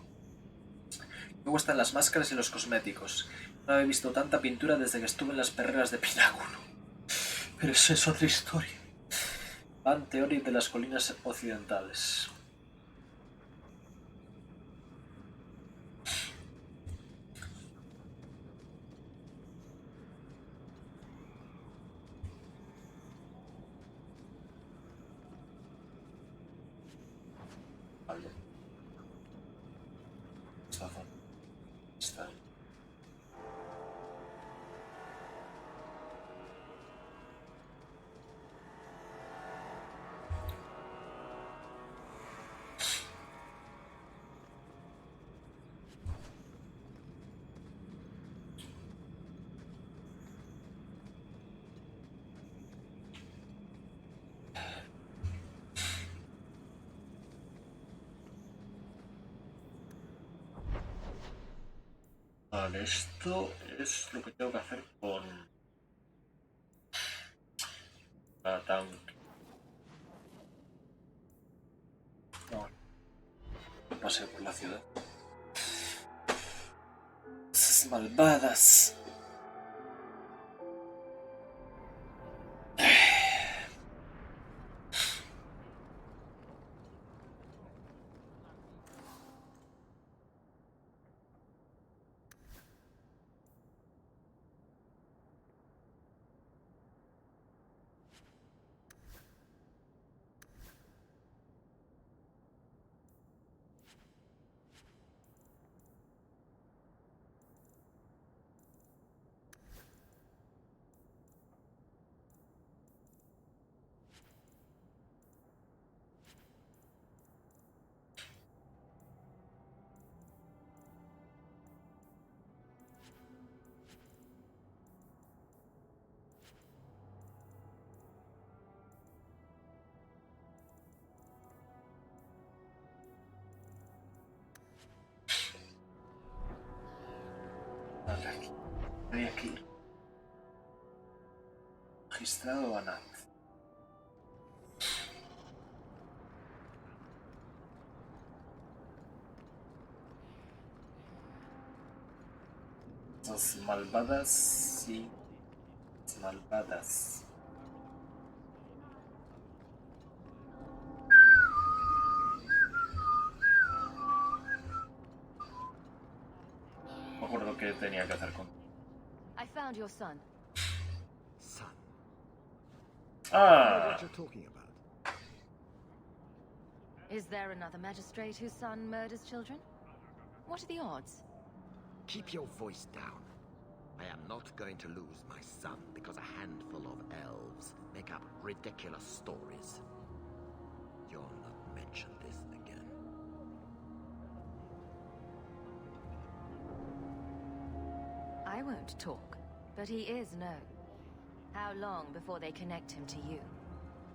Luego están las máscaras y los cosméticos. No había visto tanta pintura desde que estuve en las perreras de Pináculo. Pero eso es otra historia. Van Teori de las colinas occidentales. Vale. Esta zona. Está. Vale, esto es lo que tengo que hacer con la tanque. No, no pasé por la ciudad. Esas malvadas. Vale, aquí. Hay aquí. Registrado Banat. Las malvadas, sí. Las malvadas. No me acuerdo qué tenía que hacer con. I found your son. Son. I know what you're talking about. Is there another magistrate whose son murders children? What are the odds? Keep your voice down. I am not going to lose my son because a handful of elves make up ridiculous stories. You'll not mention this again. I won't talk, but he is known. How long before they connect him to you?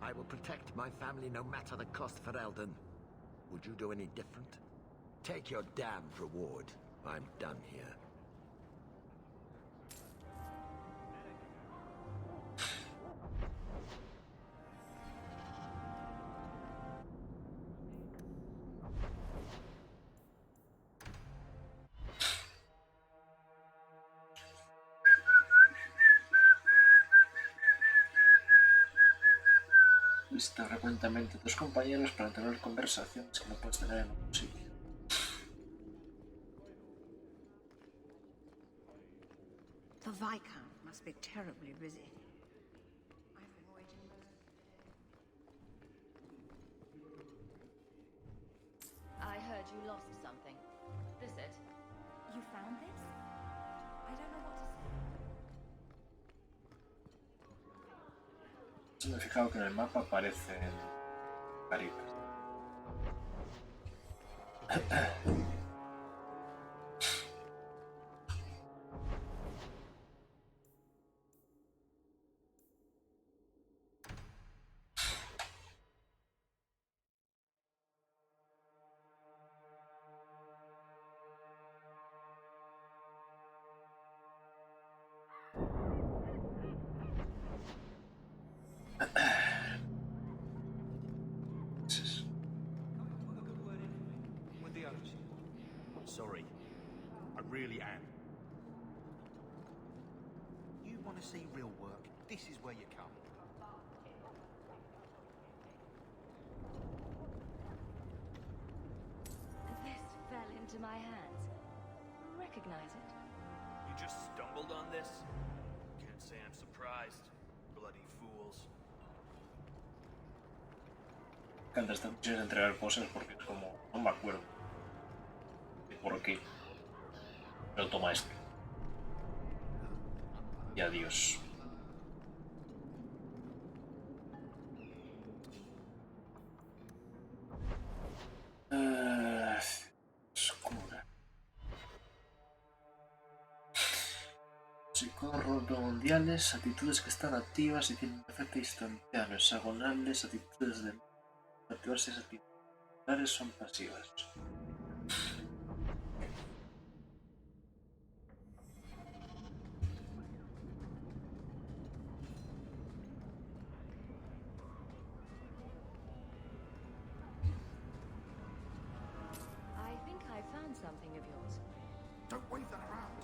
I will protect my family no matter the cost for Eldon. Would you do any different? Take your damned reward. I'm done here. Lista frecuentemente a tus compañeros para tener conversaciones que no puedes tener en otro sitio. The Viscount must be terribly busy. I've been waiting most of I heard you lost something. This it? You found this? I don't know what to say. Me he fijado que en el mapa aparecen caritas. With the others. Sorry. I really am. You want to see real work? This is where you come. This fell into my hands. Recognize it? You just stumbled on this? Can't say I'm surprised. Bloody fools. Antes de entregar cosas porque es como, no me acuerdo de por qué, pero toma esto y adiós. Oscura. Psicorrobo mundiales, actitudes que están activas y tienen efecto instantáneo, hexagonales, actitudes de activarse esas actividades son pasivas. I think I found something of yours. Don't wave that around.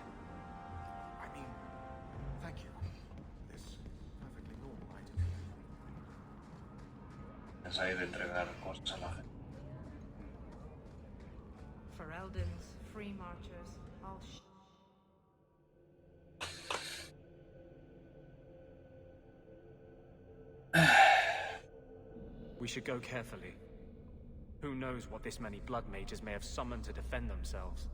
I mean, thank you. This perfectly normal item. Es ahí de entregar cosas a la gente. For Eldons, free marchers, I'll We should go carefully. Who knows what this many blood mages may have summoned to defend themselves?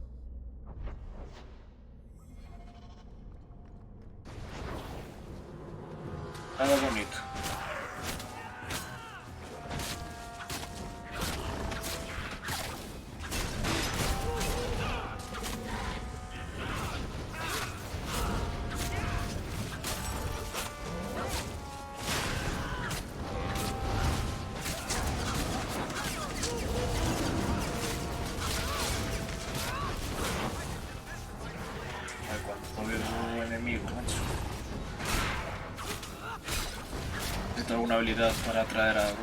Nada bonito. Cuando veo un enemigo, macho. Necesito alguna habilidad para atraer a algo.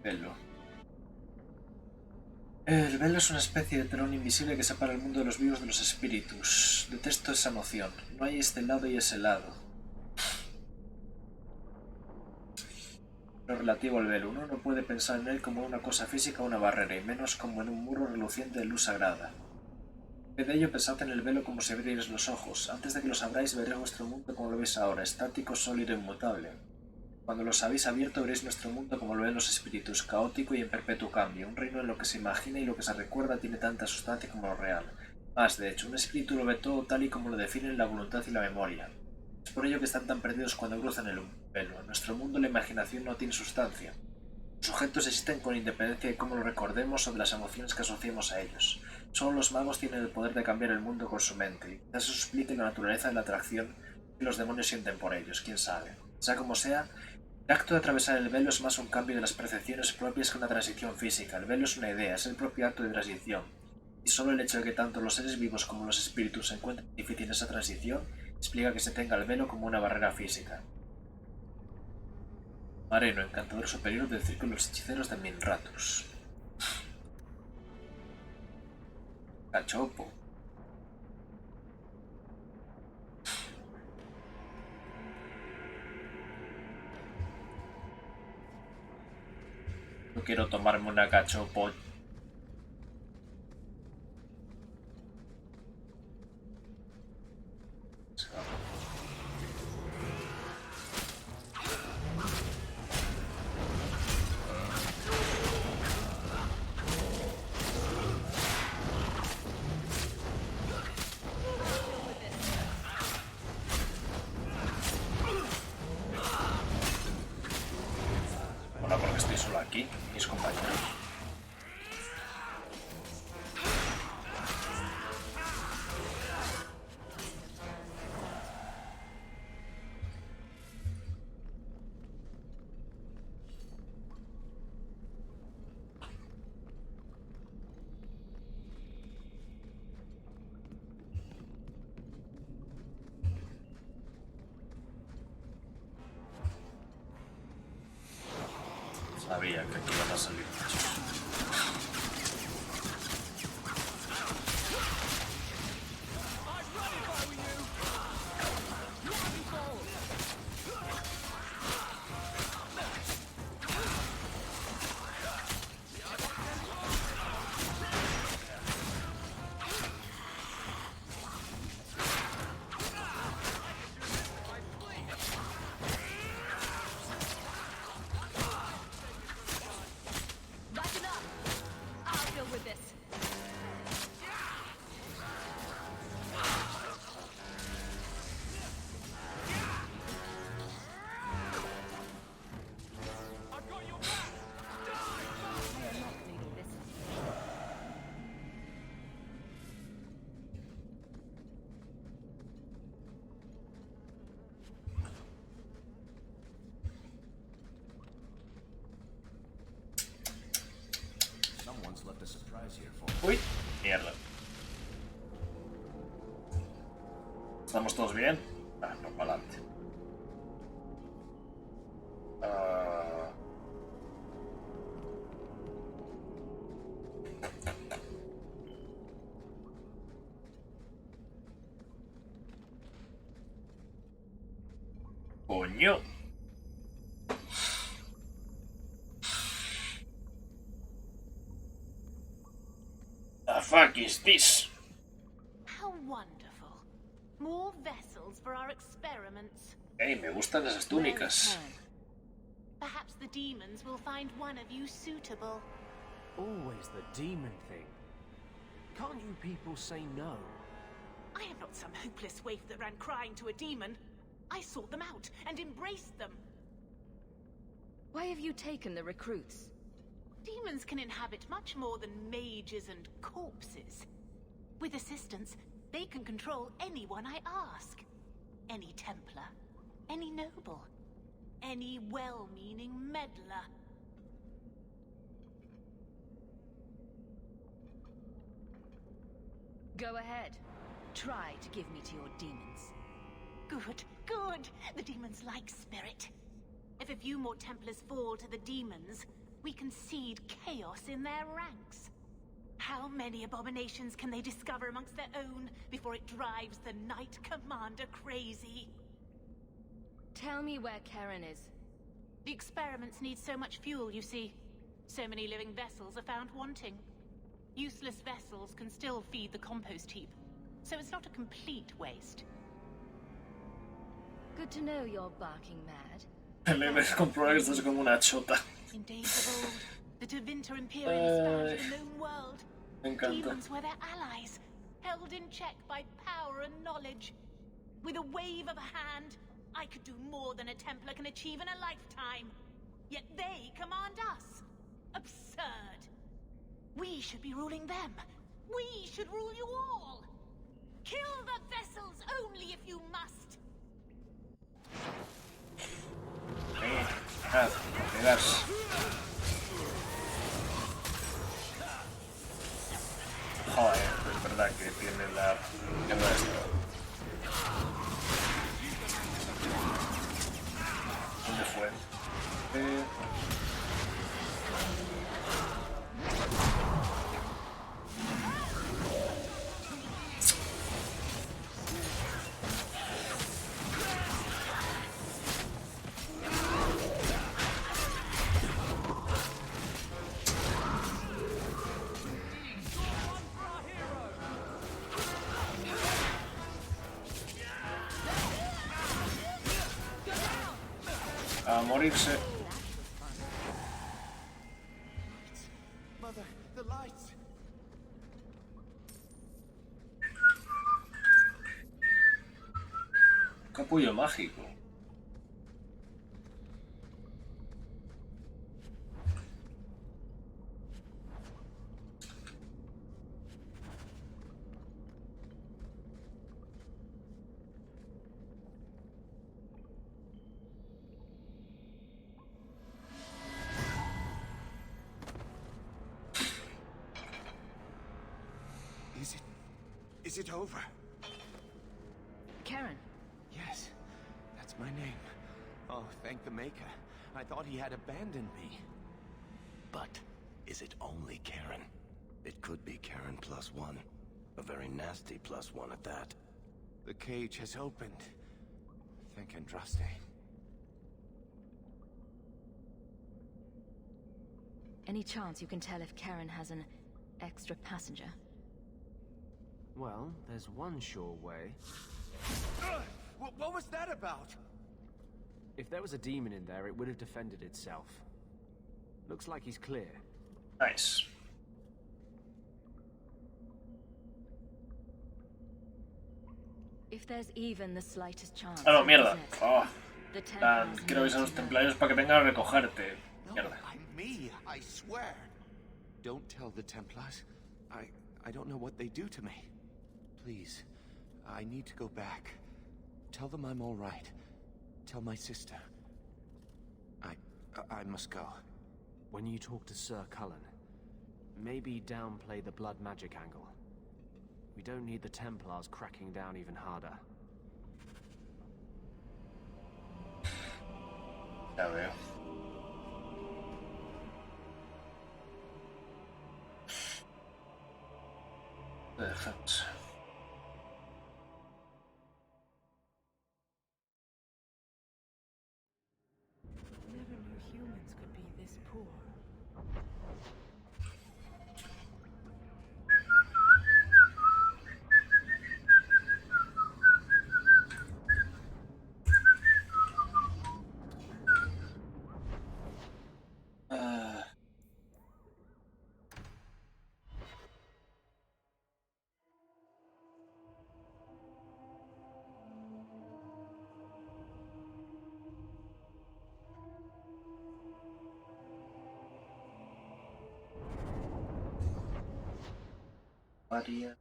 Velo. El velo es una especie de telón invisible que separa el mundo de los vivos de los espíritus. Detesto esa noción. No hay este lado y ese lado. Lo relativo al velo, uno no puede pensar en él como una cosa física o una barrera, y menos como en un muro reluciente de luz sagrada. De ello, pensad en el velo como si abrierais los ojos. Antes de que los abráis, veréis vuestro mundo como lo veis ahora, estático, sólido e inmutable. Cuando los habéis abierto, veréis nuestro mundo como lo ven los espíritus, caótico y en perpetuo cambio, un reino en lo que se imagina y lo que se recuerda tiene tanta sustancia como lo real. Más, de hecho, un espíritu lo ve todo tal y como lo definen la voluntad y la memoria. Es por ello que están tan perdidos cuando cruzan el velo. En nuestro mundo la imaginación no tiene sustancia. Los objetos existen con independencia de cómo lo recordemos o de las emociones que asociemos a ellos. Solo los magos tienen el poder de cambiar el mundo con su mente, y quizás eso explique la naturaleza de la atracción que los demonios sienten por ellos, quién sabe. Sea como sea, el acto de atravesar el velo es más un cambio de las percepciones propias que una transición física. El velo es una idea, es el propio acto de transición. Y solo el hecho de que tanto los seres vivos como los espíritus se encuentren difícil esa transición explica que se tenga el velo como una barrera física. Mareno, encantador superior del círculo de los hechiceros de Minratus. Cachopo. No quiero tomarme una cachopo. Bueno, porque estoy solo aquí, mis compañeros. Sabía que aquí iban a salir muchos. Uy, mierda. ¿Estamos todos bien? Ah, no, para adelante. Coño. The fuck is this? How wonderful. More vessels for our experiments. Hey, me gustan esas túnicas. Perhaps the demons will find one of you suitable. Always the demon thing. Can't you people say no? I am not some hopeless waif that ran crying to a demon. I sought them out and embraced them. Why have you taken the recruits? Demons can inhabit much more than mages and corpses. With assistance, they can control anyone I ask. Any Templar, any noble, any well-meaning meddler. Go ahead. Try to give me to your demons. Good, good. The demons like spirit. If a few more Templars fall to the demons, we can seed chaos in their ranks. How many abominations can they discover amongst their own before it drives the Knight Commander crazy? Tell me where Karen is. The experiments need so much fuel, you see. So many living vessels are found wanting. Useless vessels can still feed the compost heap, so it's not a complete waste. Good to know you're barking mad. Le ves comprobar que estás como una chota. In days of old, the Tevinter Imperium spanned the known world. Me encanta. Demons were their allies, held in check by power and knowledge. With a wave of a hand, I could do more than a Templar can achieve in a lifetime. Yet they command us. Absurd. We should be ruling them. We should rule you all. Kill the vessels only if you must. Pegas. Joder, es verdad que tiene la mierda esta. ¿Dónde fue? A morirse. Mother, the lights. Capullo mágico. Is it over? Karen. Yes, that's my name. Oh, thank the Maker. I thought he had abandoned me. But is it only Karen? It could be Karen +1. A very nasty +1 at that. The cage has opened. Thank Andraste. Any chance you can tell if Karen has an extra passenger? Well, there's one sure way. What was that about? If there was a demon in there, it would have defended itself. Looks like he's clear. Nice. If there's even the slightest chance. Ah, no, mierda. Oh. The Quiero avisar a los templarios para que vengan a recogerte. Mierda. Me, I swear. Don't tell the Templars. I don't know what they do to me. Please, I need to go back. Tell them I'm all right. Tell my sister. I must go. When you talk to Sir Cullen, maybe downplay the blood magic angle. We don't need the Templars cracking down even harder. Ya veo. De defensa. Never knew humans could be this poor. Varias.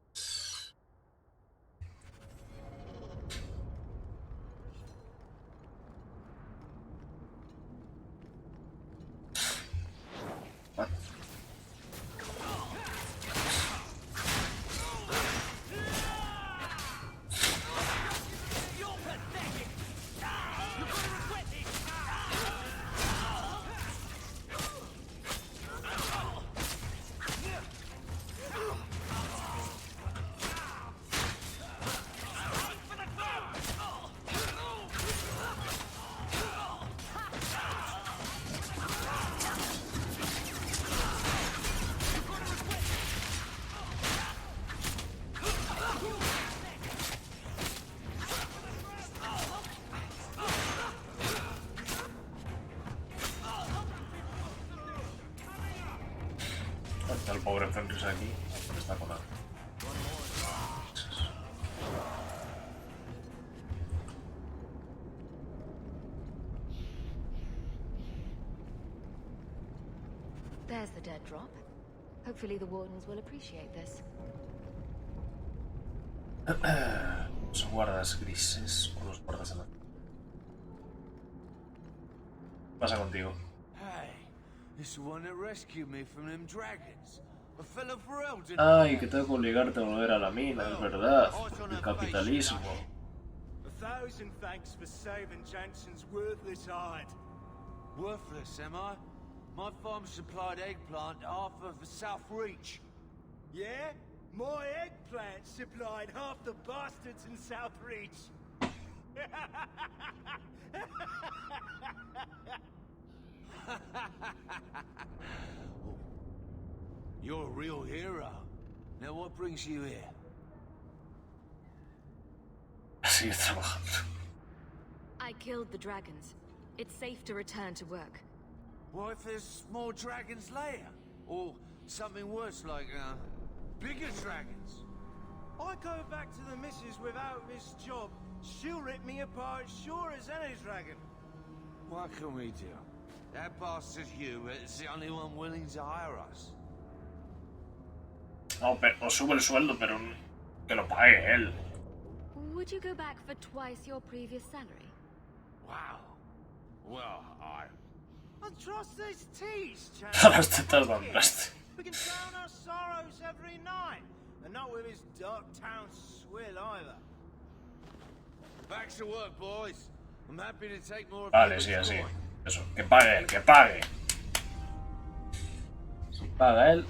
What? pobre Fenris aquí está con algo. There's the dead drop. Hopefully the Wardens will appreciate this. Los guardas grises o los guardas de la... ¿Qué pasa contigo? Hey, this one that rescued me from them dragons. A fellow for Eldon. Ay, que tengo que obligarte a volver a la mina, es verdad. El capitalismo. 1,000 thanks for saving Jansen's worthless hide. Worthless, am I? My farm supplied eggplant half of the South Reach. Yeah? My eggplant supplied half the bastards in South Reach. You're a real hero. Now what brings you here? Sigue trabajando. I killed the dragons. It's safe to return to work. What if there's more dragons later? Or something worse like, bigger dragons? I go back to the missus without this job. She'll rip me apart sure as any dragon. What can we do? That bastard Hugh is the only one willing to hire us. No, pero os sube el sueldo, pero que lo pague él. Would you go back for twice your previous salary? Wow. Well, I trust these teas, A las tetas van traste. We can drown our sorrows every night, and not with his dark town swill either. Back to work, boys. I'm happy to take more of Vale, sí, así. Eso, que pague él, que pague. Si paga él,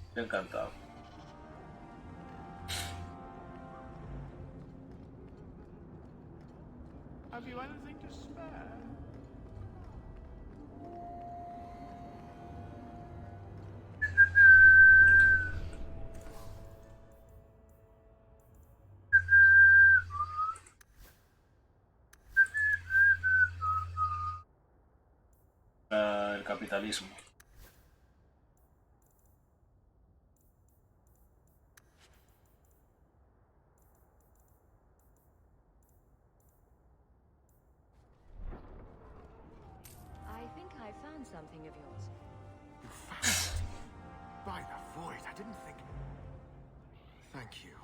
estoy encantado. Have you anything to spare? El capitalismo. I think I found something of yours. You found it? By the void, I didn't think... Thank you.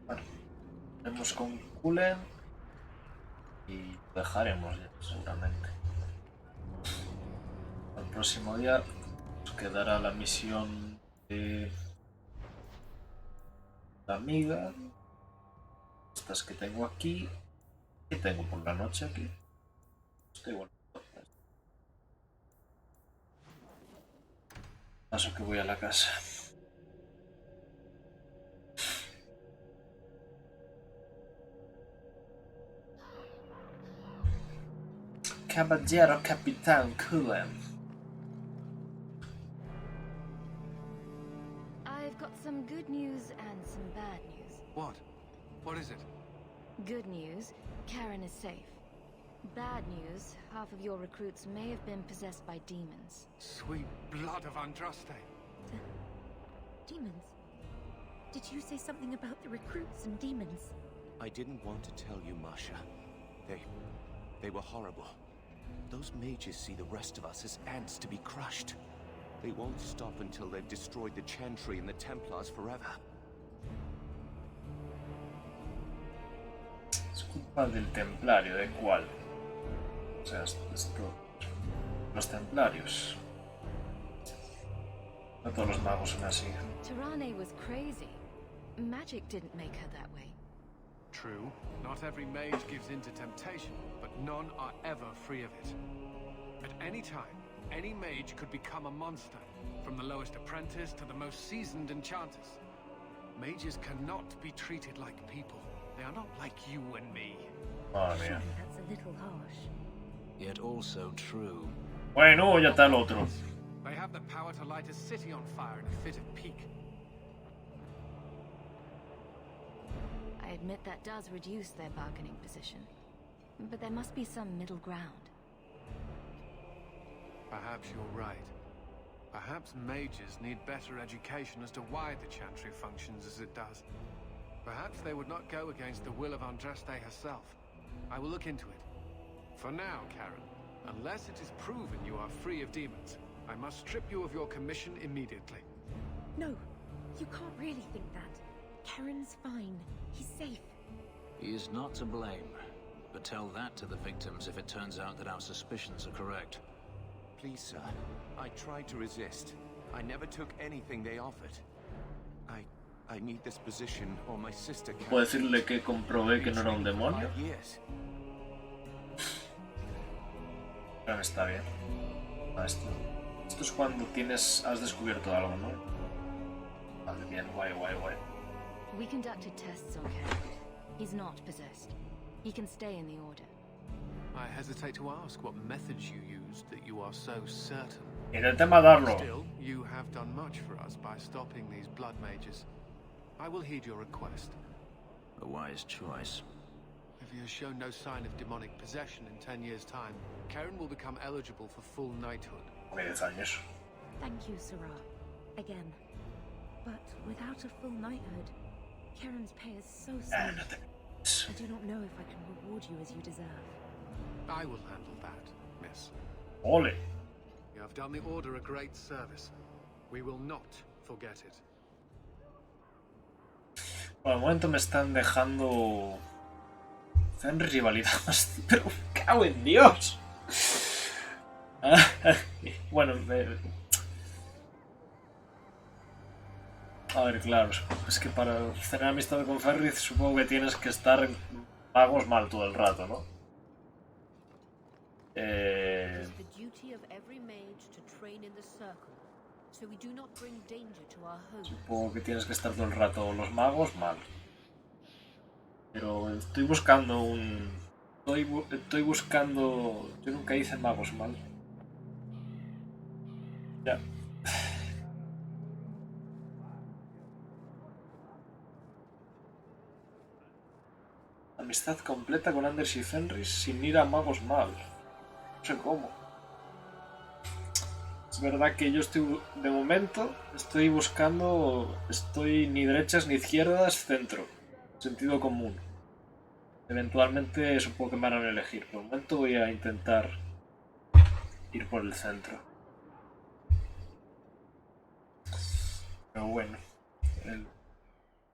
Bueno, tenemos con Kulen y lo dejaremos ya, seguramente. El próximo día nos quedará la misión de la amiga. Estas que tengo aquí. ¿Qué tengo por la noche aquí? Estoy bueno. Paso que voy a la casa. Caballero Capitán Kulen. I've got some good news and some bad news. What? What is it? Good news, Karen is safe. Bad news, half of your recruits may have been possessed by demons. Sweet blood of Andraste. Demons? Did you say something about the recruits and demons? I didn't want to tell you, Masha. They were horrible. Those mages see the rest of us as ants to be crushed. They won't stop until they've destroyed the Chantry and the Templars forever. Es culpa del templario, ¿de cuál? O sea, los templarios. No todos los magos son así. Tirane was crazy. Magic didn't make her that way. True, not every mage gives in to temptation, but none are ever free of it. At any time, any mage could become a monster, from the lowest apprentice to the most seasoned enchanters. Mages cannot be treated like people. They are not like you and me. Madre mía. That's a little harsh. Yet also true. Bueno, ya está el otro. They have the power to light a city on fire in a fit of pique. I admit that does reduce their bargaining position. But there must be some middle ground. Perhaps you're right. Perhaps mages need better education as to why the Chantry functions as it does. Perhaps they would not go against the will of Andraste herself. I will look into it. For now, Karen, unless it is proven you are free of demons, I must strip you of your commission immediately. No, you can't really think that. Karen's fine. He's safe. He is not to blame. But tell that to the victims if it turns out that our suspicions are correct. Please, sir. I tried to resist. I never took anything they offered. I need this position or my sister can... ¿Puedo decirle que comprobé que no era un demonio? Pero está bien. Esto es cuando has descubierto algo, ¿no? Vale, bien, guay. We conducted tests on Karen. He's not possessed. He can stay in the Order. I hesitate to ask what methods you used that you are so certain. Intente matarlo. Still, you have done much for us by stopping these blood mages. I will heed your request. A wise choice. If he has shown no sign of demonic possession in 10 years' time, Karen will become eligible for full knighthood. 10 años. Thank you, Sarah. Again. But without a full knighthood, Karen's pay is so small. I do not know if I can reward you as you deserve. I will handle that, miss. Ole. You have done the Order a great service. We will not forget it. Por el momento me están dejando... Fenris rivalidad. Pero me cago en Dios. Bueno, a ver, claro, es que para tener amistad con Fenris supongo que tienes que estar en magos mal todo el rato, ¿no? Supongo que tienes que estar todo el rato los magos mal. Pero estoy buscando un... Estoy buscando... Yo nunca hice magos mal. Ya. Amistad completa con Anders y Fenris sin ir a magos mal. No sé cómo. Es verdad que yo estoy... De momento estoy buscando... Estoy ni derechas ni izquierdas, centro. Sentido común. Eventualmente supongo que me harán elegir. Por el momento voy a intentar ir por el centro. Pero bueno. El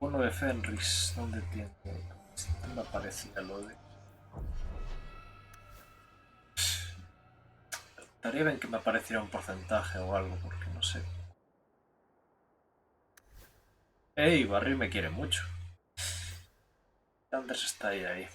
bono de Fenris, ¿dónde tiene? ¿Dónde aparecía lo de...? Estaría bien que me apareciera un porcentaje o algo, porque no sé. ¡Ey! Barry me quiere mucho. Anders está ahí.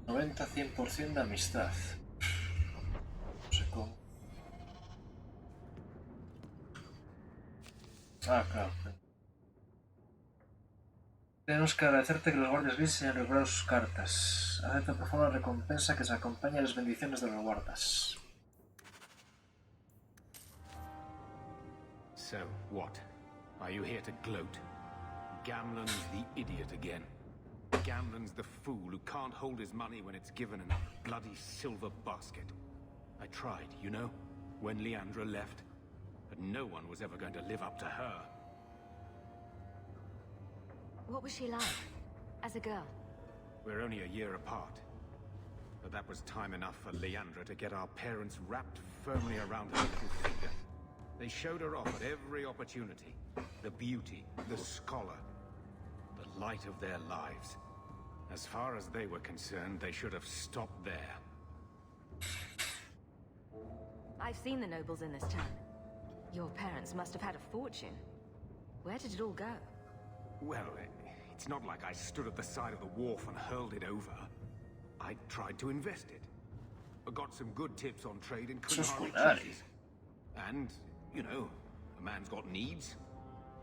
90-100% de amistad. No sé cómo. Ah, claro. Tenemos que agradecerte que los guardias grises hayan recuperado sus cartas. Acepta por favor la recompensa que se acompaña a las bendiciones de los guardas. So, what? Are you here to gloat? Gamlen's the idiot again. Gamlen's the fool who can't hold his money when it's given in a bloody silver basket. I tried, you know, when Leandra left. But no one was ever going to live up to her. What was she like, as a girl? We're only a year apart. But that was time enough for Leandra to get our parents wrapped firmly around her little finger. They showed her off at every opportunity. The beauty, the scholar, the light of their lives. As far as they were concerned, they should have stopped there. I've seen the nobles in this town. Your parents must have had a fortune. Where did it all go? Well, it's not like I stood at the side of the wharf and hurled it over. I tried to invest it. I got some good tips on trade and couldn't hardly choose it. And, you know, a man's got needs.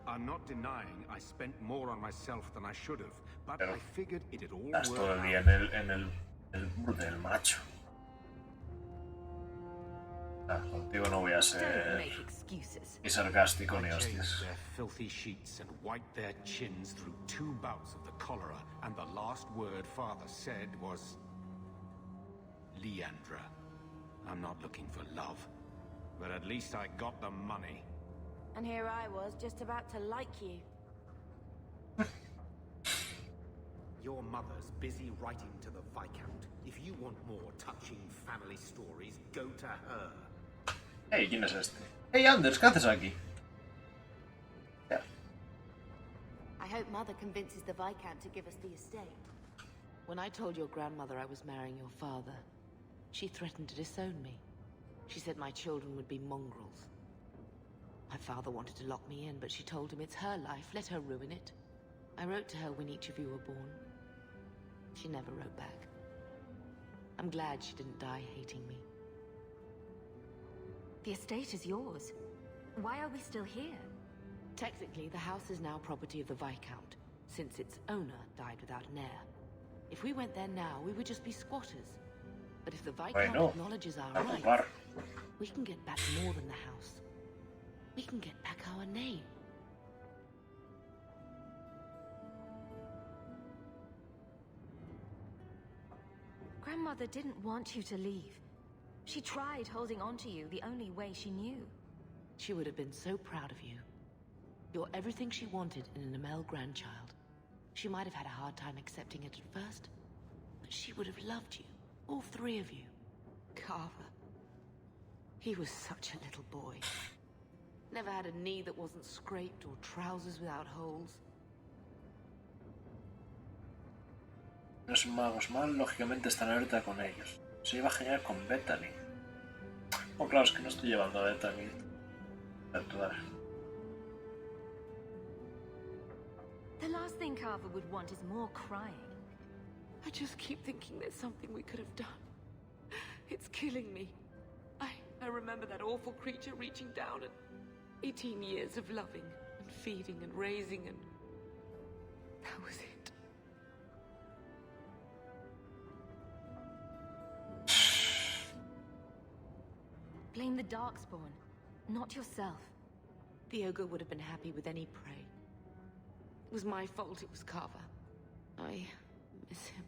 I'm not denying I spent more on myself than I should have, but I figured it'd all Estás todo el work día out. en el El burdel, macho. Contigo no voy a ser ni sarcástico ni hostias. Their filthy sheets and wiped their chins through 2 bouts of the cholera, and the last word Father said was, Leandra. I'm not looking for love, but at least I got the money. And here I was, just about to like you. Your mother's busy writing to the Viscount. If you want more touching family stories, go to her. Hey, ¿quién es este? Hey, Anders, ¿qué haces aquí? Yeah. I hope Mother convinces the Viscount to give us the estate. When I told your grandmother I was marrying your father, she threatened to disown me. She said my children would be mongrels. My father wanted to lock me in, but she told him it's her life, let her ruin it. I wrote to her when each of you were born. She never wrote back. I'm glad she didn't die hating me. The estate is yours. Why are we still here? Technically, the house is now property of the Viscount, since its owner died without an heir. If we went there now, we would just be squatters. But if the Viscount acknowledges our rights, we can get back more than the house. We can get back our name. Grandmother didn't want you to leave. She tried holding on to you the only way she knew. She would have been so proud of you. You're everything she wanted in an Amel grandchild. She might have had a hard time accepting it at first, but she would have loved you, all 3 of you. Carver. He was such a little boy. Never had a knee that wasn't scraped or trousers without holes. Los magos mal, lógicamente están ahorita con ellos. Se iba genial con Bethany. Oh, claro, es que no estoy llevando a Bethany a actuar. The last thing Carver would want is more crying. I just keep thinking there's something we could have done. It's killing me. I remember that awful creature reaching down and 18 years of loving and feeding and raising, and that was it. Blame the Darkspawn, not yourself. The ogre would have been happy with any prey. It was my fault it was Carver. I miss him.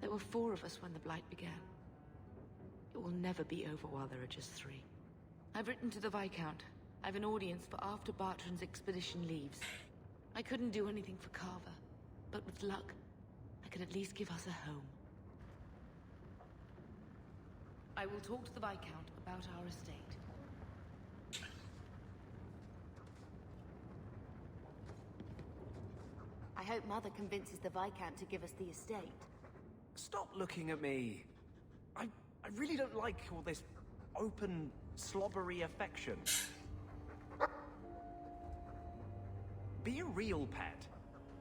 There were 4 of us when the Blight began. It will never be over while there are just 3. I've written to the Viscount. I've an audience for after Bartran's expedition leaves. I couldn't do anything for Carver, but with luck, I could at least give us a home. I will talk to the Viscount about our estate. I hope Mother convinces the Viscount to give us the estate. Stop looking at me. I really don't like all this open, slobbery affection. Be a real pet.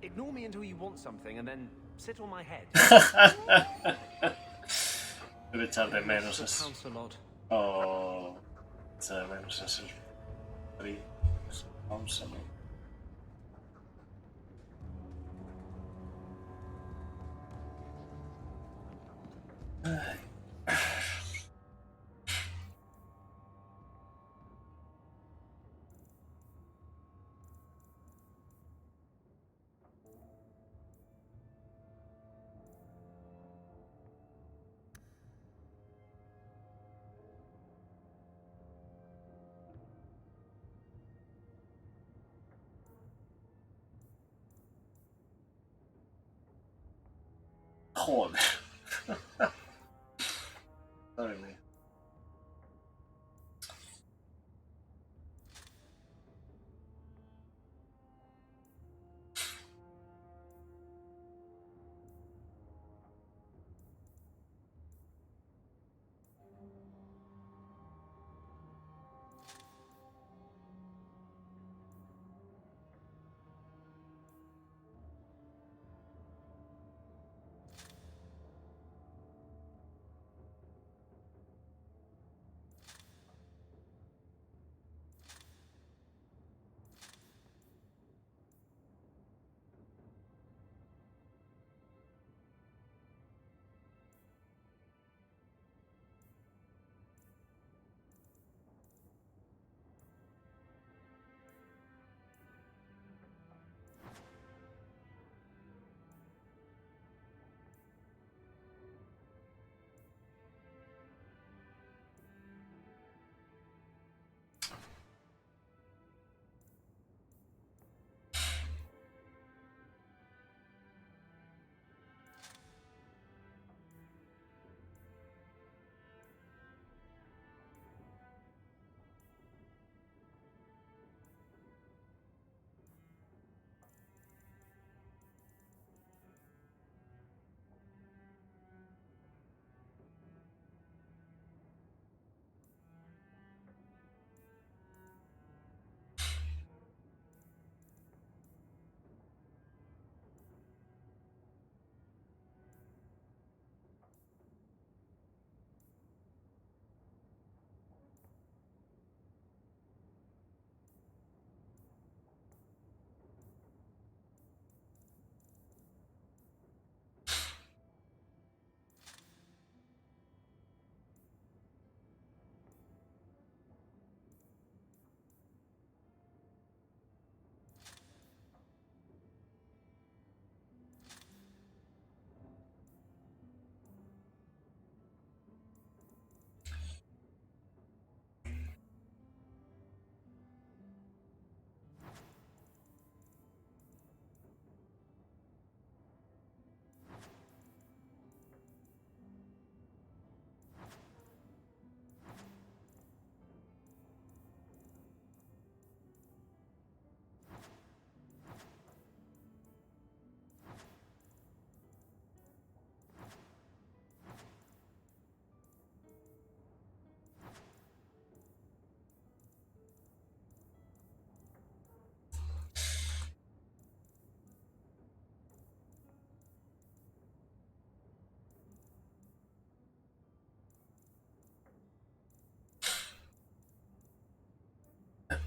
Ignore me until you want something and then sit on my head. Debe echar de menos es... Oh... Echar de menos es el... Counselor. Ay. Joder. Madre mía.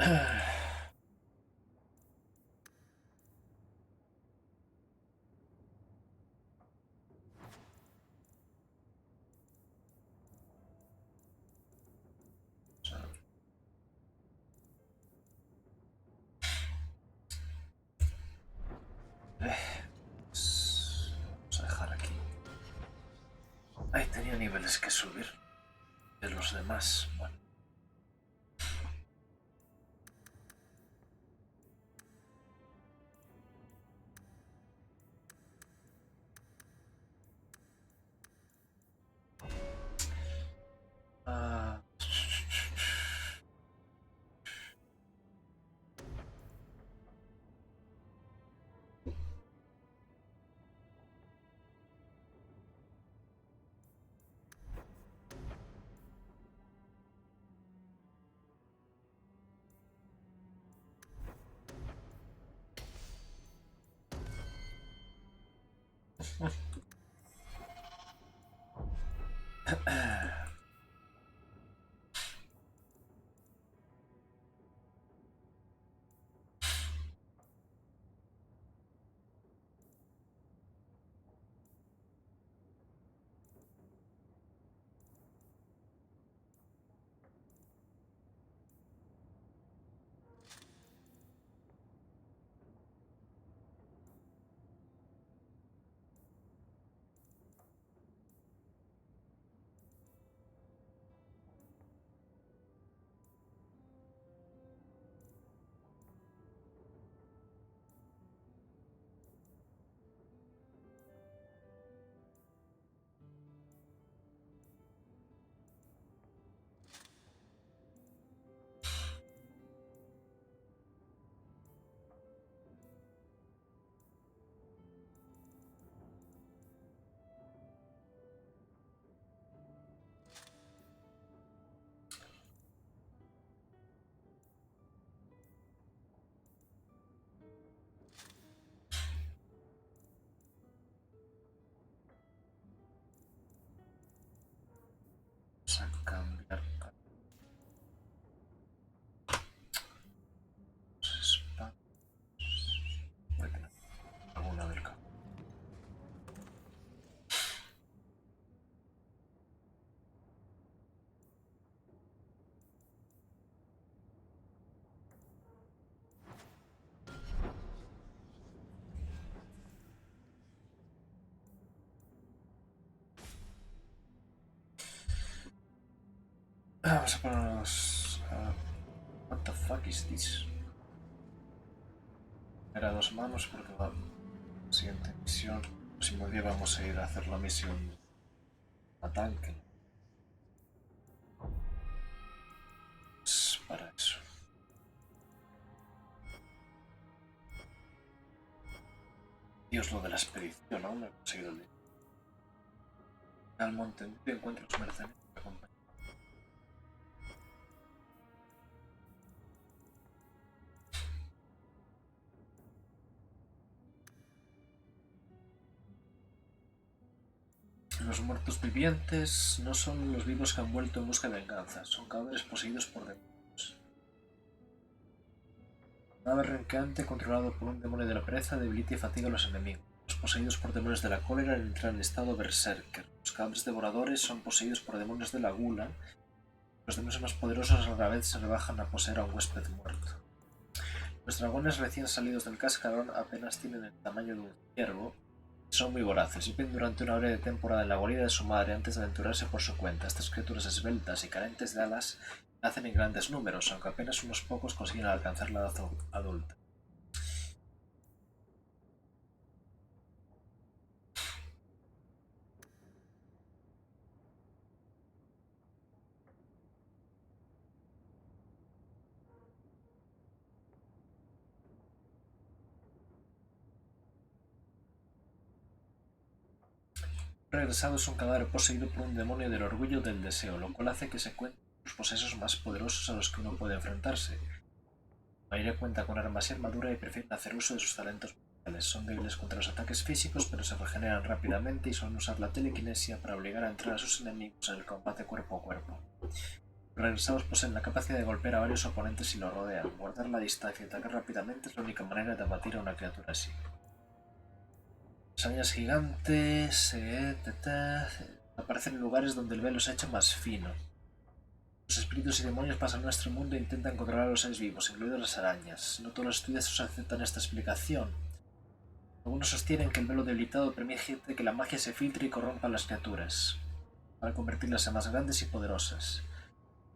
Vamos a dejar aquí. Ahí tenía niveles que subir de los demás. Bueno. Ah. Vamos a cambiar los espacios. Voy a tener alguna del campo. Vamos a ponernos... what the fuck is this? Era 2 manos porque va... Siguiente misión. El próximo día vamos a ir a hacer la misión a tanque. Pues para eso. Dios, lo de la expedición, aún no he conseguido el día. Al monte encuentro los mercenarios que acompañan. Los muertos vivientes no son los vivos que han vuelto en busca de venganza, son cadáveres poseídos por demonios. Cadáver renqueante controlado por un demonio de la pereza debilita y fatiga a los enemigos. Los poseídos por demonios de la cólera entran en estado berserker. Los cadáveres devoradores son poseídos por demonios de la gula. Los demonios más poderosos a la vez se rebajan a poseer a un huésped muerto. Los dragones recién salidos del cascarón apenas tienen el tamaño de un ciervo. Son muy voraces, viven durante una breve temporada en la guarida de su madre antes de aventurarse por su cuenta. Estas criaturas esbeltas y carentes de alas nacen en grandes números, aunque apenas unos pocos consiguen alcanzar la edad adulta. Regresado es un cadáver poseído por un demonio del orgullo del deseo, lo cual hace que se cuenten los posesos más poderosos a los que uno puede enfrentarse. La mayoría cuenta con armas y armadura y prefieren hacer uso de sus talentos marciales. Son débiles contra los ataques físicos, pero se regeneran rápidamente y suelen usar la telequinesia para obligar a entrar a sus enemigos en el combate cuerpo a cuerpo. Los regresados poseen la capacidad de golpear a varios oponentes si lo rodean. Guardar la distancia y atacar rápidamente es la única manera de abatir a una criatura así. Las arañas gigantes aparecen en lugares donde el velo se ha hecho más fino. Los espíritus y demonios pasan a nuestro mundo e intentan controlar a los seres vivos, incluidos las arañas. No todos los estudiosos aceptan esta explicación. Algunos sostienen que el velo debilitado permite que la magia se filtre y corrompa a las criaturas, para convertirlas en más grandes y poderosas.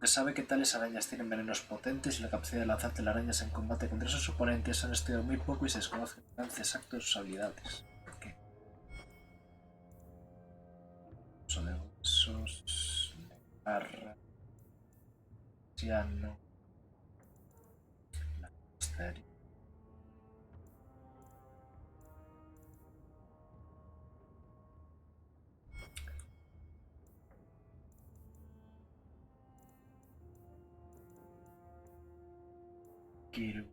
Se sabe que tales arañas tienen venenos potentes y la capacidad de lanzar telarañas en combate contra sus oponentes se han estudiado muy poco y se desconoce el alcance exacto de sus habilidades. ¿Por qué? Uso de huesos, garra, ciano, la misterio. Kiru.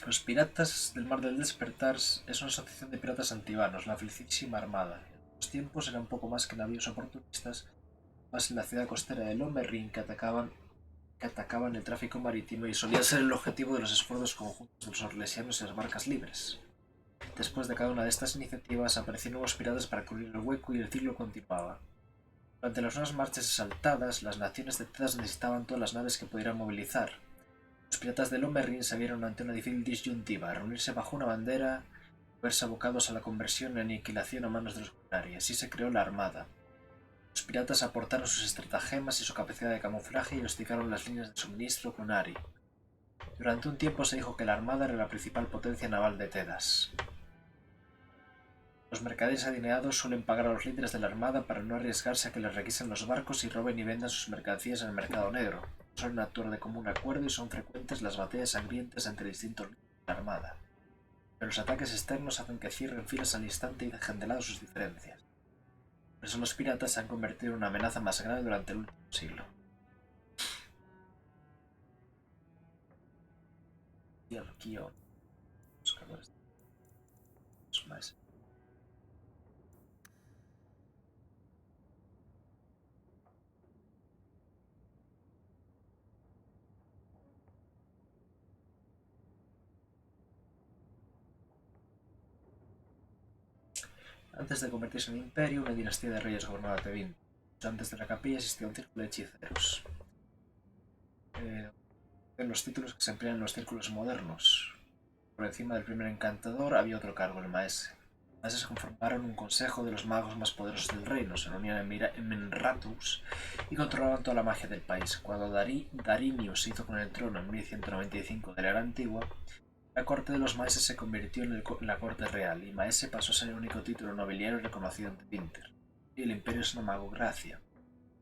Los piratas del Mar del Despertar es una asociación de piratas antivanos, la Felicísima Armada. En los tiempos eran poco más que navíos oportunistas, más en la ciudad costera de Lomerrin que atacaban el tráfico marítimo y solían ser el objetivo de los esfuerzos conjuntos de los orlesianos y las barcas libres. Después de cada una de estas iniciativas aparecían nuevos piratas para cubrir el hueco y el ciclo continuaba. Durante las nuevas marchas exaltadas, las naciones de Tedas necesitaban todas las naves que pudieran movilizar. Los piratas de Lomerrin se vieron ante una difícil disyuntiva: reunirse bajo una bandera o verse abocados a la conversión y aniquilación a manos de los Qunari. Así se creó la Armada. Los piratas aportaron sus estratagemas y su capacidad de camuflaje y hostigaron las líneas de suministro Qunari. Durante un tiempo se dijo que la Armada era la principal potencia naval de Tedas. Los mercaderes adineados suelen pagar a los líderes de la Armada para no arriesgarse a que les requisen los barcos y roben y vendan sus mercancías en el mercado negro. Suelen actuar de común acuerdo y son frecuentes las batallas sangrientas entre distintos líderes de la Armada. Pero los ataques externos hacen que cierren filas al instante y dejen de lado sus diferencias. Por eso los piratas se han convertido en una amenaza más grave durante el último siglo. Y el Kio. Buscadores. Más. Antes de convertirse en imperio, una dinastía de reyes gobernaba Tevin. Antes de la capilla existía un círculo de hechiceros. En los títulos que se emplean en los círculos modernos. Por encima del primer encantador había otro cargo, el maese. Los maeses conformaron un consejo de los magos más poderosos del reino, se reunían en Menratus y controlaban toda la magia del país. Cuando Darinius se hizo con el trono en 1195 de la era antigua, la corte de los maeses se convirtió en la corte real, y maese pasó a ser el único título nobiliario reconocido ante Pinter. Y el imperio es una magocracia.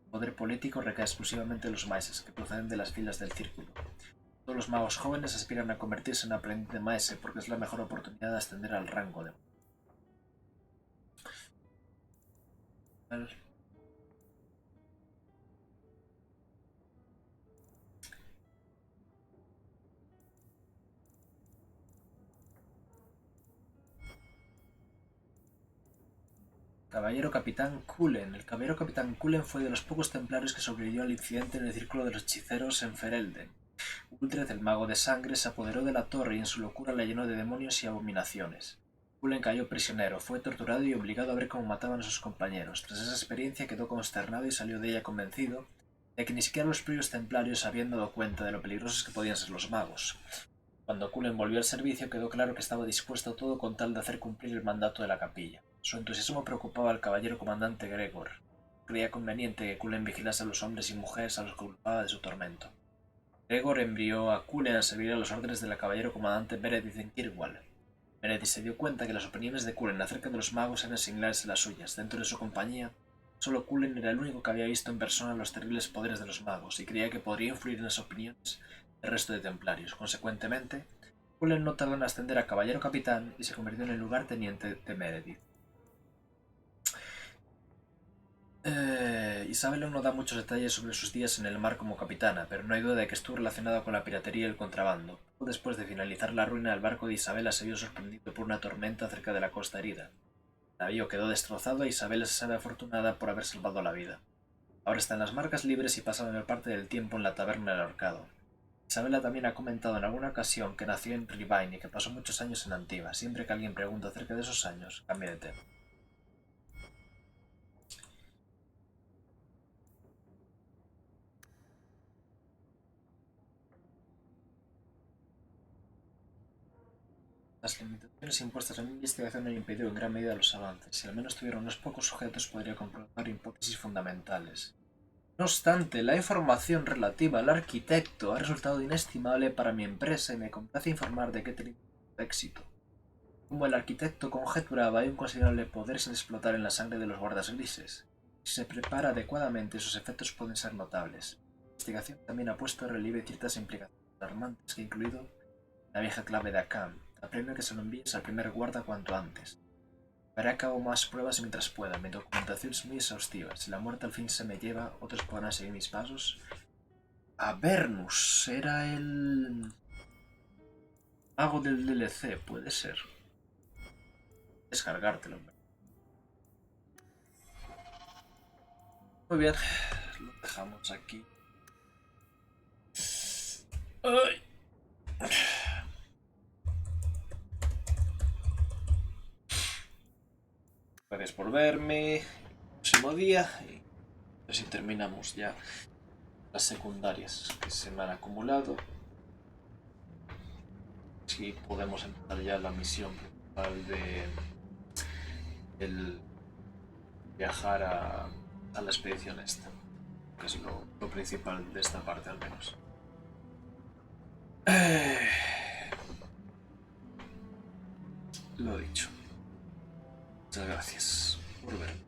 El poder político recae exclusivamente en los maeses, que proceden de las filas del círculo. Todos los magos jóvenes aspiran a convertirse en aprendiz de maese porque es la mejor oportunidad de ascender al rango de... Caballero Capitán Cullen. El Caballero Capitán Cullen fue de los pocos templarios que sobrevivió al incidente en el Círculo de los Hechiceros en Ferelden. Uldred, el mago de sangre, se apoderó de la torre y en su locura la llenó de demonios y abominaciones. Cullen cayó prisionero, fue torturado y obligado a ver cómo mataban a sus compañeros. Tras esa experiencia quedó consternado y salió de ella convencido de que ni siquiera los propios templarios habían dado cuenta de lo peligrosos que podían ser los magos. Cuando Cullen volvió al servicio quedó claro que estaba dispuesto a todo con tal de hacer cumplir el mandato de la capilla. Su entusiasmo preocupaba al caballero comandante Gregor. Creía conveniente que Cullen vigilase a los hombres y mujeres a los que culpaba de su tormento. Gregor envió a Cullen a servir a los órdenes del caballero comandante Meredith en Kirkwall. Meredith se dio cuenta que las opiniones de Cullen acerca de los magos eran similares a las suyas. Dentro de su compañía, solo Cullen era el único que había visto en persona los terribles poderes de los magos y creía que podría influir en las opiniones del resto de templarios. Consecuentemente, Cullen no tardó en ascender a caballero capitán y se convirtió en el lugarteniente de Meredith. Isabel no da muchos detalles sobre sus días en el mar como capitana, pero no hay duda de que estuvo relacionada con la piratería y el contrabando. Poco después de finalizar la ruina, el barco de Isabela se vio sorprendido por una tormenta cerca de la costa herida. El navío quedó destrozado e Isabela se sabe afortunada por haber salvado la vida. Ahora está en las marcas libres y pasa la mayor parte del tiempo en la taberna del Ahorcado. Isabela también ha comentado en alguna ocasión que nació en Rivine y que pasó muchos años en Antigua. Siempre que alguien pregunta acerca de esos años, cambia de tema. Las limitaciones impuestas a mi investigación han impedido en gran medida los avances. Si al menos tuviera unos pocos sujetos, podría comprobar hipótesis fundamentales. No obstante, la información relativa al arquitecto ha resultado inestimable para mi empresa y me complace informar de que he tenido éxito. Como el arquitecto conjeturaba, hay un considerable poder sin explotar en la sangre de los guardas grises. Si se prepara adecuadamente, sus efectos pueden ser notables. La investigación también ha puesto en relieve ciertas implicaciones alarmantes que ha incluido la vieja clave de Akam. Te apremio que se lo envíes al primer guarda cuanto antes. Haré a cabo más pruebas mientras pueda. Mi documentación es muy exhaustiva. Si la muerte al fin se me lleva, otros podrán seguir mis pasos. Avernus era el mago del DLC, puede ser. Descargártelo. Muy bien, lo dejamos aquí. Ay. Gracias por verme. Próximo día. Y así terminamos ya las secundarias que se me han acumulado. Si podemos empezar ya la misión principal de el viajar a la expedición esta, que es lo principal de esta parte al menos. Lo dicho. Muchas gracias por verme.